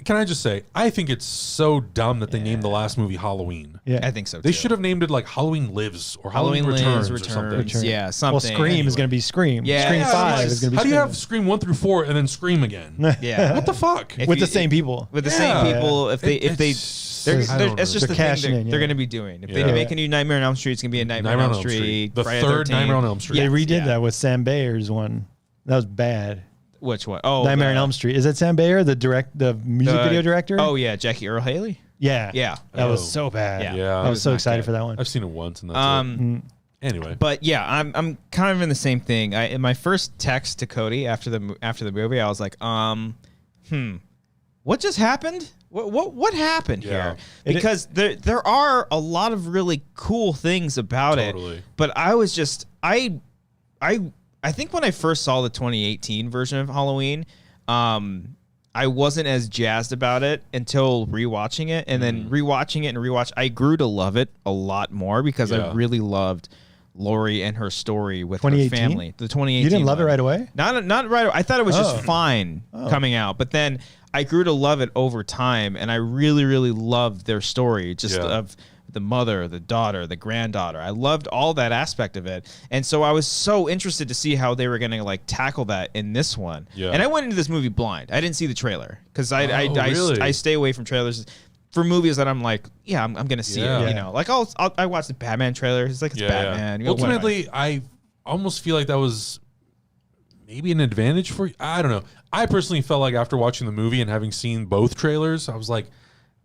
Can I just say, I think it's so dumb that they named the last movie Halloween. yeah. I think so. They too. should have named it like Halloween Lives or Halloween, Halloween Returns, or something. Returns. Yeah, something. Well, Scream is going to be Scream. Yeah. Scream Yeah, 5 like, is going to be how do Scream. you have Scream 1 through 4 and then Scream again? Yeah. What the fuck? If with you- the same people. With the Yeah. same people, if they It's- they're, I don't that's just They're the thing cashing they're, in, they're yeah. going to be doing. If they Yeah. make a new Nightmare on Elm Street, it's going to be a Nightmare on Elm Street. The Friday third 13th. Nightmare on Elm Street. They redid Yeah. that with Sam Bayer's one. That was bad. Which one? Oh, Nightmare on Elm Street. Is that Sam Bayer, the music video director? Oh yeah, Jackie Earl Haley. yeah. Yeah. That was Oh. so bad. Yeah. Yeah. I was so not excited good. for that one. I've seen it once and that's it. Anyway. But yeah, I'm kind of in the same thing. In my first text to Cody after the movie, I was like, what just happened? What happened Yeah. here? Because there are a lot of really cool things about Totally. it. But I was just I think when I first saw the 2018 version of Halloween, I wasn't as jazzed about it until rewatching it, and then rewatching it, I grew to love it a lot more because Yeah. I really loved Laurie and her story with her 2018? family. The 2018. You didn't love it one. right away? Not right away. I thought it was just Oh. fine coming out, but then I grew to love it over time, and I really, really loved their story, just Yeah. of the mother, the daughter, the granddaughter. I loved all that aspect of it, and so I was so interested to see how they were going to like tackle that in this one. Yeah. And I went into this movie blind. I didn't see the trailer because really? I stay away from trailers for movies that I'm like, yeah, I'm going to see Yeah. it. You Yeah. know, like I watch the Batman trailer. It's like it's Batman. You know, whatever. Ultimately, I almost feel like that was maybe an advantage for you. I don't know. I personally felt like after watching the movie and having seen both trailers, I was like,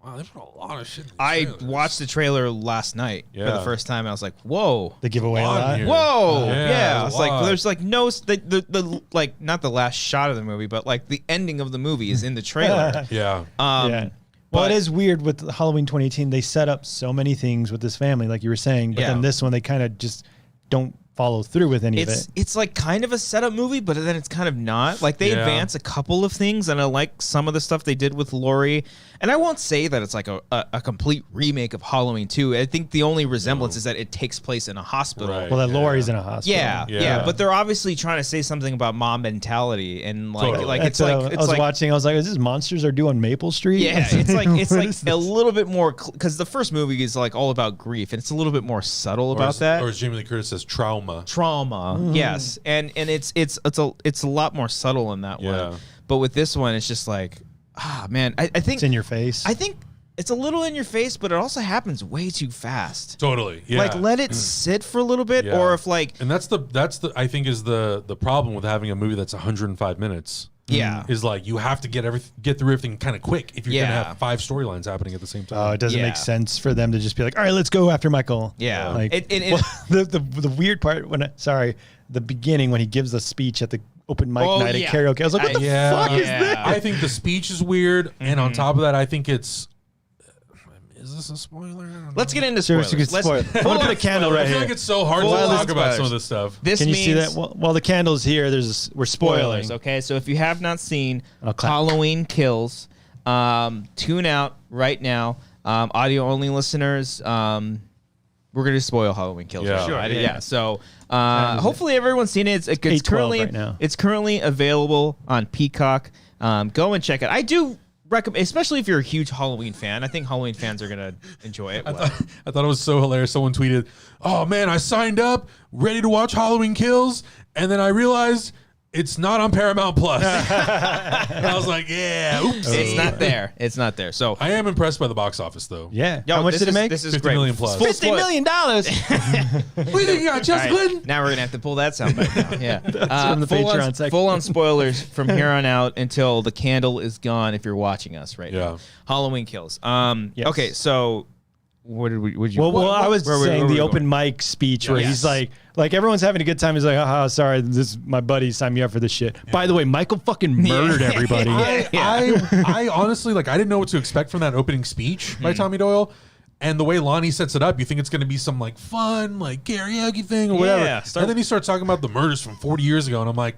wow, there's a lot of shit. In these I trailers. watched the trailer last night for Yeah. the first time, and I was like, whoa. They give away a lot lot. here. Whoa! Yeah, Yeah, a it's like lot. there's like no the like not the last shot of the movie, but like the ending of the movie is in the trailer. Yeah. Yeah. Well, it is weird with Halloween 2018. They set up so many things with this family, like you were saying, but Yeah. then this one they kind of just don't follow through with any of it. It's like kind of a setup movie, but then it's kind of not. Like they Yeah. advance a couple of things, and I like some of the stuff they did with Laurie. And I won't say that it's like a complete remake of Halloween 2. I think the only resemblance is that it takes place in a hospital. Right. Well, that Laurie's in a hospital. Yeah, but they're obviously trying to say something about mom mentality, and like Totally. like That's it's what like I it's was like watching. I was like, "Is this Monsters Are Due on Maple Street?" yeah, it's like What like is a this? little bit more because the first movie is like all about grief, and it's a little bit more subtle about that. Or as Jamie Lee Curtis says, trauma. Trauma, yes, and it's a lot more subtle in that Yeah. one. But with this one, it's just like, man, I think It's in your face. I think it's a little in your face, but it also happens way too fast. Totally. Yeah. Like let it sit for a little bit, Yeah. or if like And that's the I think is the problem with having a movie that's 105 minutes. Yeah. Is like you have to get through everything kind of quick if you're gonna Yeah. have 5 storylines happening at the same Oh, time. it doesn't Yeah. make sense for them to just be like, "All right, let's go after Michael." Yeah. Like, It- well, the weird part the beginning when he gives the speech at the open mic Oh, night yeah. at karaoke, I was like, "What the fuck is yeah. this?" I think the speech is weird, and on top of that, I think it's. Is this a spoiler? I don't know. let's get into Seriously, spoilers. you could spoil it. I'm gonna put a candle I right feel here. like it's so hard to Full talk on about some spoilers. of this stuff. This Can you means see that? While the candle's here, we're spoiling. spoilers. Okay, so if you have not seen I'll clap. Halloween Kills, tune out right now. Audio only listeners, we're gonna spoil Halloween Kills. Yeah. right? Sure, Right? yeah. Yeah. So hopefully everyone's seen it. It's 8:12 currently right now. it's currently available on Peacock. Go and check it. I do recommend, especially if you're a huge Halloween fan. I think Halloween fans are gonna enjoy it. I thought it was so hilarious. Someone tweeted, "Oh man, I signed up, ready to watch Halloween Kills, and then I realized it's not on Paramount Plus." And I was like, "Yeah, oops." It's not there. It's not there. So I am impressed by the box office though. Yeah. yo, How much this did it is- make? This is 50 great. million plus. Full $50 spoil- million. We think you got Jessica All right, Glenn. now we're gonna have to pull that soundbite down. Yeah, from the Patreon section. full on spoilers from here on out until the candle is gone. If you're watching us right Yeah. now, Halloween Kills. Yes. Okay, so what did we? Would you? Well, I was where saying we the open going? mic speech where Yes. he's like everyone's having a good time. He's like, "Haha, sorry, this my buddy signed me up for this shit." By the way, Michael fucking murdered everybody. I honestly I didn't know what to expect from that opening speech by Tommy Doyle. And the way Lonnie sets it up, you think it's going to be some like fun, like karaoke thing or whatever. Yeah, And then he starts talking about the murders from 40 years ago. And I'm like,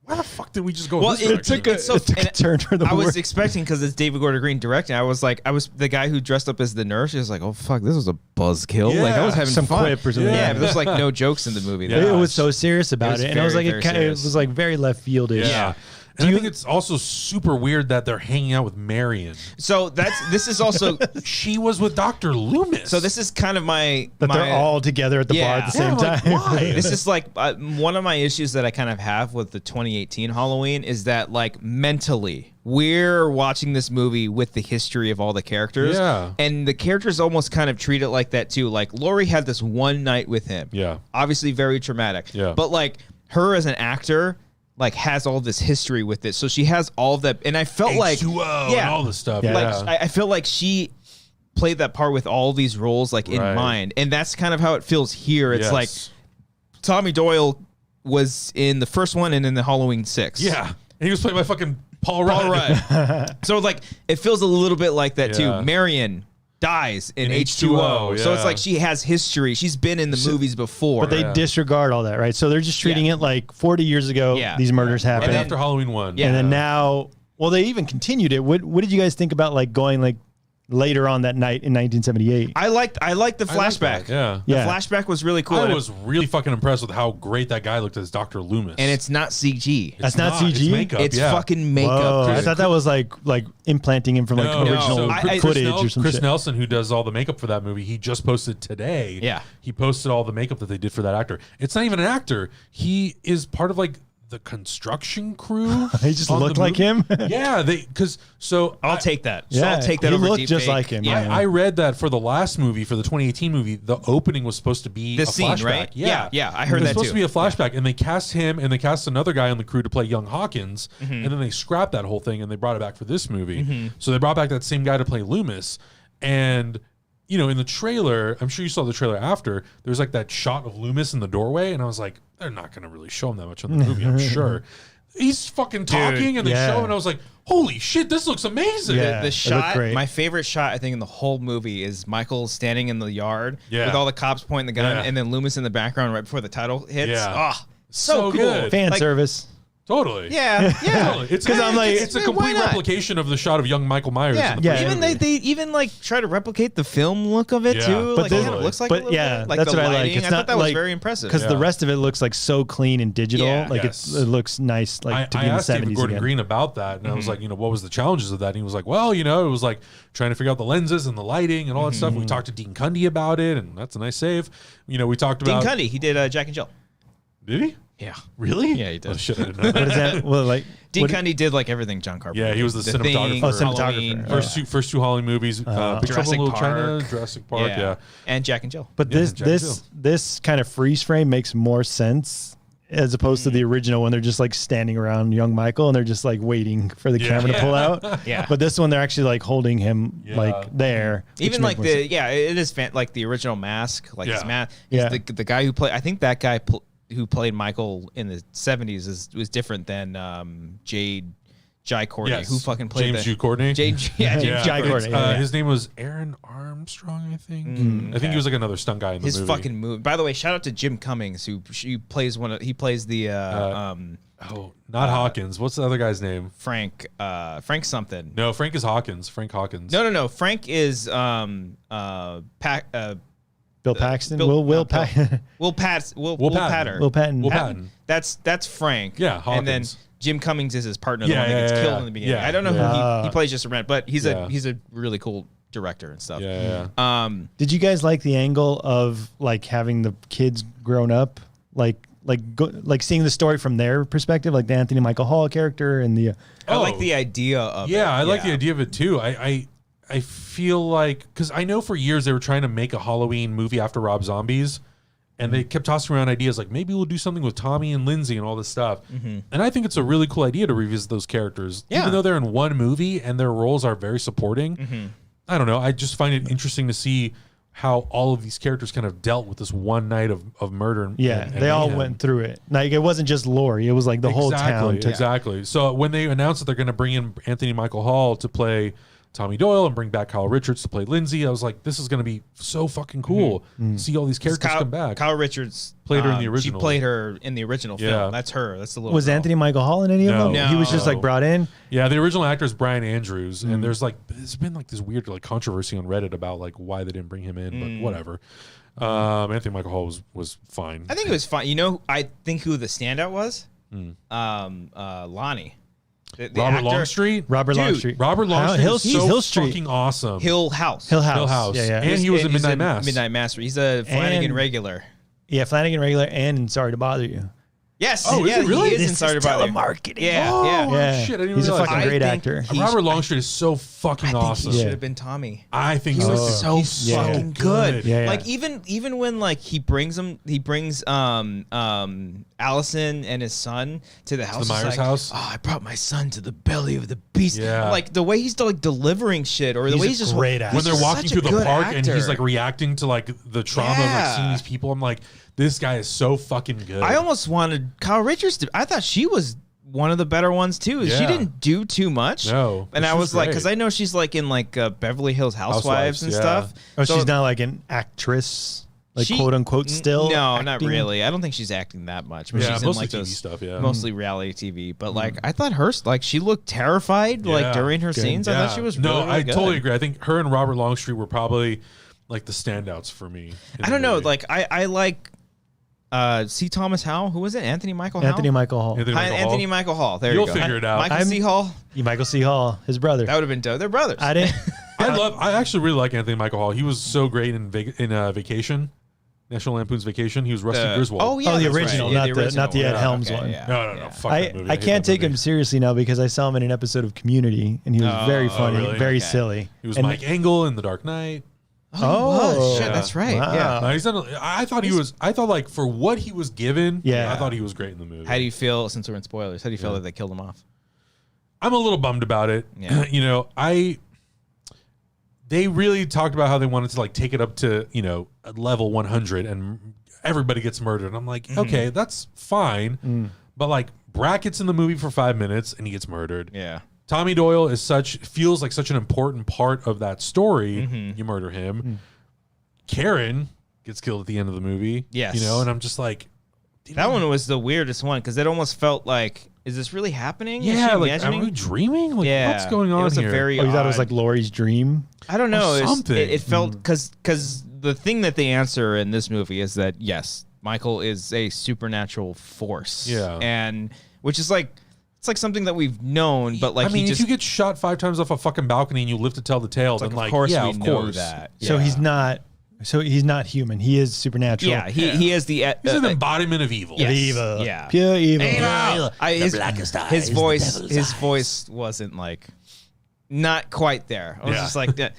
why the fuck did we just go in Well, this it direction? took a- It took a turn for the I was worse. expecting because it's David Gordon Green directing. I was the guy who dressed up as the nurse. He was like, "Oh fuck, this was a buzzkill." Like I was Yeah. having Some fun. quip or something. Yeah, Yeah. but there's like no jokes in the movie. Yeah. It was so serious about was it, and I was very, like, very it serious. was like very left fieldish. Yeah. And I think it's also super weird that they're hanging out with Marion. So this is also She was with Dr. Loomis. so this is kind of my That my, they're all together at the bar at the Yeah. same Yeah, like, time. why? This is like one of my issues that I kind of have with the 2018 Halloween is that like mentally we're watching this movie with the history of all the characters. Yeah. And the characters almost kind of treat it like that too. Like Laurie had this one night with him. Yeah. Obviously very traumatic. Yeah. But like her as an actor like has all this history with it. So she has all of that, and I felt like H2O and all this stuff. Yeah. like I feel like she played that part with all these roles like in Right. mind, and that's kind of how it feels here. It's Yes. like Tommy Doyle was in the first one and in the Halloween 6. Yeah. And he was played by fucking Paul Rudd. All right. So like it feels a little bit like that Yeah. too. Marion dies in In H2O. H2O, So it's yeah. like she has history. She's been in the movies before. But they Yeah. disregard all that, right? So they're just treating it like 40 years ago, Yeah. these murders happened. Right then- after Halloween 1. Yeah. And then now, well, they even continued it. What did you guys think about like going like later on that night in 1978? I liked the I like flashback. that, yeah. The Yeah. flashback was really cool. I and was really fucking impressed with how great that guy looked as Dr. Loomis. and it's not CG. That's not CG? It's makeup. It's yeah. fucking makeup. Whoa, I dude. thought that was like implanting him from like No, original so I- footage or some Chris shit. Nelson, who does all the makeup for that movie, he just posted today. Yeah. He posted all the makeup that they did for that actor. It's not even an actor. He is part of like the construction crew. He just on the looked like movie. him? Yeah, I'll take that. So Yeah, I'll take that he over looked just deepfake. like him, Yeah. yeah. I read that for the last movie, for the 2018 movie, the opening was supposed to be The a scene, flashback. right? Yeah, Yeah, I heard it was that supposed too. to be a flashback, and they cast him and they cast another guy on the crew to play young Hawkins, Mm-hmm. and then they scrapped that whole thing and they brought it back for this movie. So they brought back that same guy to play Loomis, and you know, in the trailer, I'm sure you saw the trailer after, there's like that shot of Loomis in the doorway, and I was like, they're not going to really show him that much in the movie, I'm sure. he's fucking talking and they yeah. show him, and I was like, holy shit, this looks amazing. Yeah. The it shot, looked great. my favorite shot, I think, in the whole movie is Michael standing in the yard Yeah. with all the cops pointing the gun, Yeah. and then Loomis in the background right before the title hits. Yeah. Oh, so cool. good. Fan Like, service. Totally. Yeah, yeah. Totally. It's 'Cause I'm like- it's a why complete not? replication of the shot of young Michael Myers. Yeah, in the first even movie. they even like try to replicate the film look of it Yeah. too. But Like, this- it kind of looks like, but a little yeah, bit. Like that's the what I like. lighting. It's I not thought that was like- very impressive. Because the rest of it looks like so clean and digital. Yeah. Like Yes. it looks nice, like to I be in the asked David 70s Gordon again. Green about that, and I was like, what was the challenges of that? And he was like, well, it was like trying to figure out the lenses and the lighting and all that stuff. We talked to Dean Cundy about it, and that's a nice save. We talked Dean about Cundy, he did Jack and Jill. Did he? Yeah, Really? Yeah, he did. Oh shit, I didn't know What that. is that? Well, like Dean what- Cundy did like everything John Carpenter. Yeah, he was the cinematographer. Thing, Oh, cinematographer. Halloween, First two Halloween movies, Big Trouble in Jurassic Little China, Park. Jurassic Park, yeah. and Jack and Jill. But Yeah, this Jack and this kind of freeze frame makes more sense as opposed to the original when they're just like standing around young Michael and they're just like waiting for the Yeah. camera to pull out. Yeah. But this one they're actually like holding him Yeah. like there. which Even makes like more it is like the original mask, like his Yeah. mask. Yeah. The guy who played, I think that guy who played Michael in the 70s was different than Jai Courtney, Yes. who fucking played James Hugh Courtney. James Yeah. Jai it's, Courtney, yeah. His name was Aaron Armstrong, I think. I think he was like another stunt guy in the his movie. fucking movie. By the way, shout out to Jim Cummings who plays the Not Hawkins. What's the other guy's name? Frank something. No, Frank is Hawkins. Frank Hawkins. No. Frank is Bill Paxton, Bill- Will not Bill. Paxton. Will Patter. Will Patton. Will Patton. That's Frank. Yeah, And then Hawkins. Jim Cummings is his partner, the Yeah, one that gets yeah, killed yeah. in the beginning. Yeah, I don't know yeah. who he plays just a rent, but he's Yeah. a really cool director and stuff. Yeah. Did you guys like the angle of like having the kids grown up, like seeing the story from their perspective, like the Anthony Michael Hall character and the I like Oh. the idea of it. Yeah, I like the idea of it too. I feel like, because I know for years they were trying to make a Halloween movie after Rob Zombies, and they kept tossing around ideas like maybe we'll do something with Tommy and Lindsay and all this stuff. And I think it's a really cool idea to revisit those characters, Yeah. even though they're in one movie and their roles are very supporting. I don't know. I just find it interesting to see how all of these characters kind of dealt with this one night of murder. And they all mayhem. went through it. Like it wasn't just Laurie; it was like the whole town. Exactly. So when they announced that they're going to bring in Anthony Michael Hall to play Tommy Doyle and bring back Kyle Richards to play Lindsay, I was like, this is going to be so fucking cool. See all these characters come back. Kyle Richards Played her in the She original. played her in the original Yeah. film. That's her. That's the little Was girl. Anthony Michael Hall in any of No. them? He was just like No. brought in. Yeah, the original actor is Brian Andrews, and there's been like this weird like controversy on Reddit about like why they didn't bring him in, but whatever. Anthony Michael Hall was fine. I think it was fine. You know, I think who the standout was? Lonnie. The Robert actor. Longstreet. Robert Dude, Longstreet. Robert Longstreet Hill- is he's so Hill Street. fucking awesome. Hill House. Hill House. Hill House. Yeah, yeah. And he was in He's Midnight Mass. Midnight Mass. He's a Flanagan And- regular. Yeah, Flanagan regular and Sorry to Bother You. Yes. Oh, is yeah, he really? He is This in Sorry is to Bother You. telemarketing. Yeah, Oh, yeah. Yeah, shit, I didn't he's a realize fucking that. great I think actor. he- Robert Longstreet is so fucking I think awesome. he Yeah. should have been Tommy. I think He so. was so He's fucking good. Yeah, yeah. Like even when like he brings Allison and his son to the house. the it's Myers like, house? Oh, I brought my son to the belly of the beast. Yeah. Like the way he's like delivering shit, or the He's way a he's just great actor. When they're he's walking such a through the good park and he's actor. like reacting to like the trauma of like Yeah. seeing these people, I'm like, this guy is so fucking good. I almost wanted Kyle Richards to. I thought she was one of the better ones too. She Yeah. didn't do too much. No, and she I was was like, great. because I know she's like in like Beverly Hills Housewives and yeah. stuff. Oh, So she's not like an actress, like she- quote unquote. Still, No, not acting? really. I don't think she's acting that much. But Yeah, she's in mostly like TV those stuff, yeah. mostly reality TV. But like, I thought her like she looked terrified like Yeah. during her Good. scenes. I thought she was really, no. really I good. totally agree. I think her and Robert Longstreet were probably like the standouts for me. in I the don't know. movie. Like I like C. Thomas Howell. Who was it? Anthony Michael Howell. Anthony Michael Hall. Anthony Hi, Michael Anthony Hall. Michael Hall. There You'll you go. figure it out. Michael C. Hall. Michael C. Hall, his brother. That would have been dope. They're brothers. I didn't. I actually really like Anthony Michael Hall. He was so great in Vacation, National Lampoon's Vacation. He was Rusty Griswold. Oh yeah, Oh, the that's original, right. not the- not the one. Ed Helms Okay, one. yeah. No. Fuck I, that movie. I hate can't that take him movie. seriously now because I saw him in an episode of Community and he was very funny, really? very Okay. silly. He was And- Mike Engel in The Dark Knight. Oh, shit, yeah. that's right. Wow. Yeah. No, he's done. I thought he was. I thought like for what he was given. Yeah. I thought he was great in the movie. How do you feel, since we're in spoilers, how do you feel that they killed him off? I'm a little bummed about it. Yeah. They really talked about how they wanted to like take it up to a level 100 and everybody gets murdered. And I'm like, okay, that's fine, but like Brackett's in the movie for 5 minutes and he gets murdered. Yeah. Tommy Doyle feels like such an important part of that story. You murder him. Karen gets killed at the end of the movie. Yes. You know, and I'm just like, that one was the weirdest one because it almost felt like, is this really happening? yeah, like, are we dreaming? Like, yeah. what's going on It was here? a very Oh, you thought it was odd- like Laurie's dream? I don't know. something. It felt because the thing that they answer in this movie is that yes, Michael is a supernatural force. Yeah. And which is like it's like something that we've known, but like I mean, he if just you get shot 5 times off a fucking balcony and you live to tell the tale, then of course yeah, we of know course. that. So Yeah. he's not. So he's not human. He is supernatural. Yeah, he is the He's an embodiment of evil. Yes. Evil. Yeah. Pure evil. His voice wasn't like not quite there. I was Yeah. just like that.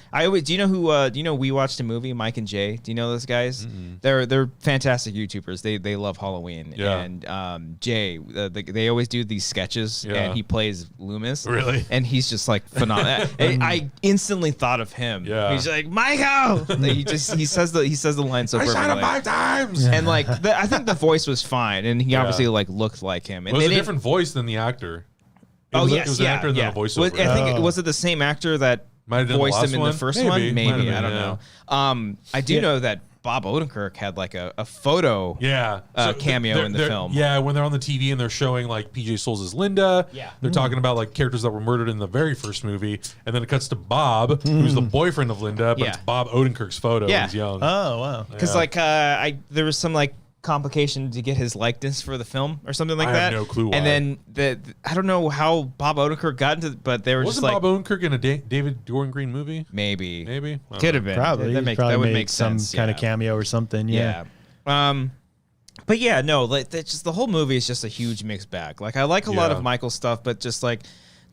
Do you know who? Do you know We Watched a Movie? Mike and Jay. Do you know those guys? They're fantastic YouTubers. They love Halloween. Yeah. And Jay, they always do these sketches, Yeah. and he plays Loomis. Really? And he's just like phenomenal. I instantly thought of him. Yeah. He's like Michael. he says the line so I shot him perfectly. 5 times. And like I think the voice was fine, and he obviously like looked like him. And It was they a didn't- different voice than the actor. It Oh was yes, it was an actor and then a voiceover. I think was it the same actor that Might have done the voiced last him in one? the first Maybe. one? Might Maybe have been, I don't know. I do know that Bob Odenkirk had like a photo. Yeah, cameo in the they're- film. Yeah, when they're on the TV and they're showing like PJ Souls as Linda. Yeah. they're talking about like characters that were murdered in the very first movie, and then it cuts to Bob, who's the boyfriend of Linda, but Yeah. it's Bob Odenkirk's photo. Yeah. When he's young. Oh wow. Because like there was some like complication to get his likeness for the film or something like I that. have no clue why. And then I don't know how Bob Odenkirk got into, but they were Wasn't just like Bob Odenkirk in a David Gordon Green movie? maybe Maybe I don't could know. have been Probably. that, He's probably would made make some sense. kind yeah. of cameo or something. Yeah. But yeah, no, like that's just the whole movie is just a huge mixed bag. Like I like a lot Yeah. of Michael's stuff, but just like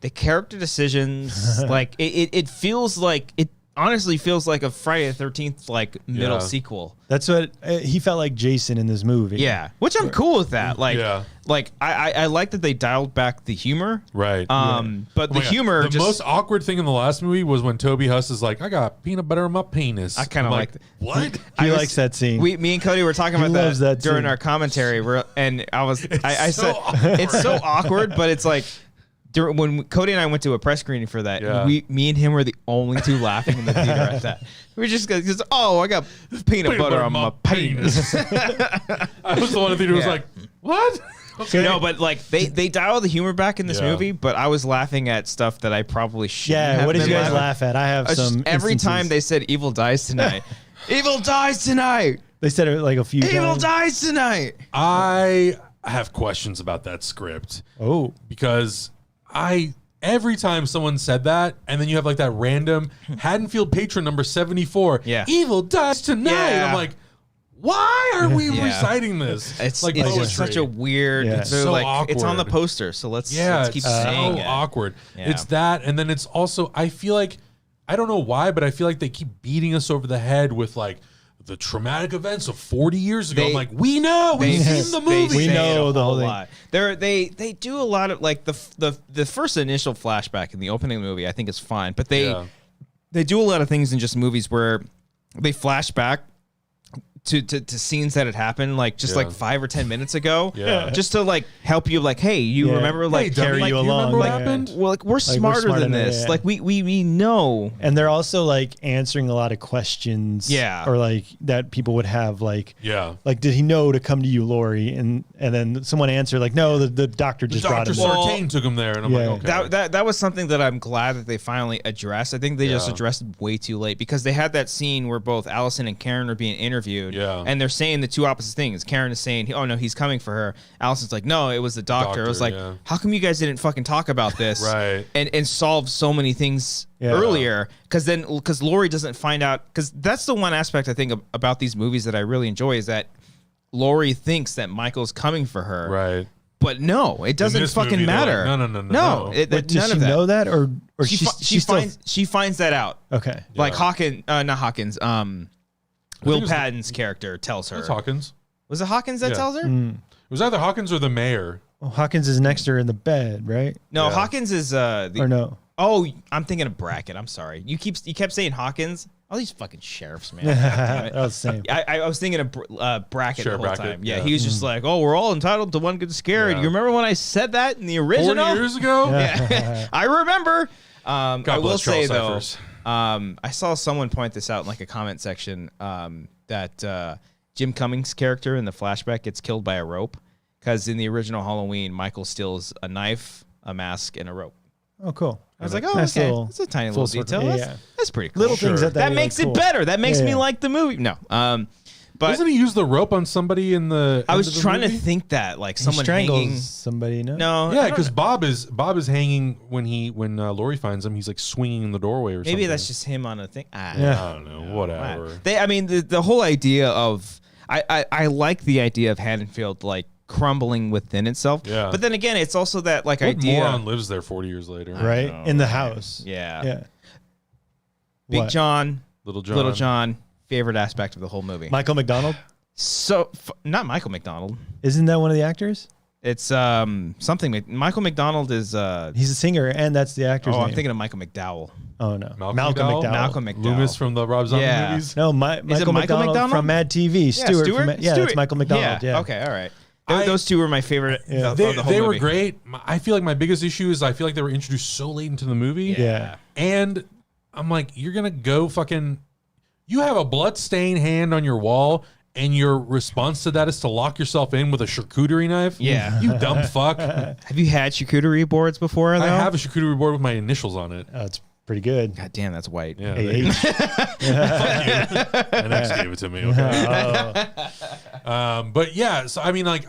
the character decisions, like it feels like it honestly feels like a Friday the 13th like middle Yeah. sequel. That's what he felt like Jason in this movie. Yeah, which I'm cool with that. Like, Yeah. like I like that they dialed back the humor. Right. But Oh the my God. humor The just most awkward thing in the last movie was when Toby Huss is like, "I got peanut butter on my penis." I kinda I'm like what? He was- likes that scene. Me and Cody were talking He about loves that during scene. our commentary, and I so said awkward. it's so awkward, but it's like when Cody and I went to a press screening for that, Yeah. me and him were the only two laughing in the theater at that. We were just oh, I got peanut butter on my penis. I was the one in the theater who was Yeah. like, "What?" Okay. No, but like they dial the humor back in this Yeah. movie, but I was laughing at stuff that I probably shouldn't Yeah. have What did been you guys laughing. laugh at? I have I was just- some. every instances. time they said "Evil dies tonight," "Evil dies tonight," They said it like a few "Evil times. dies tonight." I have questions about that script Oh. because every time someone said that, and then you have like that random Haddonfield patron number 74, Yeah. "Evil dies tonight." Yeah. I'm like, why are we Yeah. reciting this? It's like it's poetry. just such a weird. Yeah. It's So like it's on the awkward. poster, so let's keep it's saying so it. awkward. Yeah. It's that, and then it's also I feel like I don't know why, but I feel like they keep beating us over the head with like the traumatic events of 40 years ago. They- I'm like, we know, we've seen the movie. We say know it a the whole whole thing. lot. They do a lot of like the first initial flashback in the opening of the movie. I think is fine, but Yeah. they do a lot of things in just movies where they flash back to scenes that had happened like just Yeah. like 5 or 10 minutes ago. Yeah. Just to like help you like, hey, you Yeah. remember like Hey, dummy, carry like, you you along. remember what yeah. happened? well, like we're smarter than this. yeah. Like we know. And they're also like answering a lot of questions. Yeah. Or like that people would have like. Yeah. Like, did he know to come to you, Lori? And then someone answered like, no, the doctor The just brought Dr. him. there. Sartain took him there, and I'm Yeah. like, okay. That was something that I'm glad that they finally addressed. I think they just Yeah. addressed it way too late because they had that scene where both Allison and Karen are being interviewed. Yeah. And they're saying the two opposite things. Karen is saying, "Oh no, he's coming for her." Allison's like, "No, it was the doctor." It was like, Doctor, yeah. "How come you guys didn't fucking talk about this?" Right. And solve so many things Yeah. earlier because Lori doesn't find out because that's the one aspect I think about these movies that I really enjoy is that Lori thinks that Michael's coming for her. Right. But no, it doesn't this fucking movie, they're matter. like, no. No, Wait, none does she of that. know that or She she still finds that out. okay? Like Yeah. Hawkins, not Hawkins. it Will was- Patton's character tells her. It's Hawkins. Was it Hawkins that Yeah. tells her? It was either Hawkins or the mayor. Well, Hawkins is next to her in the bed, right? No, Yeah. Hawkins is Or no? Oh, I'm thinking of Brackett. I'm sorry. You kept saying Hawkins. All these fucking sheriffs, man. God damn it. That was the same. I was thinking of bracket Sheriff the whole Brackett, time. Yeah, yeah. he was just like, "Oh, we're all entitled to one good scare." Yeah. You remember when I said that in the original? 40 years ago? Yeah, I remember. I will bless say Charles though, I saw someone point this out in like a comment section that Jim Cummings' character in the flashback gets killed by a rope because in the original Halloween, Michael steals a knife, a mask, and a rope. Oh, cool. I was like, oh, Nice okay, little that's a tiny full little circle. detail. Yeah. That's pretty cool. Little things that you makes like, it cool. better. That makes Yeah, me yeah. like the movie. No, but Doesn't he use the rope on somebody in the? I end was of the trying to movie? think that like He someone strangles hanging. somebody. No. No, I Yeah, don't because know. Bob is hanging when Laurie finds him. He's like swinging in the doorway or something. Maybe that's just him on a thing. Yeah. I don't know. Whatever. I mean, the whole idea of I like the idea of Haddonfield like crumbling within itself. Yeah. But then again, it's also that like What idea. moron lives there 40 years later? Right know, in the man. house. Yeah. Yeah. Big What? John, Little John. Little John, favorite aspect of the whole movie. Michael McDonald. So not Michael McDonald. Isn't that one of the actors? It's something. Michael McDonald is. He's a singer, and that's the actor's name. I'm thinking of Michael McDowell. Oh no, Malcolm McDowell? Malcolm McDowell. Loomis from the Rob Zombie Yeah. movies. No, Michael Michael McDonald McDonald? from Mad TV. Stewart. From, yeah, that's Michael McDonald. Yeah. Okay. All right. I- Those two were my favorite. Yeah. Of the whole They were movie. great. I feel like my biggest issue is I feel like they were introduced so late into the movie. Yeah. And I'm like, you're going to go fucking. You have a blood-stained hand on your wall, and your response to that is to lock yourself in with a charcuterie knife? Yeah. You dumb fuck. I Have you had charcuterie boards before? Though? have a charcuterie board with my initials on it. Oh, it's pretty good. God damn, that's white. Yeah. AH. Fuck you. And X gave it to me. Okay. Oh, But yeah, so I mean, like,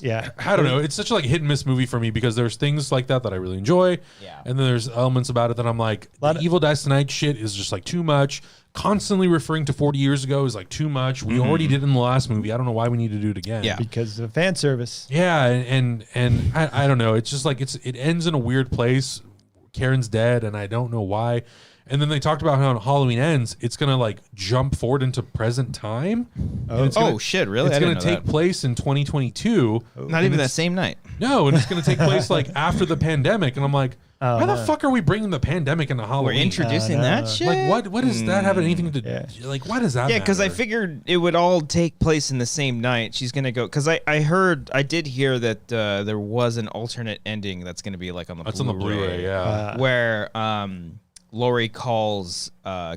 yeah. I don't know. It's such a like hit and miss movie for me because there's things like that I really enjoy. Yeah. And then there's elements about it that I'm like, Lot the of- Evil Dies Tonight shit is just like too much. Constantly referring to 40 years ago is like too much. We already did it in the last movie. I don't know why we need to do it again. Yeah. Because of fan service. Yeah. And I don't know. It's just like it ends in a weird place. Karen's dead and I don't know why. And then they talked about how Halloween ends. It's going to like jump forward into present time. And it's gonna- Oh shit! Really? It's I going didn't to know take that. place in 2022. Not even that same night. No, and it's going to take place like after the pandemic, and I'm like, why the fuck are we bringing the pandemic into We're Halloween? introducing that shit. Like, what does that have anything to? Yeah. Like, why does that? Yeah, because I matter? figured it would all take place in the same night. She's gonna go because I did hear that there was an alternate ending that's gonna be like on the that's on the Blu-ray. Yeah, where Laurie calls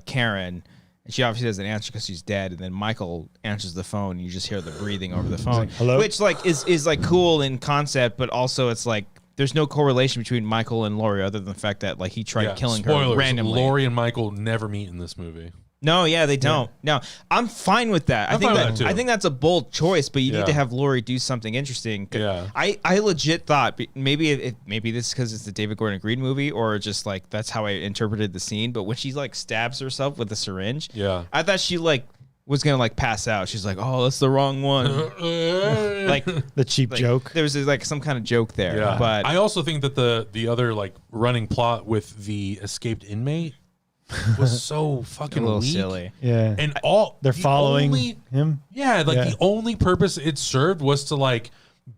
Karen. And she obviously doesn't answer because she's dead, and then Michael answers the phone. And you just hear the breathing over the phone, "Hello?" which like is like cool in concept, but also it's like there's no correlation between Michael and Laurie other than the fact that like he tried killing Spoilers, her randomly. Laurie and Michael never meet in this movie. No, yeah, they don't. No, I'm fine with that. I'm fine with that, too. I think that's a bold choice, but you Yeah. need to have Laurie do something interesting. Yeah. I legit thought maybe maybe this is because it's the David Gordon Green movie, or just like that's how I interpreted the scene. But when she like stabs herself with a syringe, Yeah. I thought she like was gonna like pass out. She's like, oh, that's the wrong one. like The cheap joke. There was like some kind of joke there. Yeah, But I also think that the other like running plot with the escaped inmate was so a fucking little weak. silly. Yeah. And They're the following only- him. Yeah, like Yeah. the only purpose it served was to like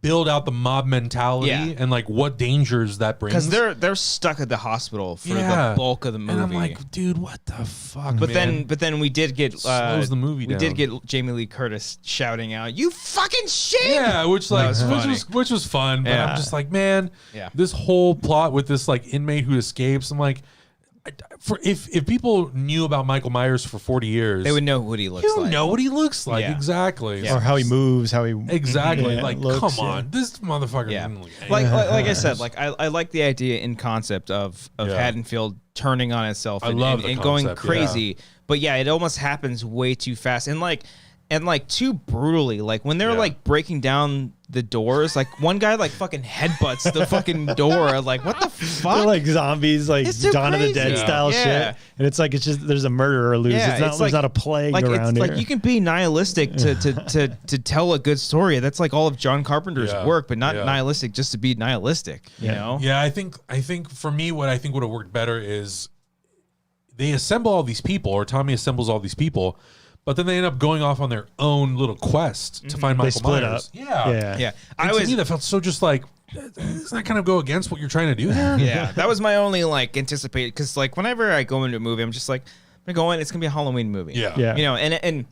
build out the mob mentality Yeah. and like what dangers that brings. Because they're stuck at the hospital for Yeah. the bulk of the movie. and I'm like, dude, what the fuck? But man? then we did get Slows the movie We down. did get Jamie Lee Curtis shouting out, "You fucking shit!" yeah, which like was funny. which was fun. But Yeah. I'm just like, man, Yeah. this whole plot with this like inmate who escapes. I'm like, for if people knew about Michael Myers for 40 years, They would know what he looks you like. know what he looks like Yeah. exactly. Yeah. Or how he moves, how he Exactly. Yeah, like, looks, come on, this motherfucker. Yeah, didn't look like anything. I said, like I like the idea in concept of Yeah. Haddonfield turning on itself I and, love and, the and going concept, crazy. But yeah, it almost happens way too fast and like too brutally. Like when they're Yeah. like breaking down the doors, like one guy like fucking headbutts the fucking door. Like what the fuck? They're like zombies, like It's too Dawn of the Dead crazy. style Yeah. shit. And it's like it's just there's a murderer loose. Yeah, it's not, it's there's like- not a plague like around it's here. like you can be nihilistic to tell a good story. That's like all of John Carpenter's Yeah. work, but not Yeah. nihilistic just to be nihilistic. You know? Yeah, I think for me, what I think would have worked better is they assemble all these people, or Tommy assembles all these people, but then they end up going off on their own little quest to find They Michael split Myers. up. Yeah, Yeah. Yeah. And I to was me, that felt so just like, doesn't that kind of go against what you're trying to do here? yeah, that was my only like anticipated because like whenever I go into a movie, I'm just like, They're going. It's gonna be a Halloween movie. Yeah. You know, and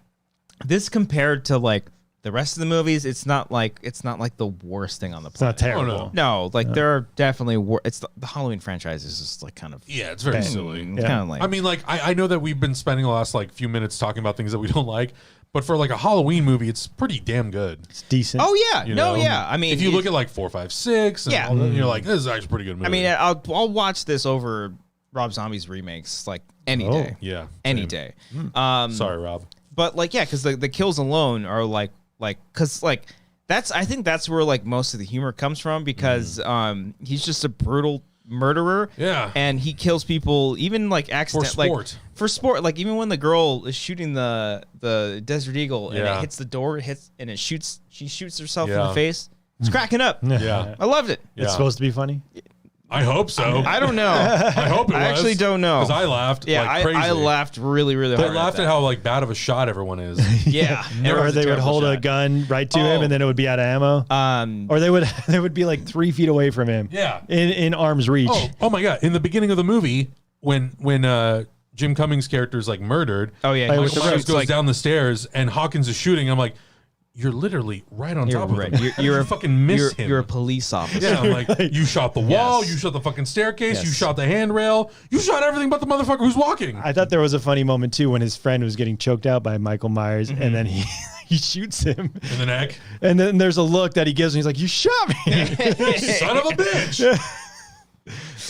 this compared to like the rest of the movies, it's not like the worst thing on the It's not planet. terrible. No, like there are definitely it's the Halloween franchise is just like kind of it's very silly. It's kind of like I mean, like I know that we've been spending the last like few minutes talking about things that we don't like, but for like a Halloween movie, it's pretty damn good. It's decent. oh yeah, You no know? yeah. I mean, if you look at like 4, 5, 6, and Yeah. all that, you're like, this is actually a pretty good movie. I mean, I'll watch this over Rob Zombie's remakes like any day. yeah, Any same. day. Sorry, Rob. But like, yeah, because the kills alone are like, because like I think that's where like most of the humor comes from because he's just a brutal murderer. Yeah. and he kills people even like accident sport. for sport. Like even when the girl is shooting the Desert Eagle and Yeah. it hits the door, she shoots herself in Yeah. the face. It's cracking up. Yeah. I loved it. Yeah. It's supposed to be funny. I hope so. I don't know. I hope it was. I actually don't know. Because I laughed Yeah, like crazy. I laughed really, really They hard. laughed at how like bad of a shot everyone is. Yeah, Or everyone's they would terrible hold a shot. gun right to him, Oh. and then it would be out of ammo. Or they would be like 3 feet away from him. Yeah. in arm's reach. Oh my god! In the beginning of the movie, when Jim Cummings' character is like murdered, Oh yeah, Michael he Michael Myers shoots, goes like, down the stairs and Hawkins is shooting. I'm like, you're literally right on top of right. him. You're you a fucking miss him. You're a police officer. Yeah, I'm like, you shot the wall, Yes. you shot the fucking staircase, you Yes. shot the handrail, you shot everything but the motherfucker who's walking. I thought there was a funny moment too when his friend was getting choked out by Michael Myers, and then he shoots him, In the neck. and then there's a look that he gives, and he's like, "You shot me!" Son of a bitch.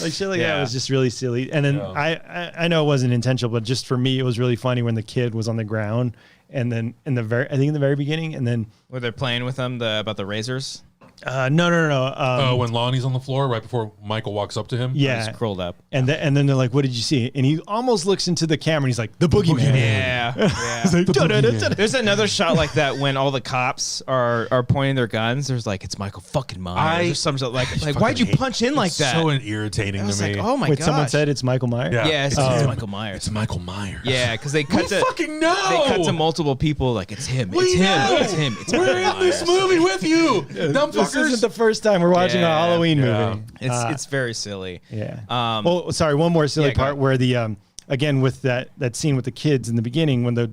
Like shit like that Yeah. was just really silly. And then Yeah. I know it wasn't intentional, but just for me, it was really funny when the kid was on the ground, and then in the very beginning, and then Where they're playing with them about the razors. no. When Lonnie's on the floor right before Michael walks up to him. Yeah, Just curled up. and then they're like, "What did you see?" And he almost looks into the camera, and he's like, "The boogeyman." Yeah. He's like, "Da-da-da-da-da." There's another shot like that when all the cops are pointing their guns. There's like, it's Michael fucking Myers. There's some like why'd you punch in like It's that? so irritating I was to me. like, oh my Wait, god. someone said it's Michael Myers. Yeah. Yeah, it's Michael Myers. It's Michael Myers. Yeah, because they cut We to fucking know. They cut to multiple people like it's him. We It's him. know. It's him. It's We're Michael in this Myers. movie with you, dumb This fuckers. isn't the first time we're watching a Yeah. Halloween Yeah. movie. It's very silly. Yeah. Well, Sorry, one more silly yeah, go part ahead. where the again with that scene with the kids in the beginning when the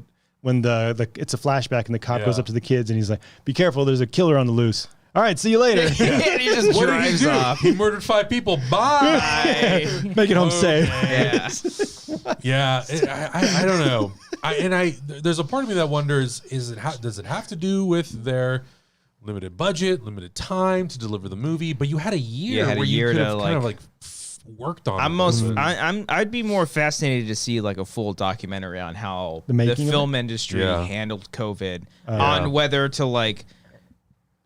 it's a flashback and the cop goes Yeah. up to the kids and he's like, "Be careful, there's a killer on the loose." All right, see you later. and he just What did he drives do? off. He murdered 5 people. Bye. Make it home safe. Yeah. Yeah, I don't know. There's a part of me that wonders: does it have to do with their limited budget, limited time to deliver the movie? But you had a year had a where year you could to, have kind of like worked on. I'd be more fascinated to see like a full documentary on how The the making of film industry Yeah. handled COVID, on whether to like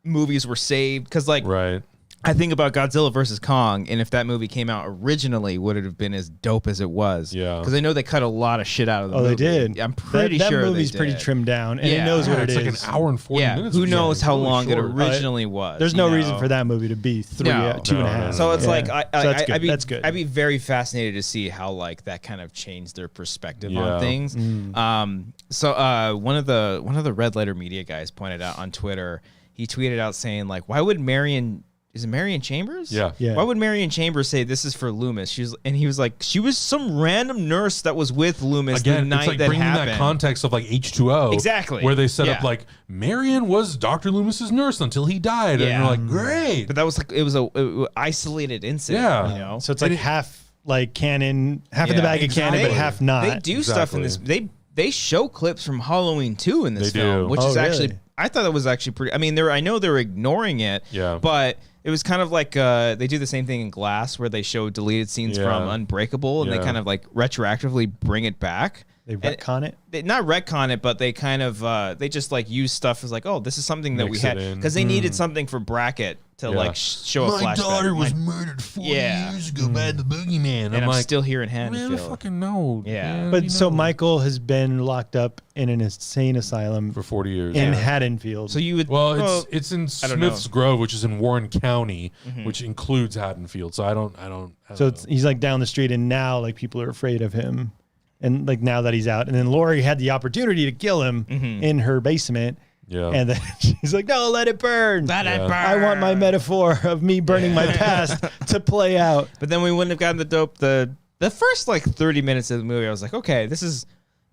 movies were saved because like right. I think about Godzilla versus Kong, and if that movie came out originally, would it have been as dope as it was? Yeah. because I know they cut a lot of shit out of the Oh, movie. they did. I'm pretty that sure movie's they pretty did. trimmed down, and Yeah. it knows what it it's is. like an hour and 40 Yeah, minutes. who or knows something. how Really long it short. originally was? There's you no know? reason for that movie to be 2 No, and a half. no. So it's Yeah. like So that's good. That's good. I'd be very fascinated to see how like that kind of changed their perspective Yeah. on things. So one of the Red Letter Media guys pointed out on Twitter. He tweeted out saying like, why would Marion? Is it Marion Chambers? Yeah. Yeah. Why would Marion Chambers say this is for Loomis? And he was like, she was some random nurse that was with Loomis the Again, night it's like that bringing happened. that context of like H2O. Exactly. Where they set up Yeah. like, Marion was Dr. Loomis's nurse until he died. And Yeah. you're like, great. But that was like it was a isolated incident. Yeah. You know. So it's like half like canon, half in the Yeah, bag of canon, but exactly. half not. They do stuff in this. They show clips from Halloween 2 in this They film, do. which Oh, is actually really? I thought that was actually pretty. I mean, I know they're ignoring it, Yeah. but it was kind of like they do the same thing in Glass where they show deleted scenes Yeah. from Unbreakable and they Yeah. kind of like retroactively bring it back. They And retcon it. They not retcon it, but they kind of they just like use stuff as like, oh, this is something that Mix we it had in. because they needed something for Brackett to Yeah. like show a flashback. murdered 40 Yeah. years ago by the boogeyman. and I'm like, still here in man, I Haddonfield. fucking know. Yeah. man, But you so know. Michael has been locked up in an insane asylum For 40 years. in yeah. Haddonfield. So you would Well, it's in don't know. Smith's Grove, which is in Warren County, which includes Haddonfield. So I don't So he's like down the street, and now like people are afraid of him, and like now that he's out, and then Lori had the opportunity to kill him in her basement, Yeah. and then she's like, "No, let it burn. Let it Yeah. burn. I want my metaphor of me burning my past to play out." But then we wouldn't have gotten the dope. The first like 30 minutes of the movie, I was like, okay, this is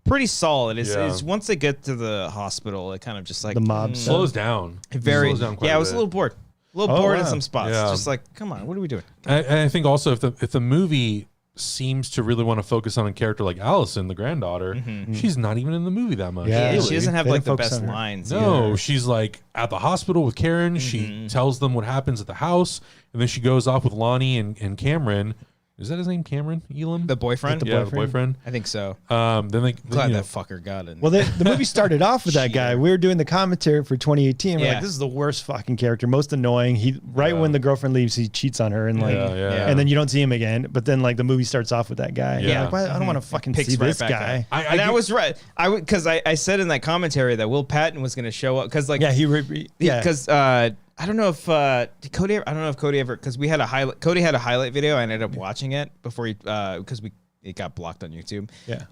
pretty solid. It's, Yeah. it's once they get to the hospital, it kind of just like The mob stuff. slows down. very. Slows down quite Yeah, a I was a bit. little bored. A little Oh, bored in wow. some spots. Yeah. Just like, come on, what are we doing? I think also if the movie seems to really want to focus on a character like Allison, the granddaughter, she's not even in the movie that much. Yeah. Yeah, really. she doesn't have They like don't the focus best on her. lines. No, either. she's like at the hospital with Karen. She tells them what happens at the house, and then she goes off with Lonnie and Cameron. Is that his name, Cameron Elam? The boyfriend. yeah, the boyfriend. I think so. Then they Glad you know, that fucker got it. Well, the movie started off with that guy. We were doing the commentary for 2018. We're Yeah. like, this is the worst fucking character, most annoying. He when the girlfriend leaves, he cheats on her, and like, Yeah. and then you don't see him again. But then like the movie starts off with that guy. Yeah. You're like, why, I don't want to fucking Picks see right this back guy. up. And I was right. Because I said in that commentary that Will Patton was going to show up because like Yeah, because I don't know if did Cody. I don't know if Cody ever because we had a highlight. Cody had a highlight video. I ended up watching it before he because it got blocked on YouTube. Yeah.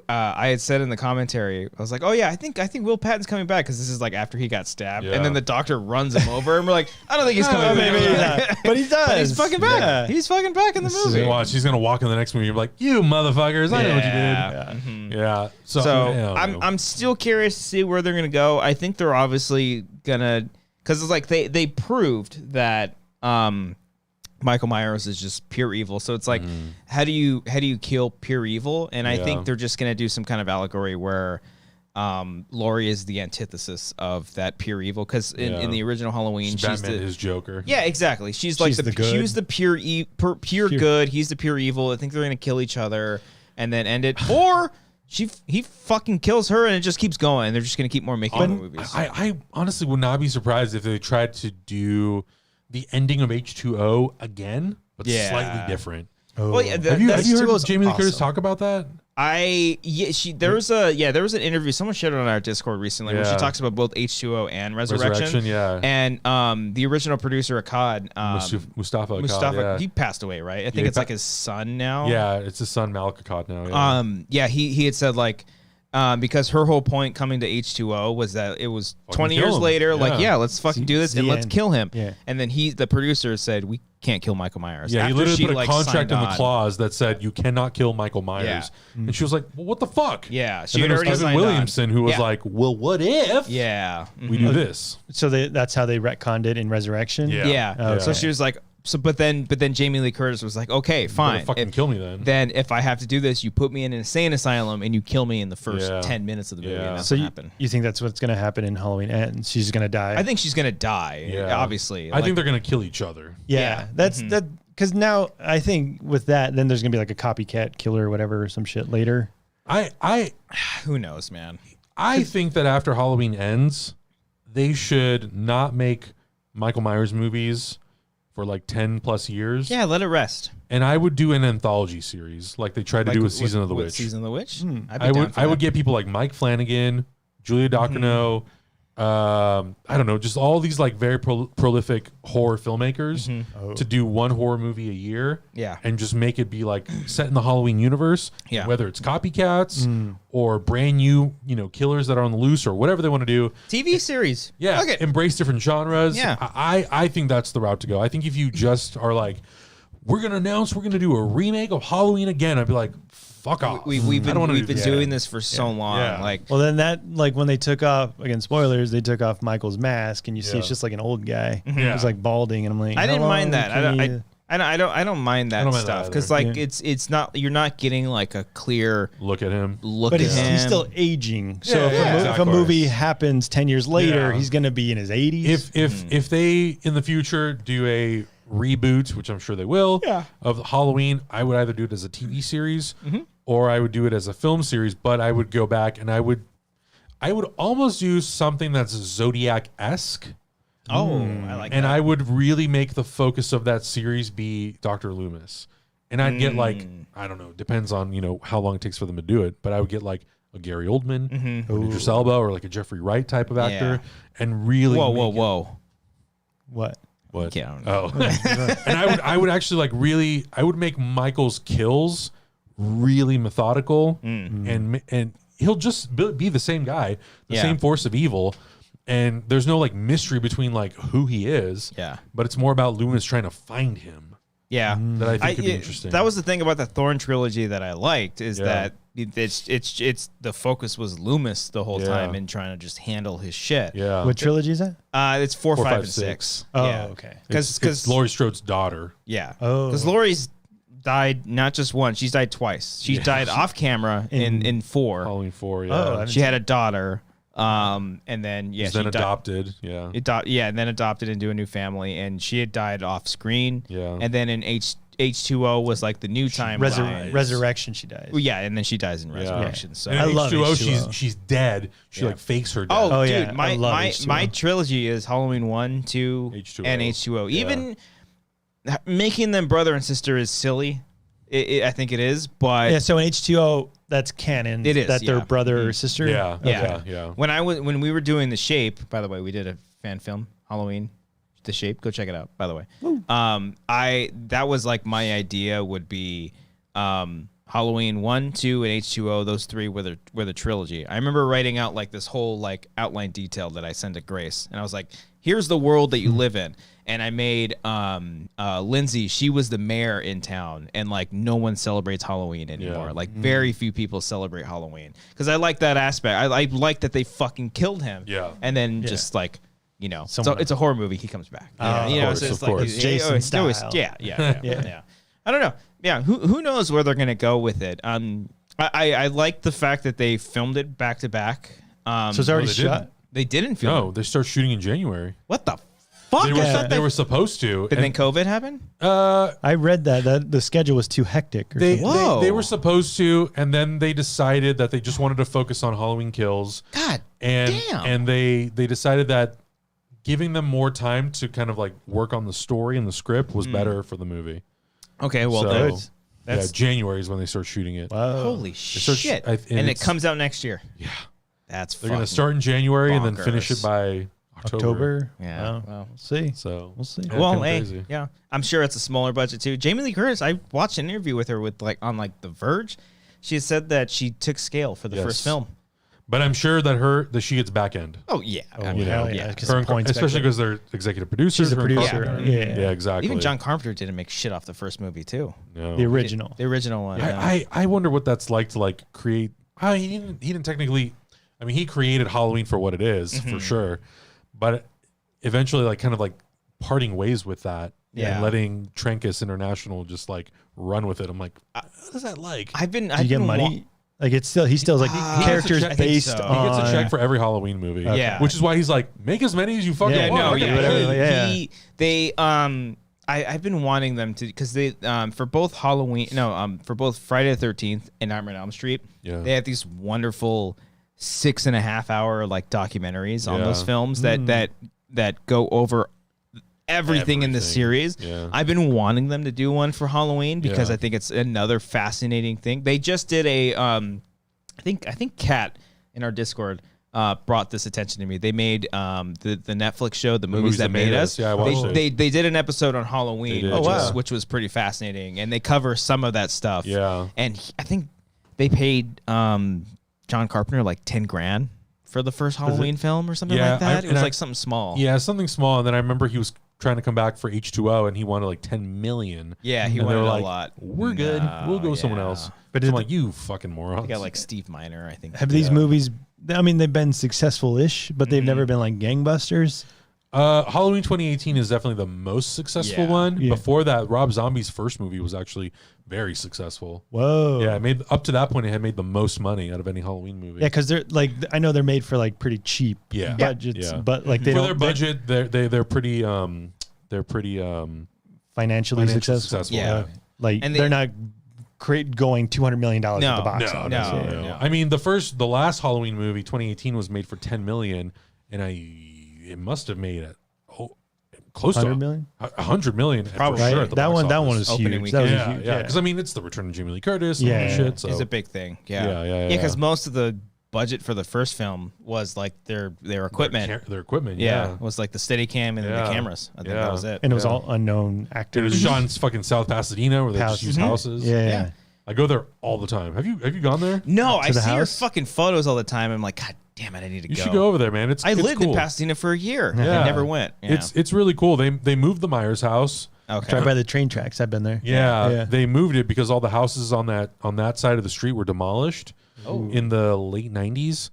I had said in the commentary, I was like, "Oh yeah, I think Will Patton's coming back because this is like after he got stabbed." Yeah. And then the doctor runs him over, and we're like, "I don't think he's coming back." maybe not. But he does. But he's fucking back. Yeah. He's fucking back in the This is movie. watch. He's gonna walk in the next movie. You're like, you motherfuckers! I know what you Yeah. did. Yeah. So, So I don't know. I'm still curious to see where they're gonna go. I think they're obviously gonna because it's like they proved that Michael Myers is just pure evil. So it's like how do you kill pure evil? And I Yeah. think they're just gonna do some kind of allegory where Laurie is the antithesis of that pure evil because in the original Halloween she's Batman the is Joker. yeah, exactly. She's like She's the good. she was the pure good. He's the pure evil. I think they're gonna kill each other and then end it, or he fucking kills her and it just keeps going. They're just gonna keep more making more movies. I honestly would not be surprised if they tried to do the ending of H2O again, but Yeah. slightly different. Well, yeah, Have you heard H2O's Jamie Lee Curtis awesome. talk about that? There was an interview someone shared it on our Discord recently where she Yeah. talks about both H2O and Resurrection. Yeah. And the original producer Akkad, Mustafa, Mustafa, yeah. he passed away, right? I think he it's like his son now. Yeah, it's his son Malik Akkad now. Yeah. He had said like because her whole point coming to H2O was that it was Fucking 20 kill years him. later, Yeah. like, yeah, let's fucking do this the and let's end. kill him. Yeah. And then the producer said, we can't kill Michael Myers. Yeah, he After literally she, put a like, contract signed in the on. clause that said you cannot kill Michael Myers. And she was like, well, what the fuck? Yeah, And she then had it was already Kevin signed on. Williamson who was Yeah. like, well, what if Yeah. we do this? So that's how they retconned it in Resurrection. Yeah. Yeah. Okay. So she was like, but then Jamie Lee Curtis was like, okay, You better fine. fucking kill me then. Then if I have to do this, you put me in an insane asylum and you kill me in the first Yeah. 10 minutes of the movie. Yeah. And that's So what you, happened. you think that's what's going to happen in Halloween Ends? She's going to die. I think she's going to die, Yeah. obviously. I think they're going to kill each other. Yeah, that's that. Because now I think with that, then there's going to be like a copycat killer or whatever or some shit later. who knows, man. I think that after Halloween Ends, they should not make Michael Myers movies for like 10 plus years. Yeah, let it rest. And I would do an anthology series like they tried to do with Season of the with Witch. Season of the Witch? I would get people like Mike Flanagan, Julia Ducournau, I don't know, just all these like very prolific horror filmmakers to do one horror movie a year. Yeah. And just make it be like set in the Halloween universe. Yeah. Whether it's copycats or brand new, killers that are on the loose or whatever they want to do. TV series. Yeah. Fuck it. Embrace different genres. Yeah. I think that's the route to go. I think if you just are like, we're going to announce we're going to do a remake of Halloween again, I'd be like, fuck off. We've I don't wanna been do that. doing this for so long. Yeah. Like, Well, then that, like when they took off, again, spoilers, they took off Michael's mask and you see Yeah. it's just like an old guy. Yeah. He's like balding and I'm like, I didn't how mind long that. can you- I don't mind that don't mind that stuff because either. like it's not you're not getting like a clear Look at him. look But at him. he's still aging. So Yeah, yeah, if a exactly. movie happens 10 years later, Yeah. he's going to be in his 80s. If they in the future do a reboot, which I'm sure they will, of Halloween, I would either do it as a TV series or I would do it as a film series. But I would go back and I would almost do something that's Zodiac-esque. Oh, I like And that. I would really make the focus of that series be Dr. Loomis. And I'd get like, I don't know, depends on, how long it takes for them to do it, but I would get like a Gary Oldman, or Idris Elba, or like a Jeffrey Wright type of actor, and really Whoa, make it- What? What? Okay, I don't know. Oh. And I would actually like really, I would make Michael's kills really methodical, and he'll just be the same guy, the Yeah. same force of evil. And there's no like mystery between like who he is. Yeah. But it's more about Loomis trying to find him Yeah, that I think could be interesting. That was the thing about the Thorn trilogy that I liked is Yeah. that it's the focus was Loomis the whole Yeah. time and trying to just handle his shit. Yeah. What trilogy is that? It's 4, 5, 5, and 6. Oh, yeah. okay. It's Laurie Strode's daughter. Yeah. Oh. Because Laurie's died not just once; she's died twice. She's died off camera in 4. Halloween 4. Yeah. Oh, She had a daughter, and then She's she then died- adopted. Yeah. and then adopted into a new family, and she had died off screen. Yeah. And then in H2O was like the new timeline. Resurrection, she dies. Well, yeah, and then she dies in Resurrection. So And I in love H2O, H2O. she's dead. She like fakes her death. oh, Oh, dude, yeah, I love my H2O. trilogy is Halloween 1, 2, H2O. and H2O. Yeah. Even making them brother and sister is silly. I think it is, but Yeah, so in H2O, that's canon. It is, that they're yeah. brother or sister. Yeah. Yeah. Yeah. when we were doing The Shape, by the way, we did a fan film, Halloween, The Shape. Go check it out, by the way. That was like my idea would be Halloween 1, 2, and H2O. Those 3 were the trilogy. I remember writing out like this whole like outline detail that I sent to Grace, and I was like, here's the world that you live in. And I made Lindsay, she was the mayor in town, and like no one celebrates Halloween anymore. Yeah. Like very few people celebrate Halloween because I like that aspect. I like that they fucking killed him. Yeah. And then just like, you know, so Someone it's a horror movie. He comes back. You know, course, so it's of like course. Jason it's always- style. yeah. I don't know. Yeah, who knows where they're gonna go with it? I like the fact that they filmed it back to back. So it's already they shot. didn't. They didn't film No, it. they start shooting in January. What the fuck? They I were, thought they were supposed to. Did then COVID happen? I read that the schedule was too hectic. Or They, something. Whoa. they were supposed to, and then they decided that they just wanted to focus on Halloween Kills. God And damn. and they decided that giving them more time to kind of like work on the story and the script was better for the movie. Okay, well, So, that's January is when they start shooting it. Wow. holy starts- shit. and And it it's- comes out next year. Yeah. That's They're going to fucking start in January and then finish bonkers. it by October. October. Yeah, Wow. well. We'll see. So We'll see. Yeah, Well, kinda hey, crazy. yeah, I'm sure it's a smaller budget too. Jamie Lee Curtis, I watched an interview with her with like on like The Verge. She had said that she took scale for the Yes. first film. But I'm sure that she gets back end. Oh yeah, I You mean, know, yeah. 'cause Her and- points back especially there. because they're executive producers. She's a her and producer. Carpenter. Yeah. Yeah, exactly. Even John Carpenter didn't make shit off the first movie too. No. The original. The original one. I wonder what that's like to like create. He didn't technically. I mean, he created Halloween for what it is, Mm-hmm. for sure, but eventually, like, kind of like parting ways with that Yeah. and letting Trancas International just like run with it. I'm like, what is that like? I've been. Do I've you get been money? Like it's still he's still like characters check- I think based so. He gets a on. check for every Halloween movie, Yeah. which is why he's like, make as many as you fucking Yeah, want. no, Okay, yeah, whatever, yeah. they I've been wanting them to because they for both Halloween for both Friday the 13th and Nightmare on Elm Street. Yeah. They have these wonderful 6.5 hour like documentaries on Yeah. those films that go over everything in the Everything. series. Yeah. I've been wanting them to do one for Halloween because Yeah. I think it's another fascinating thing. They just did a I think Kat in our Discord brought this attention to me. They made the Netflix show, the movies that made us. Yeah, I watched it. They did an episode on Halloween, They did, which, yeah. was, which was pretty fascinating, and they cover some of that stuff. Yeah. and I think they paid John Carpenter like $10,000 for the first Halloween film or something Yeah, like that. I- It was and I- like something small. Yeah, something small. And then I remember he was trying to come back for H2O, and he wanted like 10 million. Yeah, he And they wanted were a like, lot. We're good. No, We'll go with someone yeah. else. But I'm is like, you fucking morons. They got like Steve Miner, I think. Have these movies? I mean, they've been successful-ish, but Mm-hmm. they've never been like gangbusters. Halloween 2018 is definitely the most successful Yeah. one. Yeah. Before that, Rob Zombie's first movie was actually very successful. Whoa. Yeah, it made up to that point, it had made the most money out of any Halloween movie. Yeah, because they're like I know they're made for like pretty cheap Yeah. budgets, Yeah. but like they For don't their budget, they're pretty financially successful. Yeah. Like And they're not going $200 million at No, the box no, office. no. Yeah. no. I mean, the last Halloween movie, 2018, was made for 10 million, and it must have made it close to 100 million? 100 million, Probably. for sure. Right? At the that box one office. was Opening huge. That was weekend. huge. Yeah, because I mean, it's the return of Jamie Lee Curtis. Yeah. And shit. So It's a big thing. Yeah, Yeah. Because most of the budget for the first film was like their equipment. their equipment. Yeah, Yeah, it was like the Steadicam and Yeah. the cameras. I think Yeah. that was it. And it was all unknown It actors. was shot in fucking South Pasadena, where they just use houses. Yeah. Yeah. I go there all the time. Have you gone there? No, I the see your house? fucking photos all the time. I'm like, God Damn it, I need to You go. should go over there, man. It's I lived cool. in Pasadena for a year. Yeah. I never went. Yeah. It's really cool. They moved the Myers house. okay. Right by the train tracks. I've been there. Yeah, they moved it because all the houses on that side of the street were demolished in the late 90s.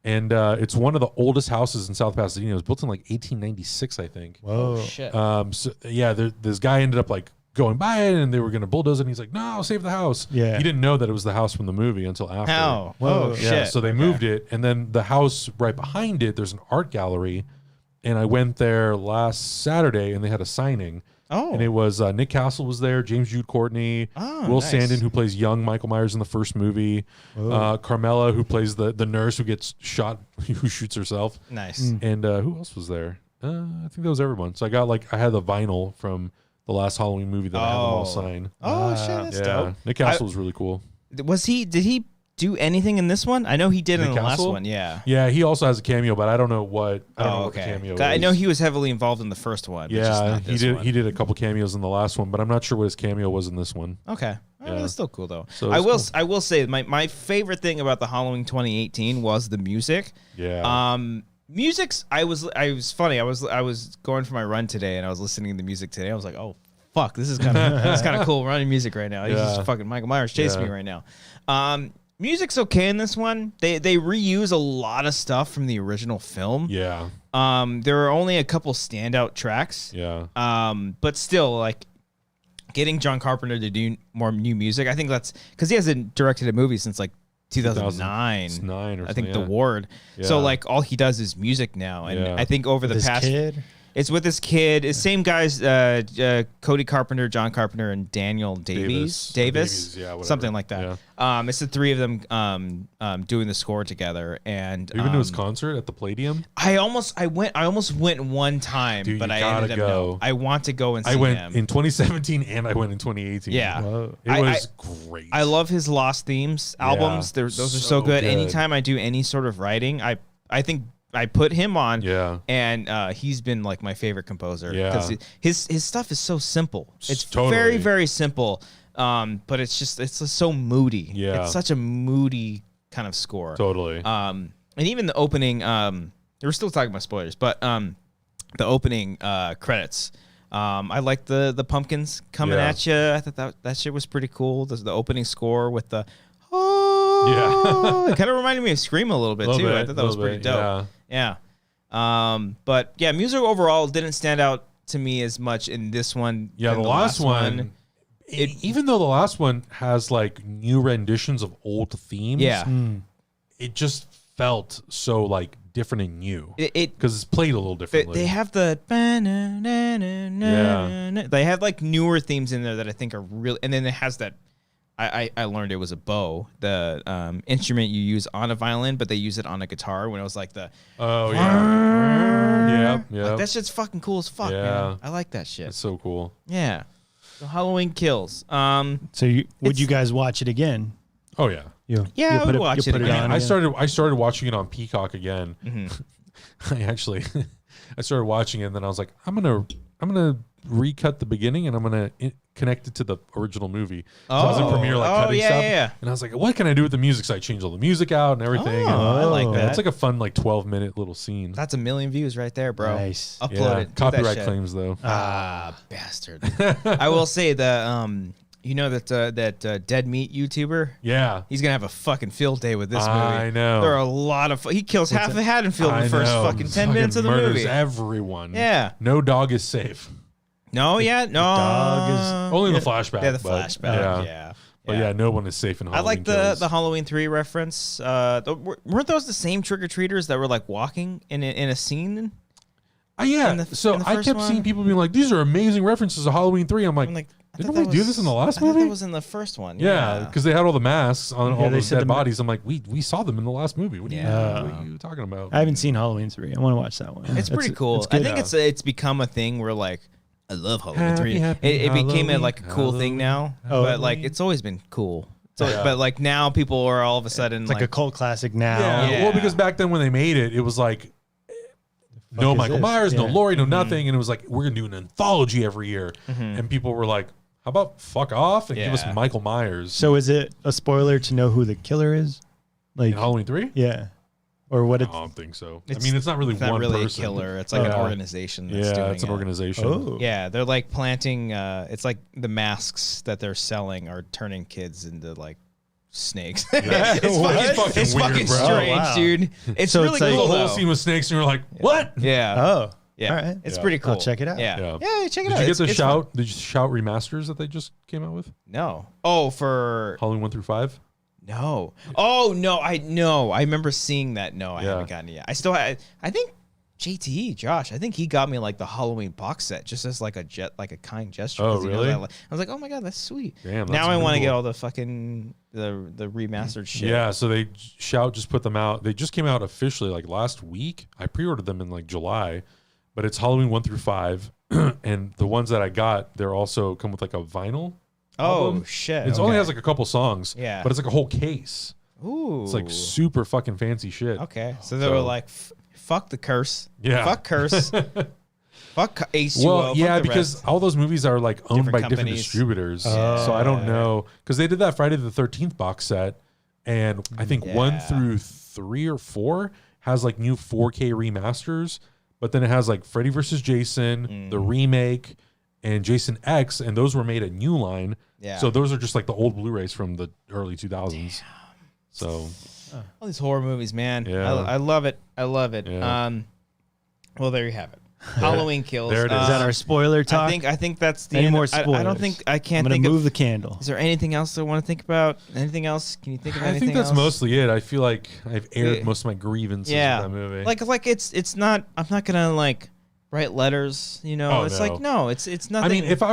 And it's one of the oldest houses in South Pasadena. It was built in like 1896, I think. Whoa. Oh, shit. So yeah, this guy ended up like going by it, and they were going to bulldoze it. And he's like, "No, I'll save the house." Yeah. He didn't know that it was the house from the movie until after. How? Whoa. Oh, Yeah, shit. so they moved it, and then the house right behind it, there's an art gallery, and I went there last Saturday, and they had a signing. Oh. And it was Nick Castle was there, James Jude Courtney, Oh, Will nice. Sandin, who plays young Michael Myers in the first movie, Carmela, who plays the nurse who gets shot, who shoots herself, Nice. and who else was there? I think that was everyone. So I had the vinyl from the last Halloween movie that I have them all signed. Oh, shit. That's Yeah, dope. Nick Castle was really cool. Did he do anything in this one? I know he did in Nick the last Castle? one. Yeah. Yeah, he also has a cameo, but I don't know what. I don't know Oh, what the okay. cameo I is. know he was heavily involved in the first one. but just Yeah, not he this did. one. He did a couple cameos in the last one, but I'm not sure what his cameo was in this one. Okay. Oh, Yeah. that's still cool though. So I it's will. cool. I will say my favorite thing about the Halloween 2018 was the music. Yeah. Music's. I was funny. I was going for my run today, and I was listening to the music today. I was like, oh fuck, this is kind of cool running music right now. He's Yeah. just fucking Michael Myers chasing Yeah. me right now. Music's okay in this one. They reuse a lot of stuff from the original film. yeah. There are only a couple standout tracks. Yeah. But still, like, getting John Carpenter to do more new music, I think that's because he hasn't directed a movie since like 2009. It's 9 or I think something, The yeah. Ward. So Yeah. like all he does is music now, and Yeah. I think over the This past, kid. it's with this kid. It's same guys, Cody Carpenter, John Carpenter, and Daniel Davies. Davies, yeah, whatever. something like that. It's the three of them doing the score together, and Have you been to his concert at the Palladium? I almost went one time, Dude, but you I gotta ended up go. no. I want to go and see I went him. in 2017 and I went in 2018. Yeah. Whoa. It was great. I love his Lost Themes albums. Those are so good. Anytime I do any sort of writing, I think I put him on. Yeah. And he's been like my favorite composer. Yeah. Because his stuff is so simple. It's Totally. very, very simple. But it's just so moody. Yeah. It's such a moody kind of score. Totally. And even the opening, we're still talking about spoilers, but the opening credits. I like the pumpkins coming Yeah. at you. I thought that shit was pretty cool. The opening score with the Yeah. it kind of reminded me of Scream a little bit too. I thought that was pretty dope. Yeah. But yeah, music overall didn't stand out to me as much in this one. Yeah, than the last one. Even though the last one has like new renditions of old themes, Yeah. it just felt so like different and new It because it's played a little differently. they have the they have like newer themes in there that I think are really, and then it has that I learned it was a bow, the instrument you use on a violin, but they use it on a guitar when it was like the oh yeah, yeah. like, that shit's fucking cool as fuck, Yeah. man. I like that shit. It's so cool. Yeah. So Halloween Kills. So would you guys watch it again? Oh yeah. Yeah, you I put would it- watch you it put it again. on. I Yeah. started watching it on Peacock again. I actually I started watching it and then I was like, I'm gonna recut the beginning and I'm gonna connect it to the original movie. So I was in Premiere like cutting yeah, stuff, yeah. and I was like, what can I do with the music? So I changed all the music out and everything. Oh, I like and that. it's like a fun like 12-minute little scene. That's 1 million views right there, bro. Nice. Upload yeah, it. Do that copyright shit. claims though. Bastard. I will say that you know that Dead Meat YouTuber. Yeah. He's gonna have a fucking field day with this movie. I know. There are a lot of. He kills half of Haddonfield in the first fucking 10 minutes of the murders movie. everyone. Yeah. No dog is safe. No, yeah, no. dog is- Only in the flashback. Yeah, the but, flashback. Yeah. But yeah, no one is safe in I Halloween like Kills. the Halloween 3 reference. Weren't those the same trick or treaters that were like walking in a scene? Yeah. in the So I first kept one? seeing people being like, "These are amazing references to Halloween 3." I'm like, I'm like, I didn't thought we that do was- this in the last I thought movie? that was in the first one. Yeah, because they had all the masks on all they those said dead the- bodies. I'm like, we saw them in the last movie. What, Yeah. what are you talking about? I haven't seen Halloween 3. I want to watch that one. It's pretty cool. good. I think it's become a thing where like I love Halloween Happy, 3. happy It became a Halloween, like a cool thing now, Oh. but like it's always been cool. So, Yeah. but like now people are all of a sudden It's like a cult classic now. yeah. Yeah. Well, because back then when they made it, it was like no is Michael this? Myers, no Yeah. Laurie, no nothing, and it was like we're gonna do an anthology every year, and people were like, "How about fuck off and give us Yeah. Michael Myers?" So is it a spoiler to know who the killer is? Like in Halloween 3? yeah. or what? I It's don't think so. I mean, it's not really It's not one really person. a killer. It's like an organization. That's doing it's an it. organization. oh Yeah, they're like planting. It's like the masks that they're selling are turning kids into like snakes. It's What? fucking, Fucking it's weird, fucking bro. strange, Wow. dude. It's So really it's like- cool. The whole though. scene with snakes, and you're like, what? Yeah. oh Yeah. all right. It's Yeah. pretty cool. I'll check it out. Yeah. Yeah. Yeah, check it Did out. you get It's the fun. shout? Did you shout remasters that they just came out with? No. Oh, for Halloween 1 through 5. no. Oh no, I know. I remember seeing that. No, I Yeah. haven't gotten it yet. I still have. I think Josh. I think he got me like the Halloween box set just as like a kind gesture. Oh, 'cause he knows really? I was like, oh my god, that's sweet. Damn, that's now I really want to get cool. all the fucking the remastered shit. Yeah, so they shout just put them out. They just came out officially like last week. I pre-ordered them in like July, but it's Halloween 1 through 5, and the ones that I got, they're also come with like a vinyl. Oh album. shit. It only has like a couple songs. Yeah. but it's like a whole case. Ooh. It's like super fucking fancy shit. Okay, so they So- were like, fuck the curse. Yeah. Fuck curse. Fuck H2O. Well, fuck yeah, the because rest. all those movies are like owned Different by different companies. distributors. So I don't know, because they did that Friday the 13th box set, and I think 1 Yeah. through 3 or 4 has like new 4K remasters, but then it has like Freddy vs. Jason, the remake, and Jason X, and those were made at New Line. Yeah. So those are just like the old Blu-rays from the early 2000s. So All these horror movies, man. Yeah. I love it. I love it. Yeah. Well, there you have it. Halloween Kills. There it is. Is that our spoiler talk? I think that's the Any end. more I spoilers? don't think I can't I'm gonna think move of. the candle. Is there anything else I want to think about? Anything else? Can you think of I anything think that's else? mostly it. I feel like I've aired Yeah. most of my grievances Yeah. with that movie. Like it's not. I'm not gonna like write letters. You know, Oh, it's no. like no. It's nothing. I mean, if I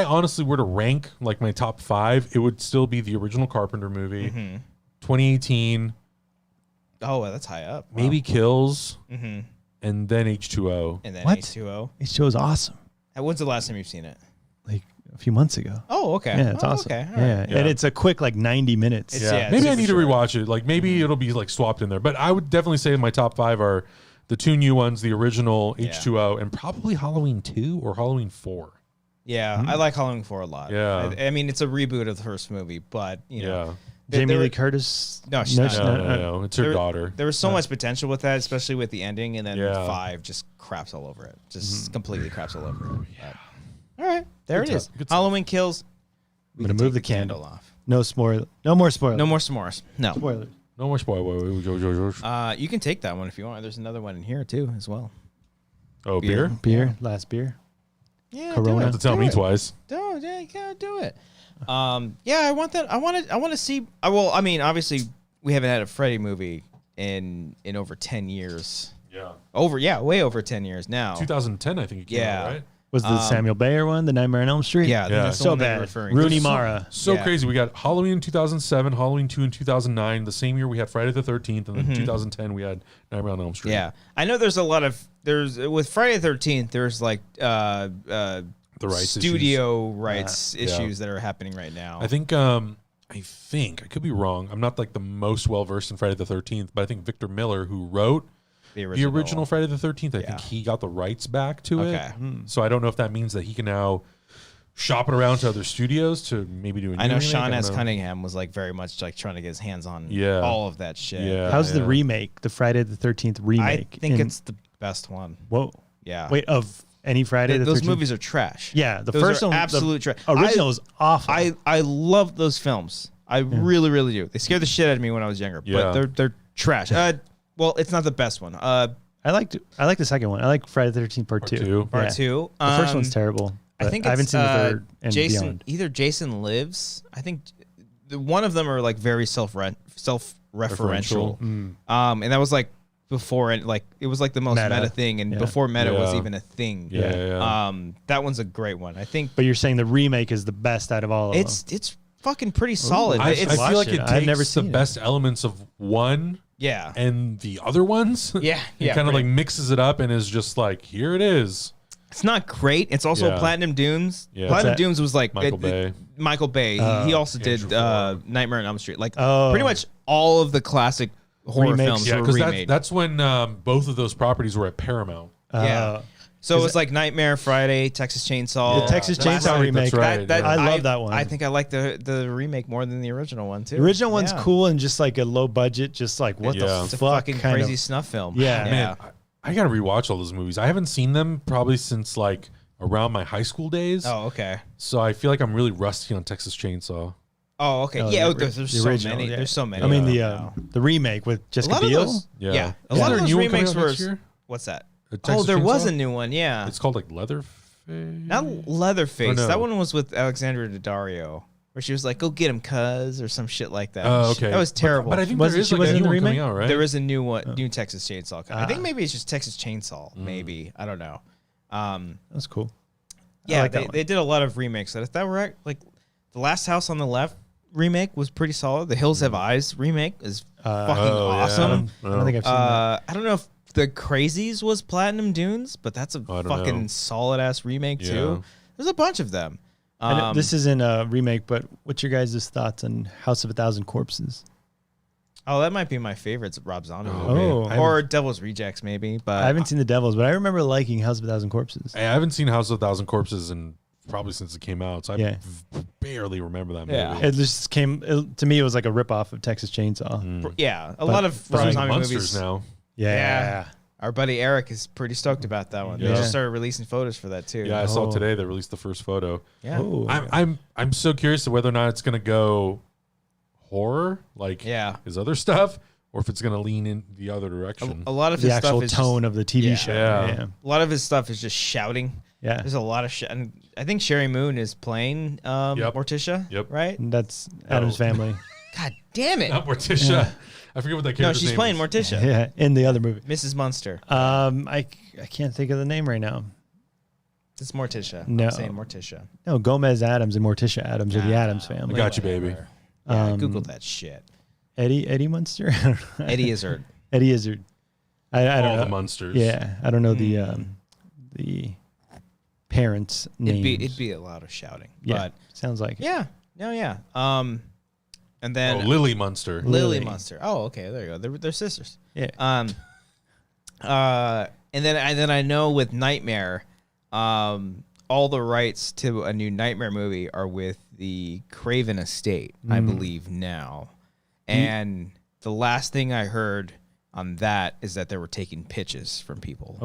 honestly were to rank like my top 5, it would still be the original Carpenter movie, 2018, oh, that's high up. Wow. maybe Kills, Mm-hmm. and then H2O. And then What? H2O. This show's awesome. When's the last time you've seen it? Like a few months ago. Oh, okay. Yeah, it's Oh, awesome. Okay. all Yeah. right. and it's a quick like 90 minutes. It's- yeah, maybe I super need to short. rewatch it. Like maybe it'll be like swapped in there. But I would definitely say my top 5 are the 2 new ones, the original H2O, and probably Halloween 2 or Halloween 4. Yeah, I like Halloween 4 a lot. Yeah. I mean, it's a reboot of the first movie, but you know, Yeah. there- Jamie there- Lee Curtis. No, she's not. No. It's her There- daughter. There was so much potential with that, especially with the ending, and then Yeah. 5 just craps all over it. Just completely craps all over it. But- all right, there Good it is. stuff, good stuff. Halloween Kills. I'm gonna move the candle. off. No spoiler. No more spoilers. No more s'mores. No. spoilers. No more spoilers. You can take that one if you want. There's another one in here too, as well. Oh, beer. beer? Last beer. Yeah, Corona. do You it. have to tell Do me it. twice. No, yeah, you gotta do it. Yeah, I want that. I want to see. Well, I mean, obviously, we haven't had a Freddy movie in over 10 years. Yeah. Way over 10 years now. 2010, I think it came Yeah. out, right? Was the Samuel Bayer one, the Nightmare on Elm Street? Yeah, I think Yeah. that's the So one that you're bad. referring to. Rooney Mara. So Yeah. crazy. We got Halloween in 2007, Halloween 2 in 2009. The same year we had Friday the 13th, and then 2010 we had Nightmare on Elm Street. Yeah, I know. There's a lot of with Friday the 13th. There's like The rights studio rights Yeah. issues that are happening right now. I think I could be wrong. I'm not like the most well versed in Friday the 13th, but I think Victor Miller, who wrote the original Friday the 13th, I think he got the rights back to it. Okay. So I don't know if that means that he can now shop it around to other studios to maybe do a new I know remake. Sean I S. don't know. Cunningham was like very much like trying to get his hands on Yeah. all of that shit. Yeah. How's the remake? The Friday the 13th I remake? think in- it's the best one. Whoa. Yeah. Wait, of any Friday the those 13th? movies are trash. Yeah, the Those first are one, absolute trash. Original is awful. I love those films. I really, really do. They scared the shit out of me when I was younger. Yeah. But they're trash. Well, it's not the best one. I like the second one. I like Friday the 13th Part 2. two. Part Yeah. 2. The first one's terrible. I but think I haven't it's, seen the third and Jason. beyond. Either Jason Lives. I think one of them are like very self-referential. And that was like before it. Like it was like the most meta thing, and before meta was Yeah. even a thing. Yeah. That one's a great one. I think But you're saying the remake is the best out of all of them. it's fucking pretty solid. I It's feel like watch it it. takes I've never the seen it. best elements of one yeah. and the other ones. Yeah, It yeah, kind of right. like mixes it up and is just like, here it is. It's not great. It's also Yeah. Platinum Dunes. Yeah. Platinum What's that? Dunes was like Michael Bay. Michael Bay. He also did Andrew Ford. Nightmare on Elm Street. Like Oh. pretty much all of the classic horror Remakes. films Yeah, were because remade. that's when both of those properties were at Paramount. yeah. So it was like Nightmare Friday, Texas Chainsaw. The Texas that's Chainsaw right, remake. that's right. I love that one. I think I like the remake more than the original one too. The original one's Yeah. cool and just like a low budget, just like what the It's a fuck fucking kind crazy of. snuff film. Yeah. Man, I gotta rewatch all those movies. I haven't seen them probably since like around my high school days. Oh, okay. So I feel like I'm really rusty on Texas Chainsaw. Oh, okay. Oh, Yeah, the there's the so original, many. yeah. There's so many. I mean now. the remake with a Jessica lot of Biel. those. Yeah. Yeah, a Isn't lot there of a those new one coming remakes out were. next year? What's that? A Oh, Texas there was Chainsaw? a new one. Yeah, It's called like Leatherface. not Leatherface. Oh, no. That one was with Alexandra Daddario, where she was like, "Go get him, cuz," or some shit like that. Oh, okay. That was terrible. But I think Wasn't there is she like was a in new the one remake? coming out, right? There is a new one, new Texas Chainsaw. I think Ah. maybe it's just Texas Chainsaw. Maybe I don't know. That's cool. Yeah, like that one. they did a lot of remakes. That if that were like the Last House on the Left remake was pretty solid. The Hills Have Eyes remake is fucking Oh, yeah. awesome. I don't think I've seen that. I don't know if the Crazies was Platinum Dunes, but that's a I don't fucking know. solid ass remake Yeah. too. There's a bunch of them. I know this isn't a remake, but what's your guys' thoughts on House of a Thousand Corpses? Oh, that might be my favorite Rob Zombie Oh, movie. Oh. man. Or Devil's Rejects maybe. But I haven't seen The Devils, but I remember liking House of a Thousand Corpses. I haven't seen House of a Thousand Corpses in probably since it came out, so Yeah. I barely remember that Yeah. movie. It just to me, it was like a ripoff of Texas Chainsaw. yeah, a But- lot of But Rob like Zombie monsters movies. now. Yeah. Our buddy Eric is pretty stoked about that one. They Yeah. just started releasing photos for that too. Yeah, I saw Oh. today they released the first photo. Yeah. Oh. I'm so curious to whether or not it's gonna go horror like Yeah. his other stuff, or if it's gonna lean in the other direction. A lot of The his actual stuff is tone of the TV Yeah. show. Yeah. Yeah. a lot of his stuff is just shouting. Yeah. There's a lot of shit. And I think Sherry Moon is playing Yep. Morticia. Yep. Right? And that's Adam's family. God damn it. Not Morticia. I forget what that character's No, she's name playing is. Morticia. Yeah. In the other movie. Mrs. Munster. I can't think of the name right now. It's Morticia. No. I'm saying Morticia. No, Gomez Adams and Morticia Adams are the Adams I family. got you, baby. Whatever. Yeah, I Um, Googled that shit. Eddie Munster? I don't know. Eddie Izzard. Eddie Izzard. I don't All know. the monsters. Yeah, I don't know the parents' names. It'd be a lot of shouting. yeah, But sounds like it. yeah. No, yeah. And then Oh, Lily Munster. Lily Lily. Munster. Oh, okay. There you go. They're sisters. Yeah. And then I know with Nightmare, all the rights to a new Nightmare movie are with the Craven Estate, I believe now. And the last thing I heard on that is that they were taking pitches from people.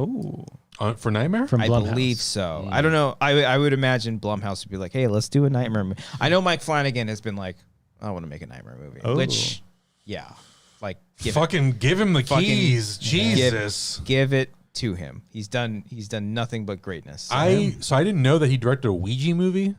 Oh, For Nightmare? from I Blumhouse. believe so. I don't know. I would imagine Blumhouse would be like, hey, let's do a Nightmare movie. I know Mike Flanagan has been like, I want to make a Nightmare movie. Oh. Which, yeah, like give Give him the Fucking- keys. Jesus. give it to him. He's done nothing but greatness. So I didn't know that he directed a Ouija movie.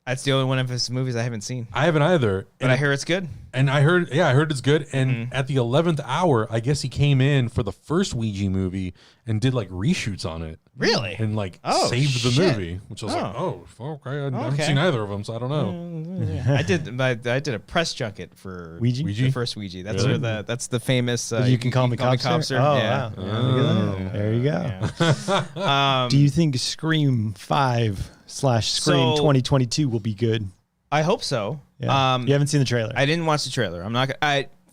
that's the only one of his movies I haven't seen. I haven't either. But I hear it's good. And I heard it's good. And at the 11th hour, I guess he came in for the first Ouija movie and did like reshoots on it. Really? And like Oh, saved the shit. movie, which I was like, Oh. okay. I haven't Okay. seen either of them, so I don't know. I did a press junket for Ouija? the first Ouija. That's Really? where that's the famous You can call me Copster? Oh, yeah. wow. Look at that. There you go. Do you think Scream 5/Scream So- 2022 will be good? I hope so. Yeah. You haven't seen the trailer. I didn't watch the trailer. I'm not.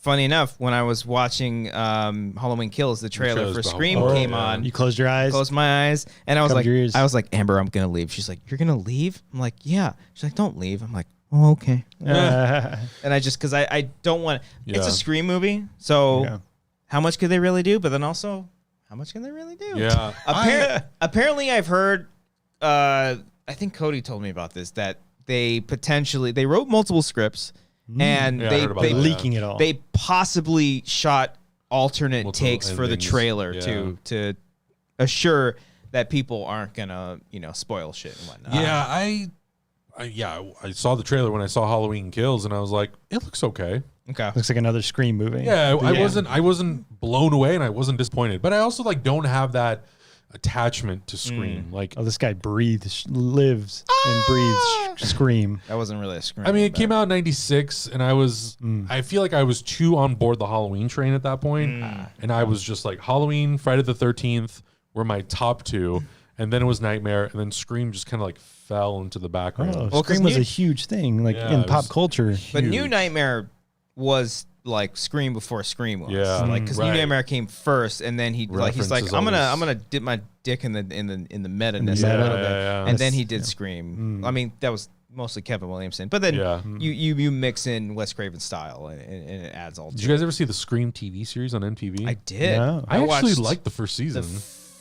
Funny enough, when I was watching Halloween Kills, the trailer trailer's for about- Scream Oh, came yeah. on. You closed your eyes. Closed my eyes, and I was Covered your ears. like, Amber, I'm gonna leave. She's like, you're gonna leave? I'm like, yeah. She's like, don't leave. I'm like, oh, okay. And I just because I don't want. It's Yeah. a Scream movie, so Yeah. how much could they really do? But then also, how much can they really do? Yeah. Apparently, I've heard. I think Cody told me about this that they wrote multiple scripts and Yeah, I they heard about they that. leaking it all. they possibly shot alternate Multiple takes for the endings. trailer Yeah. to assure that people aren't gonna spoil shit and whatnot. Yeah, I saw the trailer when I saw Halloween Kills, and I was like, it looks okay. Okay. Looks like another Scream movie. Yeah, I Yeah. wasn't blown away, and I wasn't disappointed. But I also don't have that attachment to Scream. Like, Oh, this guy breathes, lives, and breathes Scream. That wasn't really a Scream. I mean, it but- came out in '96, and I feel like I was too on board the Halloween train at that point, and I was just like, Halloween, Friday the 13th were my top two, and then it was Nightmare, and then Scream just kind of fell into the background. Oh, Well, 'cause Scream was new- a huge thing, Yeah, in it pop was culture. But New huge. Nightmare was like Scream before Scream was. Yeah. Like because New Right. Nightmare came first, and then he's like References I'm always- gonna dip my dick in the meta-ness Yeah, a little bit, yeah. and then he did Scream. I mean that was mostly Kevin Williamson, but then Yeah. you mix in Wes Craven's style, and it adds all. Did you guys ever see the Scream TV series on MTV? I did. No. I actually watched liked the first season.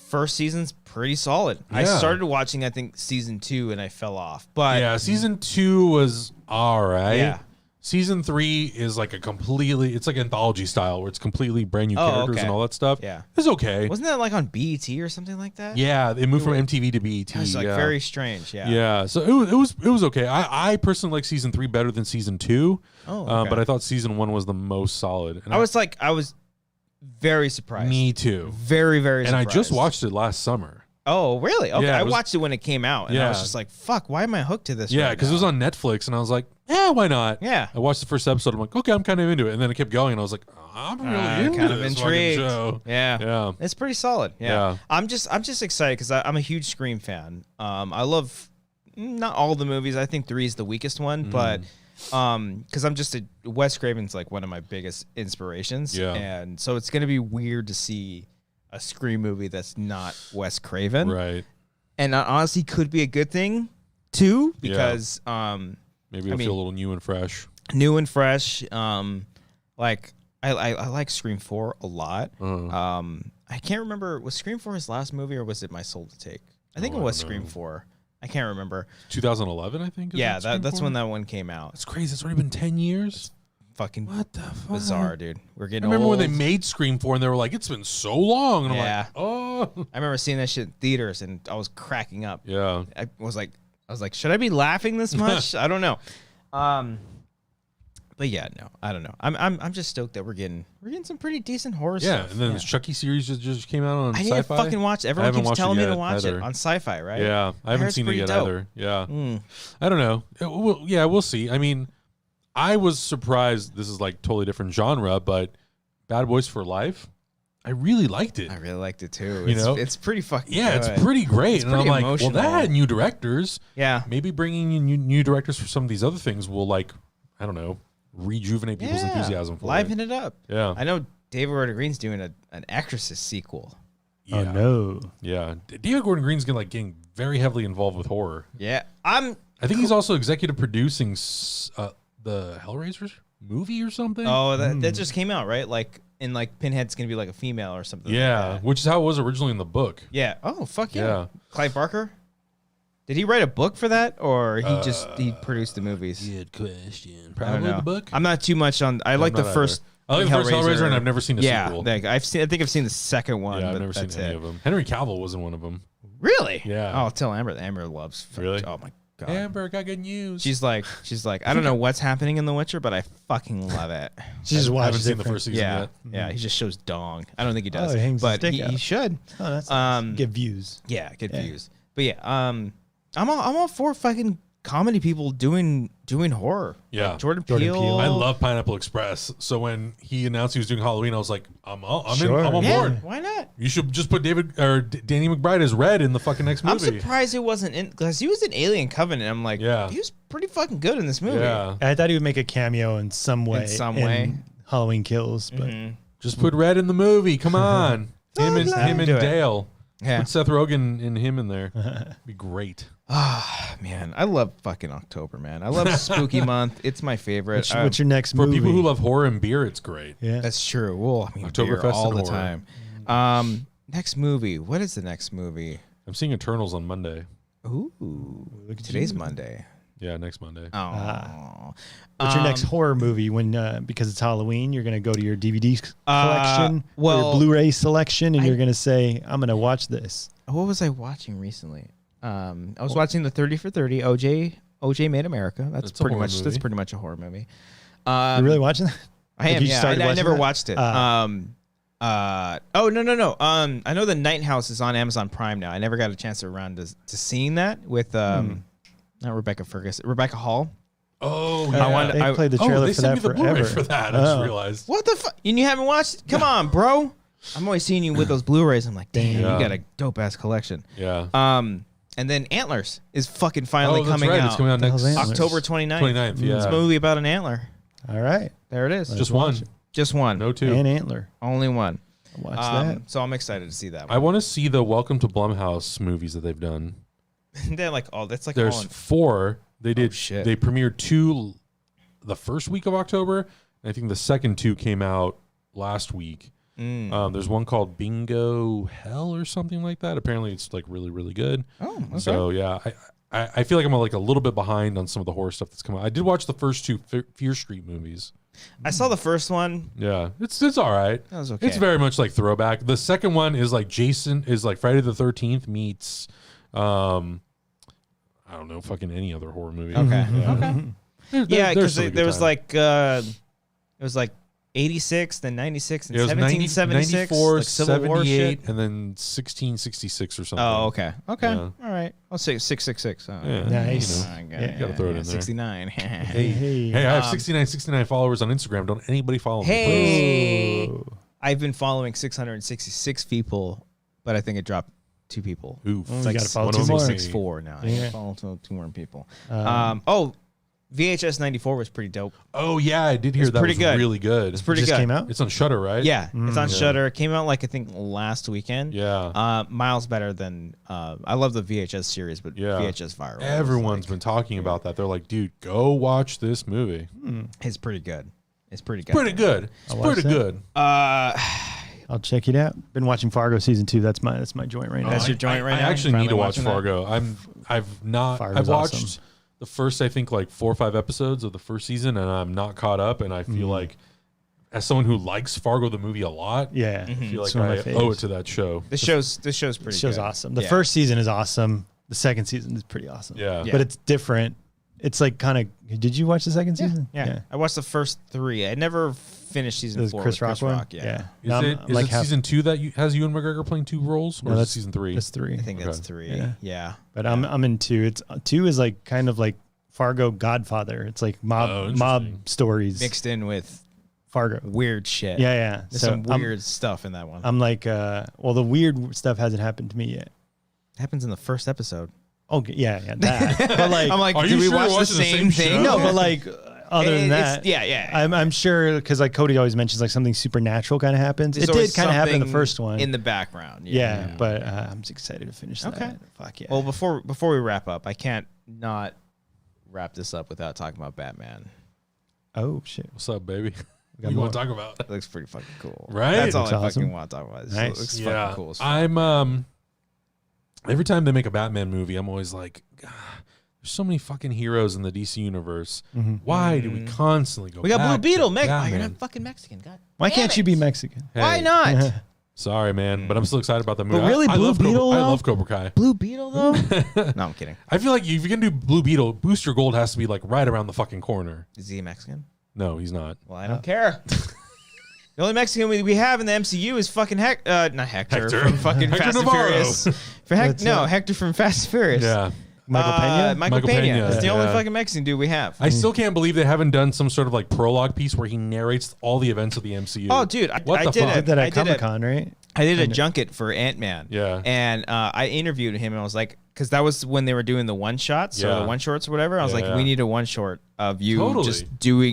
first season's pretty solid. I Yeah. started watching, I think, season 2, and I fell off. But Yeah, season 2 was all right. Yeah. Season 3 is like it's like anthology style where it's completely brand new characters okay. and all that stuff. Yeah. It's okay. wasn't that like on BET or something like that? Yeah, it moved from MTV to BET. It was like yeah. very strange. Yeah. Yeah, so it was okay. I personally like season 3 better than season 2. Oh, okay. But I thought season 1 was the most solid. And I was very surprised. me too. Very, very And surprised. I just watched it last summer. Oh, really? Okay. Yeah, it I was- watched it when it came out, and I Yeah. was just like, fuck, why am I hooked to this? Yeah, right because it now? was on Netflix, and I was like, yeah, why not? Yeah. I watched the first episode. I'm like, okay, I'm kind of into it, and then it kept going, and I was like, I'm really into kind of this fucking intrigued. show. Yeah. Yeah. It's pretty solid. Yeah. Yeah. I'm just excited because I'm a huge Scream fan. I love not all the movies. I think 3 is the weakest one, Mm. but because I'm just Wes Craven's like one of my biggest inspirations. Yeah. And so it's gonna be weird to see a Scream movie that's not Wes Craven. Right. And that honestly could be a good thing too, Yeah. because Maybe it'll mean- feel a little new and fresh. new and fresh. Like I like Scream 4 a lot. Uh-huh. I can't remember, was Scream 4 his last movie or was it My Soul to Take? I think Oh, it I was don't Scream know. 4. I can't remember. 2011, I think. Is Yeah, Scream that's 4? when that one came out. That's crazy. It's already been 10 years. Fucking What the fuck? bizarre, dude. We're I getting remember old. when they made Scream 4, and they were like, it's been so long. And I'm Yeah. like, oh. I remember seeing that shit in theaters and I was cracking up. Yeah. I was like, should I be laughing this much? I don't know. But yeah, no, I don't know. I'm just stoked that we're getting some pretty decent horror Yeah, stuff. and then this Chucky series just came out on I need Sci-Fi. to fucking watch it. I Everyone haven't keeps watched telling it me to yet watch either. it on Sci-Fi, right? Yeah, I haven't heard it's seen it pretty yet dope. either. Yeah. I don't know. Yeah, we'll see. I mean, I was surprised. This is like totally different genre, but Bad Boys for Life, I really liked it. I really liked it too. You know? It's pretty fucking Yeah, good. it's pretty great. It's and pretty I'm like, emotional. well, that had new directors. Yeah. Maybe bringing in new directors for some of these other things will, like, I don't know, rejuvenate people's enthusiasm for Liven it. it up. Yeah. I know David Gordon Green's doing an Exorcist sequel. Yeah. Oh no. Yeah. David Gordon Green's getting very heavily involved with horror. Yeah. I think he's also executive producing the Hellraiser movie or something. Oh, that just came out, right? Like, and like Pinhead's gonna be like a female or something. yeah, Like that. which is how it was originally in the book. Yeah. Oh, fuck yeah. Yeah. Clive Barker? Did he write a book for that, or he produced the movies? Good question. I don't Probably know. the book. I'm not too much on. I like the not first. I like the first Hellraiser, and I've never seen a yeah, sequel. like, I think I've seen the second one. Yeah, I've but never seen that's any it. of them. Henry Cavill wasn't one of them. Really? Yeah. Oh, tell Amber. Amber loves. Really? Oh my god. Amber got good news. She's like, I don't know what's happening in The Witcher, but I fucking love it. She just I watched haven't seen the different- first season Yeah, yet. yeah. He just shows dong. I don't think he does, Oh, he hangs his but dick he out. should. Oh, that's nice. Um, Get views. Yeah, good Yeah. views. But yeah, I'm all for fucking comedy people doing horror. Yeah. Like Jordan Jordan Peele. Peele. I love Pineapple Express. So when he announced he was doing Halloween, I was like, I'm Sure. on Yeah, board. why not? You should just put Danny McBride as Red in the fucking next movie. I'm surprised it wasn't in, because he was in Alien Covenant. I'm like, Yeah. he was pretty fucking good in this movie. Yeah. I thought he would make a cameo in some way. way. Halloween Kills, but Just put Red in the movie. Come on. him and Do it. Dale. Yeah. Put Seth Rogen and him in there. Be great. Man, I love fucking October, man. I love Spooky Month. It's my favorite. what's your next For movie? people who love horror and beer, it's great. yeah. That's true. Well, I mean, Oktoberfest beer all and the horror. time. Next movie. What is the next movie? I'm seeing Eternals on Monday. Ooh, Look at today's you. Monday. Yeah, next Monday. Oh, What's your next horror movie? When because it's Halloween, you're gonna go to your DVD collection, or well, your Blu-ray selection, and you're gonna say, "I'm gonna watch this." what was I watching recently? I was watching the 30 for 30. OJ Made America. That's That's a pretty horror much. movie. That's pretty much a horror movie. You really watching that? I Like, am. you Yeah, started I watching never that? watched it. Oh no. I know the Night House is on Amazon Prime now. I never got a chance around to seeing that with not Rebecca Ferguson, Rebecca Hall. Oh, I wanted- They played the trailer they for sent that me the Blu-ray forever. for that. I just Oh. realized. What the fuck? And you haven't watched? Come on, bro. I'm always seeing you with those Blu-rays. I'm like, damn, Yeah. you got a dope ass collection. Yeah. And then Antlers is fucking finally that's coming right. out. It's coming out What the next hell's Antlers? October 29th. 29th. It's a Yeah. movie about an antler. All right. There it is. Just one. Just one. No two. And Antler. Only one. Watch that. So I'm excited to see that one. I want to see the Welcome to Blumhouse movies that they've done. They're like all. That's like There's all in, 4. They did. shit. They premiered 2 the first week of October. And I think the second 2 came out last week. There's one called Bingo Hell or something like that. Apparently, it's like really, really good. Oh, okay. So yeah, I feel like I'm like a little bit behind on some of the horror stuff that's coming out. I did watch the first 2 Fear Street movies. I saw the first one. Yeah, it's all right. That was okay. It's very much like throwback. The second one is like Friday the 13th meets, I don't know, fucking any other horror movie. Okay. Yeah. Okay. Yeah, because silly there good was time. like it was like 86, then 96, and It was 1776, 94, like Civil War 78, shit. and then 1666 or something. Oh, okay. Okay. Yeah. All right. I'll say 666. Oh, Yeah, Nice. you know. I got Yeah. it. Gotta throw it in there. 69. Hey, I have 69 followers on Instagram. Don't anybody follow me, please. Hey. Ooh. I've been following 666 people, but I think it dropped 2 people. Oof. Oh, you like gotta follow one 2 of them more. is me. 64 now. I Yeah. gotta follow 2 more people. VHS 94 was pretty dope. Oh yeah, I did hear It's that pretty was good. really good. It's pretty Just good. came out. It's on Shudder, right? Yeah, it's on Yeah. Shudder. It came out like I think last weekend. Yeah. Miles better than I love the VHS series, but Yeah. VHS Viral. Everyone's been talking about that. They're like, dude, go watch this movie. It's pretty good. It's pretty good. Pretty good. It's I'll watch pretty that. good. I'll check it out. Been watching Fargo season 2. That's my joint right now. That's your joint right I now? actually Finally need to watch watching that? Fargo. Fargo's I've watched awesome. the first, I think, like 4 or 5 episodes of the first season, and I'm not caught up. And I feel like, as someone who likes Fargo the movie a lot, Yeah. I feel like It's one of I my owe faves. it to that show. This show's pretty The show's good. awesome. The Yeah. first season is awesome. The second season is pretty awesome. Yeah. Yeah. But it's different. It's like kind of. Did you watch the second season? Yeah. I watched the first 3. I never finished season The 4 Chris with Rock Chris one? Rock. Yeah. Is No, it I'm like half- season 2 that has Ewan McGregor playing 2 roles, or No, is it that's season 3? That's 3. I think that's Okay. 3. Yeah. Yeah. But I'm in 2. It's 2 is like kind of like Fargo Godfather. It's like mob interesting. stories. Mixed in with Fargo. weird shit. Yeah, yeah. There's So some weird stuff in that one. I'm like, well, the weird stuff hasn't happened to me yet. It happens in the first episode. Okay, yeah, that. But like, I'm like, Are did you we sure watch you're the watching the same same thing? show? no, but like, other than It's- that, yeah. I'm sure because like Cody always mentions like something supernatural kind of happens. There's it always did kind of happen in the something first one. in the background. yeah, but I'm just excited to finish Okay. that. Fuck yeah. Well, before we wrap up, I can't not wrap this up without talking about Batman. oh shit. What's up, baby? got What you more. want to talk about? It looks pretty fucking cool. Right? That's all I Looks fucking awesome. want to talk about. Nice. It looks Yeah, fucking cool as fuck. I'm every time they make a Batman movie, I'm always like, "God, there's so many fucking heroes in the DC universe. Why do we constantly go? We got Blue back Beetle, to Meg. Oh, you're Batman? not fucking Mexican. God. Why damn can't you it. be Mexican? Why Hey, not? Sorry, man, but I'm still excited about the movie. But really, I Blue love Cobra- Beetle, I though? love Cobra Kai. Blue Beetle though? No, I'm kidding. I feel like if you're gonna do Blue Beetle, Booster Gold has to be like right around the fucking corner. Is he Mexican? No, he's not. Well, I don't care. The only Mexican we have in the MCU is fucking not Hector, Hector. from fucking Hector Fast and Navarro. Furious. Hector from Fast and Furious. Yeah. Michael Pena? Michael Michael Pena. Pena, That's the only yeah. fucking Mexican dude we have. I still can't believe they haven't done some sort of like prologue piece where he narrates all the events of the MCU. Oh, dude, What I the did fuck? it. Did that I at did Comic it. Con, right? I did a junket for Ant-Man. Yeah. And I interviewed him, and I was like, because that was when they were doing the one-shots or Yeah. the one-shorts or whatever. I was like, Yeah. we need a one-short of you Totally. just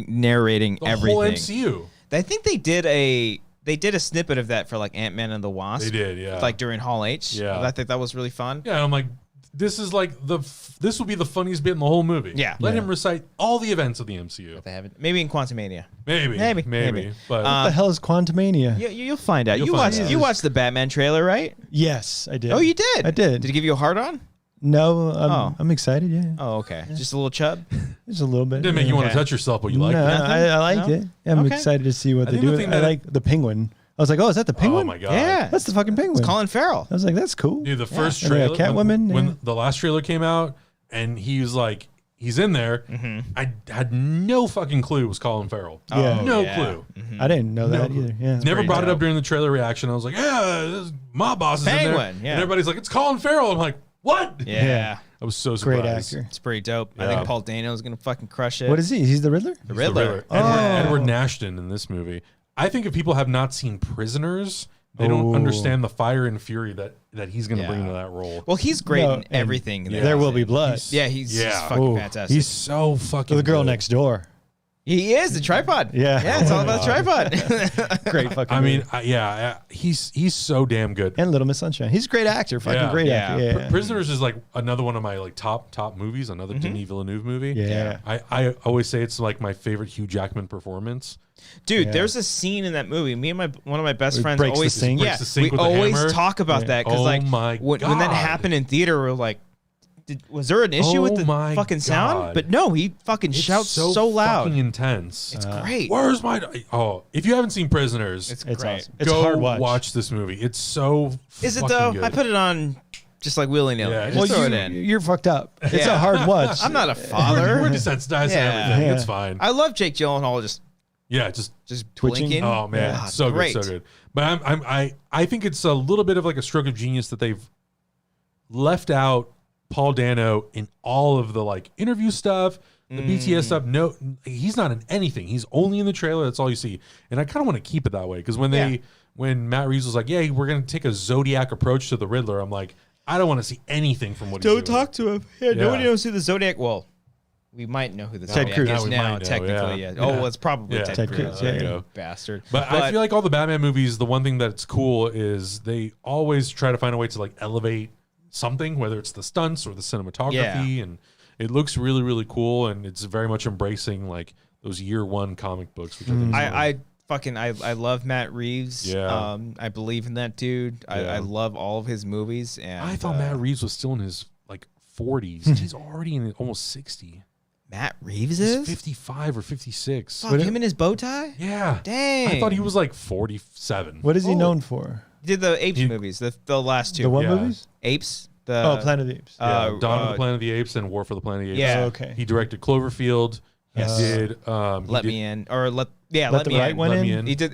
narrating The everything. whole MCU. I think they did a snippet of that for like Ant-Man and the Wasp. They did, yeah. Like during Hall H. Yeah. I think that was really fun. Yeah, I'm like, this is like this will be the funniest bit in the whole movie. Yeah. Let Yeah. him recite all the events of the MCU. They haven't. Maybe in Quantumania. Maybe. Maybe. But What the hell is Quantumania? You'll find out. You'll You find watched out. you watched the Batman trailer, right? Yes, I did. Oh, you did. I did. Did it give you a hard on? No, Oh. I'm excited. Yeah, Oh, okay. Just a little chub. just a little bit. didn't make you want to Okay. touch yourself, but you like no, it. I liked No? it. I'm Okay. excited to see what I they think the do. thing I that- like the penguin. I was like, oh, is that the penguin? Oh my god. Yeah. That's the fucking penguin. Colin Farrell. I was like, that's cool. Dude, the first And they trailer, got Catwoman, when yeah. the last trailer came out, and he was like, he's in there. Mm-hmm. I had no fucking clue it was Colin Farrell. Yeah. No yeah. clue. I didn't know that No. either. Yeah, Never pretty brought it dope. up during the trailer reaction. I was like, yeah, this my boss is in there. Penguin, yeah. And everybody's like, it's Colin Farrell. I'm like, what? Yeah. I was so great surprised. actor. It's pretty dope. I Yeah. think Paul Dano's gonna fucking crush it. What is he? He's the Riddler. the He's Riddler? Edward Nashton in this movie. I think if people have not seen Prisoners, they don't Oh. understand the fire and fury that he's going to Yeah. bring to that role. Well, he's great No, in and everything. Yeah. There will be blood. Yeah, he's Yeah. fucking Ooh. fantastic. He's so fucking The girl good. next door. He is the tripod. Yeah. It's all about the tripod. Great fucking. I mean, movie. he's so damn good. And Little Miss Sunshine. He's a great actor. Fucking great actor. Yeah. Prisoners is like another one of my like top movies. Another Denis Villeneuve movie. Yeah. I always say it's like my favorite Hugh Jackman performance. Dude, there's a scene in that movie. Me and one of my best friends breaks the always sink. Breaks the sink we with a always hammer. talk about that because Oh my when that God. happened in theater, we're like, was there an issue with the my fucking sound? God. But no, he fucking It's shouts so loud. fucking intense. It's great. Where's my? Oh, if you haven't seen Prisoners, It's It's great. awesome. It's go a hard watch. watch this movie. It's so. Is it fucking though? Good. I put it on just like willy nilly. Yeah, Just throw it you, in. You're fucked up. It's Yeah. a hard watch. I'm not a We're father. desensitized to Yeah. everything. Yeah. It's fine. I love Jake Gyllenhaal just Twitching. blinking. Oh man, Yeah, so great. good, so good. But I think it's a little bit of like a stroke of genius that they've left out Paul Dano in all of the like interview stuff, the BTS stuff. No, he's not in anything. He's only in the trailer. That's all you see. And I kind of want to keep it that way because when Matt Reeves was like, "Yeah, we're gonna take a Zodiac approach to the Riddler," I'm like, I don't want to see anything from what he's doing. Don't talk to him. Yeah, Yeah. nobody knows who the Zodiac. Well, we might know who the Ted Zodiac Cruz. is Now we now, might know, technically. yeah. Yeah. Oh, well, it's probably Yeah. Ted, Ted Cruz. Cruz, There yeah. you go. Bastard. But I feel like all the Batman movies, the one thing that's cool is they always try to find a way to like elevate something, whether it's the stunts or the cinematography, and it looks really, really cool. And it's very much embracing like those year one comic books, which I think is I love Matt Reeves. Yeah. I believe in that dude. I Yeah. love all of his movies. And I thought Matt Reeves was still in his like 40s. He's already in almost 60. Matt Reeves He's is 55 or 56. Fuck, him and his bow tie. Yeah. Dang. I thought he was like 47. What is he Oh. known for? He did the Apes movies, the last two. The what Yeah. movies? Apes. Oh, Planet of the Apes. Yeah, Dawn of the Planet of the Apes and War for the Planet of the Apes. Yeah. Oh, okay. He directed Cloverfield. Yes. He did. Let Me In, or let the me Right in. One Let in? Me In. He did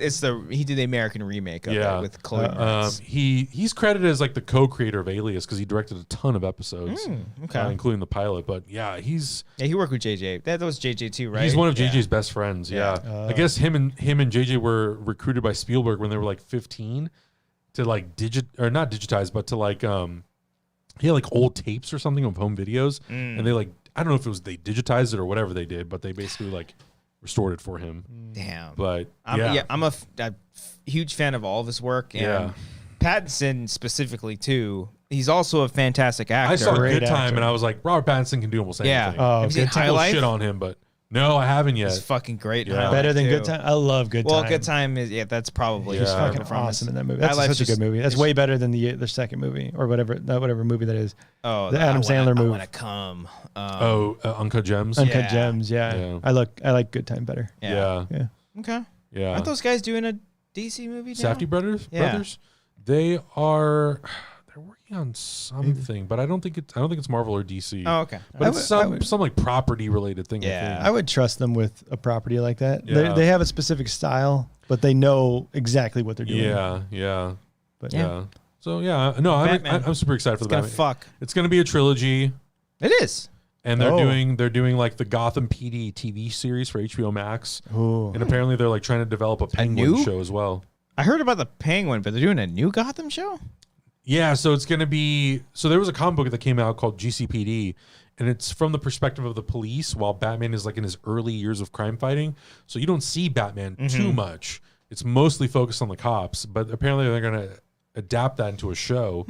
the American remake of Yeah. it with Chloe Moretz. He's credited as like the co-creator of Alias because he directed a ton of episodes, okay. including the pilot. But yeah, Yeah, he worked with JJ. That was JJ too, right? he's one of Yeah. JJ's best friends. Yeah, I guess him and JJ were recruited by Spielberg when they were like 15 to like not digitize, but to like he had like old tapes or something of home videos, and they like I don't know if it was they digitized it or whatever they did, but they basically like restored it for him. Damn. But I'm a huge fan of all of his work. And Yeah. Pattinson specifically too. He's also a fantastic actor. I saw Great Good Time actor. and I was like, Robert Pattinson can do almost Yeah. anything. Oh, Have you seen Good High People Life? shit on him, but no, I haven't yet. He's fucking great. in Yeah. High Life, Better than too. Good Time. I love Good Time. Well, Good Time is that's probably He's He's Yeah. fucking from awesome us. in that movie. High That's Life's such a good just- movie. That's way better than the second movie or whatever movie that is. Oh, The Adam Sandler movie. I want to come. Uncut Gems. Uncut Yeah. Gems. Yeah. Yeah. I like Good Time better. Yeah. Yeah. Okay. Yeah. Aren't those guys doing a DC movie now? Safdie brothers? Yeah. They're working on something, but I don't think it's Marvel or DC. Oh, okay. But I it's would- some like property related thing. Yeah. I would trust them with a property like that. Yeah. They have a specific style, but they know exactly what they're I think. doing. Yeah. But Yeah. So yeah, no, Batman. I'm super excited for It's the gonna Batman. fuck. It's gonna be a trilogy, It is. and they're Oh. doing like the Gotham PD TV series for HBO Max, Ooh. and apparently they're like trying to develop a Penguin new? show as well. I heard about the Penguin, but they're doing a new Gotham show. Yeah, so it's gonna be there was a comic book that came out called GCPD, and it's from the perspective of the police while Batman is like in his early years of crime fighting. So you don't see Batman too much. It's mostly focused on the cops, but apparently they're gonna adapt that into a show,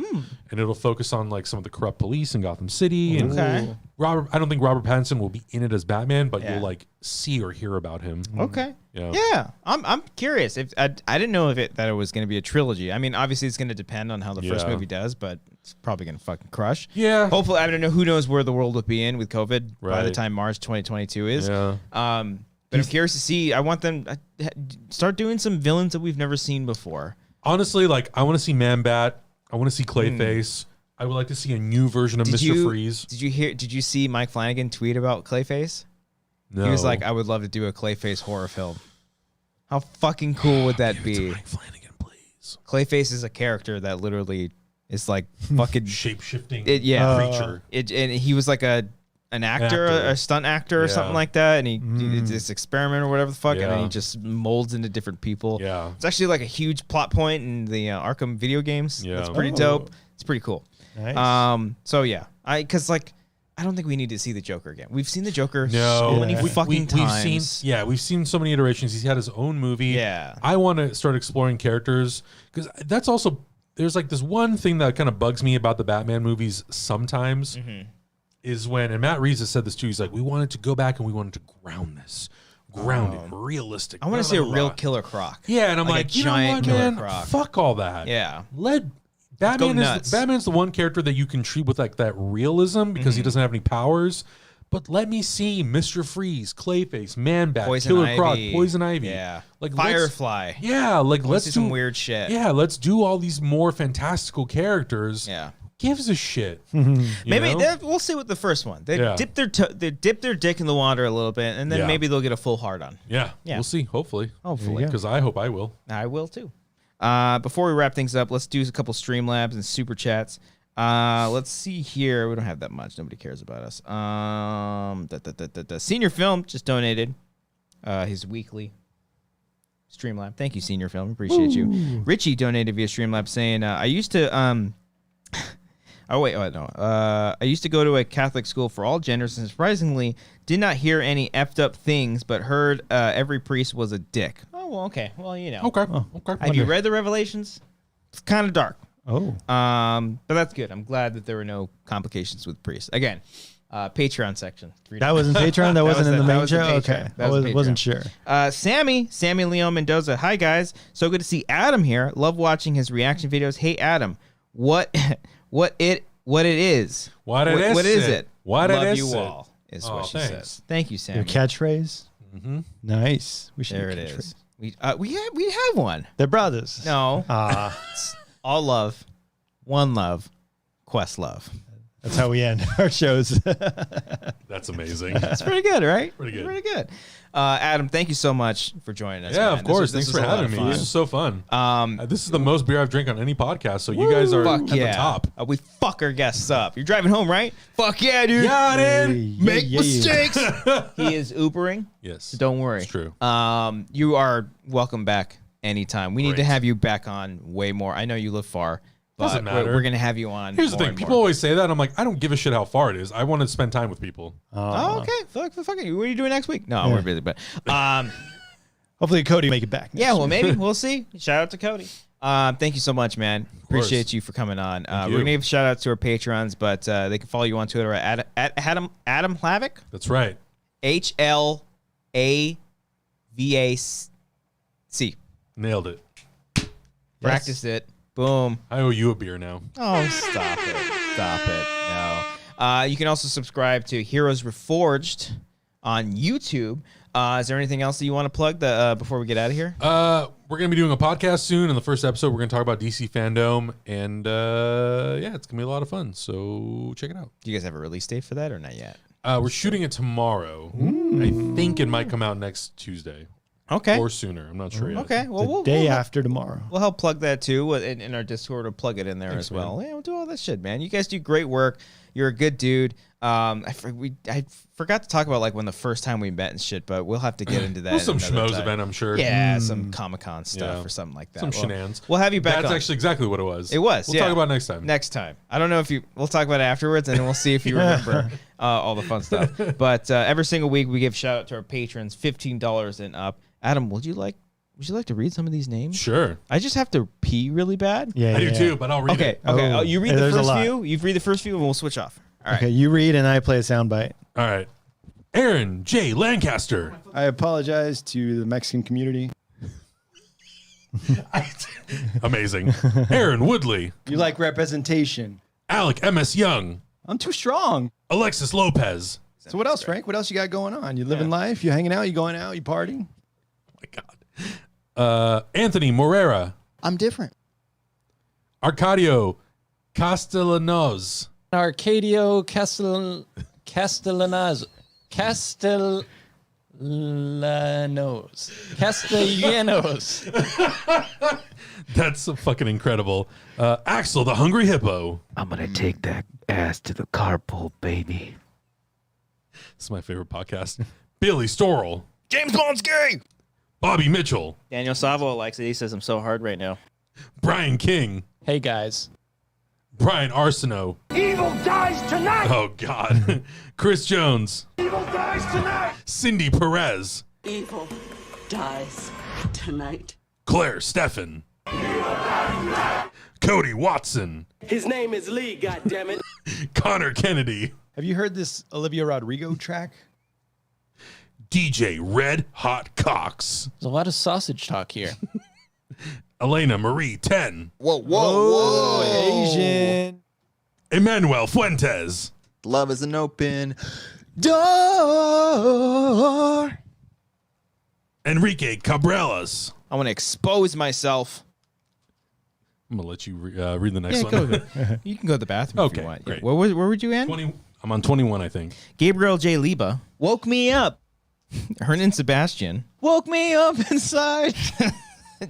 and it'll focus on like some of the corrupt police in Gotham City. And Okay. I don't think Robert Pattinson will be in it as Batman, but Yeah. you'll like see or hear about him. Okay. Yeah. Yeah. I'm curious. If I didn't know that it was going to be a trilogy. I mean, obviously it's going to depend on how the first Yeah. movie does, but it's probably going to fucking crush. Yeah. Hopefully, I don't know. Who knows where the world will be in with COVID by the Right. time March 2022 is. Yeah. But I'm curious to see. I want them start doing some villains that we've never seen before. Honestly, like I want to see Man-Bat. I want to see Clayface. I would like to see a new version of Mr. Freeze. Did you see Mike Flanagan tweet about Clayface? No. He was like, I would love to do a Clayface horror film. How fucking cool would that be? Mike Flanagan, please. Clayface is a character that literally is like fucking Shape-shifting yeah. creature. And he was like an actor, actor. a stunt actor or Yeah. something like that, and he did this experiment or whatever the fuck, and then Yeah. he just molds into different people. Yeah. It's actually like a huge plot point in the Arkham video games. Yeah. That's pretty Oh. dope. It's pretty cool. Nice. So yeah, because like I don't think we need to see the Joker again. We've seen the Joker No, so many fucking times. We've seen so many iterations. He's had his own movie. Yeah. I want to start exploring characters because that's also there's like this one thing that kind of bugs me about the Batman movies sometimes is when, and Matt Reeves has said this too. He's like, we wanted to go back and we wanted to ground this, realistic. I want to see a real Killer Croc. Yeah, and I'm like, you know what, man? Croc. Fuck all that. Yeah. Batman's the one character that you can treat with like that realism because he doesn't have any powers. But let me see Mr. Freeze, Clayface, Man-Bat, Killer Croc, Poison Ivy. Yeah. Like Firefly. Let's do do some weird shit. Yeah, let's do all these more fantastical characters. Yeah. Gives a shit. Maybe we'll see with the first one. They dip their dick in the water a little bit, and then maybe they'll get a full hard on. Yeah. We'll see. Hopefully. Because I hope I will. I will too. Before we wrap things up, let's do a couple Streamlabs and Super Chats. Let's see here. We don't have that much. Nobody cares about us. Senior Film just donated his weekly Streamlab. Thank you, Senior Film. Appreciate you. Richie donated via Streamlab saying, I used to... I used to go to a Catholic school for all genders and surprisingly did not hear any effed up things, but heard every priest was a dick. Oh, well, okay. Well, you know. Okay. Have you read the Revelations? It's kind of dark. Oh. But that's good. I'm glad that there were no complications with priests. Again, Patreon section. That wasn't Patreon? That wasn't in the main show? Okay. I wasn't sure. Sammy Leon Mendoza. Hi, guys. So good to see Adam here. Love watching his reaction videos. Hey, Adam, what it is? What it Love is you it? all, is what she thanks. says. Thank you, Sammy. Your catchphrase? Nice. We should There it is. We have one. They're brothers. No. It's all love, one love, quest love. That's how we end our shows. That's amazing. That's pretty good, right? Pretty good. Pretty good. Adam, thank you so much for joining us. Yeah, man. of course. This Thanks was for a lot having of me. fun. This is so fun. This is the most beer I've drank on any podcast, so you guys are Fuck at the top. We fuck our guests up. You're driving home, right? Fuck yeah, dude. Yeah, dude. Make mistakes. He is Ubering. Yes. So don't worry. It's true. You are welcome back anytime. We need to Great. have you back on way more. I know you live far, but Doesn't matter. we're going to have you on. Here's the more thing. and People more. always say that. I'm like, I don't give a shit how far it is. I want to spend time with people. Oh, okay. Fuck it. What are you doing next week? No, we're busy, but Hopefully Cody make it back. yeah, well, maybe we'll see. Shout out to Cody. Thank you so much, man. Appreciate you for coming on. We're you. gonna give a shout out to our patrons, but they can follow you on Twitter at Adam Hlavac. That's right. HLAVAC. Nailed it. Practiced it. Boom. I owe you a beer now. Oh, stop it. Stop it. No. You can also subscribe to Heroes Reforged on YouTube. Is there anything else that you want to plug before we get out of here? We're going to be doing a podcast soon. In the first episode, we're going to talk about DC fandom. And yeah, it's going to be a lot of fun. So check it out. Do you guys have a release date for that or not yet? We're shooting it tomorrow. I think it might come out next Tuesday. Okay. Or sooner. I'm not sure yet. Okay. Well, The day after tomorrow. We'll help plug that too in our Discord. We'll plug it in there as well. Yeah, we'll do all that shit, man. You guys do great work. You're a good dude. I forgot to talk about like when the first time we met and shit, but we'll have to get into that. Well, some another schmoes time. event, I'm sure. Yeah, some Comic-Con stuff Yeah. or something like that. Some shenanigans. We'll have you back. That's on. actually exactly what it was. It was. We'll yeah. talk about it next time. Next time. I don't know if we'll talk about it afterwards, and then we'll see if you remember all the fun stuff. But every single week we give shout out to our patrons, $15 and up. Adam, would you like to read some of these names? Sure. I just have to pee really bad. Yeah, I do too, but I'll read Okay. it. Okay. Oh, You read yeah, the there's a first lot. few. You read the first few, and we'll switch off. All right. Okay, you read and I play a soundbite. All right. Aaron J. Lancaster. I apologize to the Mexican community. Amazing. Aaron Woodley. You like representation. Alec M.S. Young. I'm too strong. Alexis Lopez. So what else, Frank? What else you got going on? You living life? You hanging out? You going out? You partying? Oh my God. Anthony Morera. I'm different. Arcadio Castellanos. Arcadio Castellanos. Castellanos. That's fucking incredible. Axel the Hungry Hippo. I'm gonna take that ass to the carpool, baby. This is my favorite podcast. Billy Storrell. James Bond's gay. Bobby Mitchell. Daniel Savo likes it. He says I'm so hard right now. Brian King. Hey guys, Brian Arsenault. Evil dies tonight. Oh, God. Chris Jones. Evil dies tonight. Cindy Perez. Evil dies tonight. Claire Steffen. Cody Watson. His name is Lee, goddammit. Connor Kennedy. Have you heard this Olivia Rodrigo track? DJ Red Hot Cox. There's a lot of sausage talk here. Elena Marie 10. Whoa, Asian. Emmanuel Fuentes. Love is an open door. Enrique Cabrelas. I want to expose myself. I'm going to let you read the next Yeah, one. go. You can go to the bathroom if Okay, you want. great. Where would you end? 20, I'm on 21, I think. Gabriel J. Liba. Woke me up. Hernan Sebastian. Woke me up inside.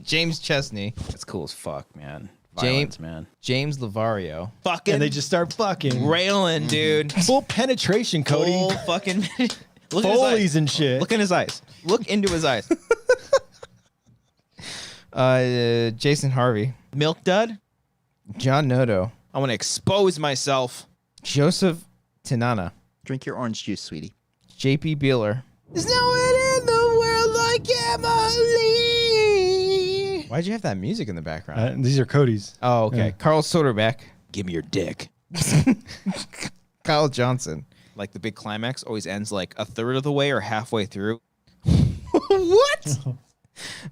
James Chesney. That's cool as fuck, man. James, Violence, man. James Lavario. Fucking And they just start fucking. Railing, dude. Full penetration, Cody. Full fucking. Look at his Foley's eyes. and shit. Look in his eyes. Look into his eyes. Jason Harvey. Milk Dud. John Noto. I want to expose myself. Joseph Tanana. Drink your orange juice, sweetie. JP Beeler. There's no one in the world like Emily. Why'd you have that music in the background? These are Cody's. Oh, okay. Yeah. Carl Soderbeck. Give me your dick. Kyle Johnson. Like the big climax always ends like a third of the way or halfway through. What?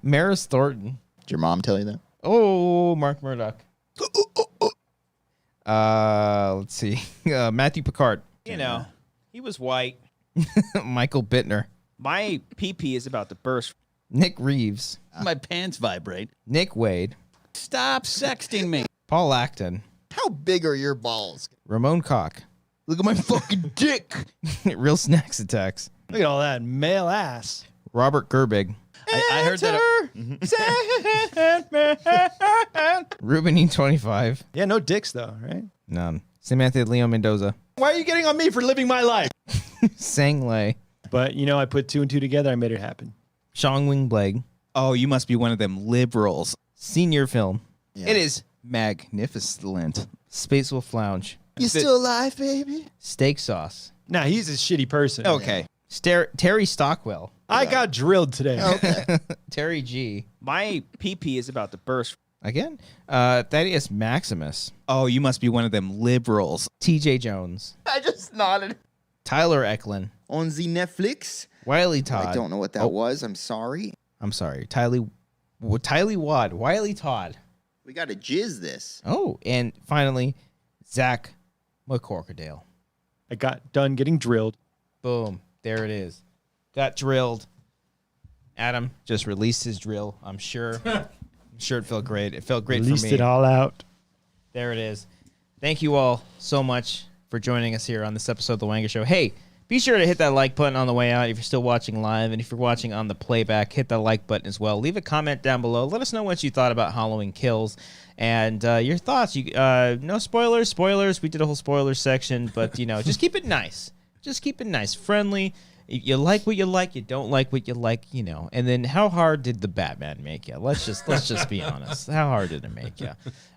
Maris Thornton. Did your mom tell you that? Oh, Mark Murdoch. Let's see. Matthew Picard. You know, he was white. Michael Bittner. My pee-pee is about to burst. Nick Reeves. My pants vibrate. Nick Wade. Stop sexting me. Paul Acton. How big are your balls? Ramon Cock. Look at my fucking dick. Real Snacks Attacks. Look at all that male ass. Robert Gerbig. I heard that. Ruben E25. Yeah, no dicks though, right? None. Samantha Leo Mendoza. Why are you getting on me for living my life? Sang Lei. But you know, I put 2 and 2 together. I made it happen. Shong Wing Bleg. Oh, you must be one of them liberals. Senior Film. Yeah. It is magnificent. Space Wolf Lounge. You still alive, baby? Steak Sauce. Nah, he's a shitty person. Okay. Terry Stockwell. I got drilled today. Okay. Terry G. My pee-pee is about to burst. Again. Thaddeus Maximus. Oh, you must be one of them liberals. TJ Jones. I just nodded. Tyler Eklund. On the Netflix. Wiley Todd. I don't know what that was. I'm sorry. I'm sorry. Tylee Wad. Wiley Todd. We got to jizz this. Oh, and finally, Zach McCorkadale. I got done getting drilled. Boom. There it is. Got drilled. Adam just released his drill. I'm sure. I'm sure it felt great. It felt great Released for me. it all out. There it is. Thank you all so much for joining us here on this episode of The Wanger Show. Hey, be sure to hit that like button on the way out if you're still watching live. And if you're watching on the playback, hit that like button as well. Leave a comment down below. Let us know what you thought about Halloween Kills and your thoughts. No spoilers. Spoilers. We did a whole spoilers section, but, just keep it nice. Just keep it nice. Friendly. You like what you like. You don't like what you like, And then how hard did the Batman make you? Let's just be honest. How hard did it make you?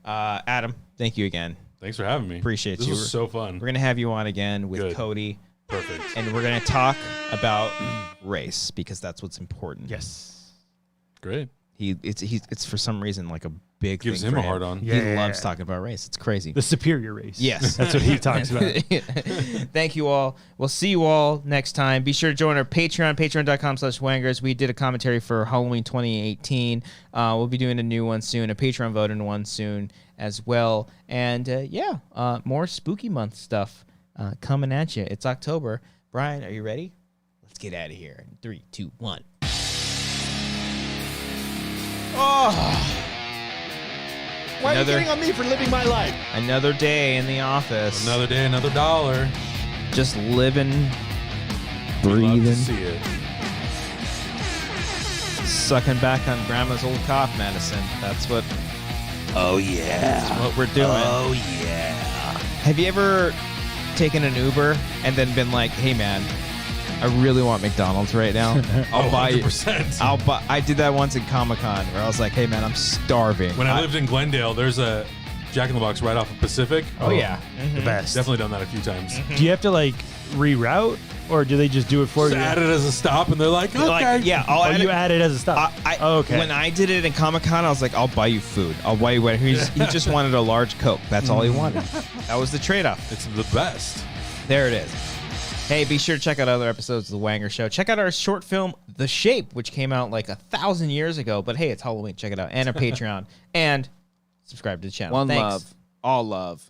Adam, thank you again. Thanks for having me. Appreciate this you. This was so fun. We're going to have you on again with Good. Cody. Perfect. And we're going to talk about race because that's what's important. Yes. Great. It's for some reason like a big Gives thing him for a hard on. He loves talking about race. It's crazy. The superior race. Yes. That's what he talks about. Thank you all. We'll see you all next time. Be sure to join our Patreon, patreon.com/Wangers. We did a commentary for Halloween 2018. We'll be doing a new one soon, a Patreon voted one soon as well. And more spooky month stuff coming at you. It's October. Brian, are you ready? Let's get out of here. In 3, 2, 1. Oh! Why are you getting on me for living my life? Another day in the office. Another day, another dollar. Just living, Love to breathing, see it. sucking back on grandma's old cough medicine. That's what we're doing. Oh, yeah. Have you ever taken an Uber and then been like, hey man, I really want McDonald's right now. I'll buy you. 100%. I did that once in Comic-Con where I was like, hey man, I'm starving. When I lived in Glendale, there's a Jack in the Box right off of Pacific. Oh, yeah. The best. Definitely done that a few times. Do you have to like reroute, or do they just do it for Just you? add it as a stop, and they're like, okay. Like, yeah, I'll Oh, add you it. add it as a stop. Okay. When I did it in Comic-Con, I was like, I'll buy you food. I'll buy you whatever. He just wanted a large Coke. That's all he wanted. That was the trade-off. It's the best. There it is. Hey, be sure to check out other episodes of The Wanger Show. Check out our short film, The Shape, which came out like 1,000 years ago. But hey, it's Halloween. Check it out. And our Patreon. And subscribe to the channel. One Thanks. love. All love.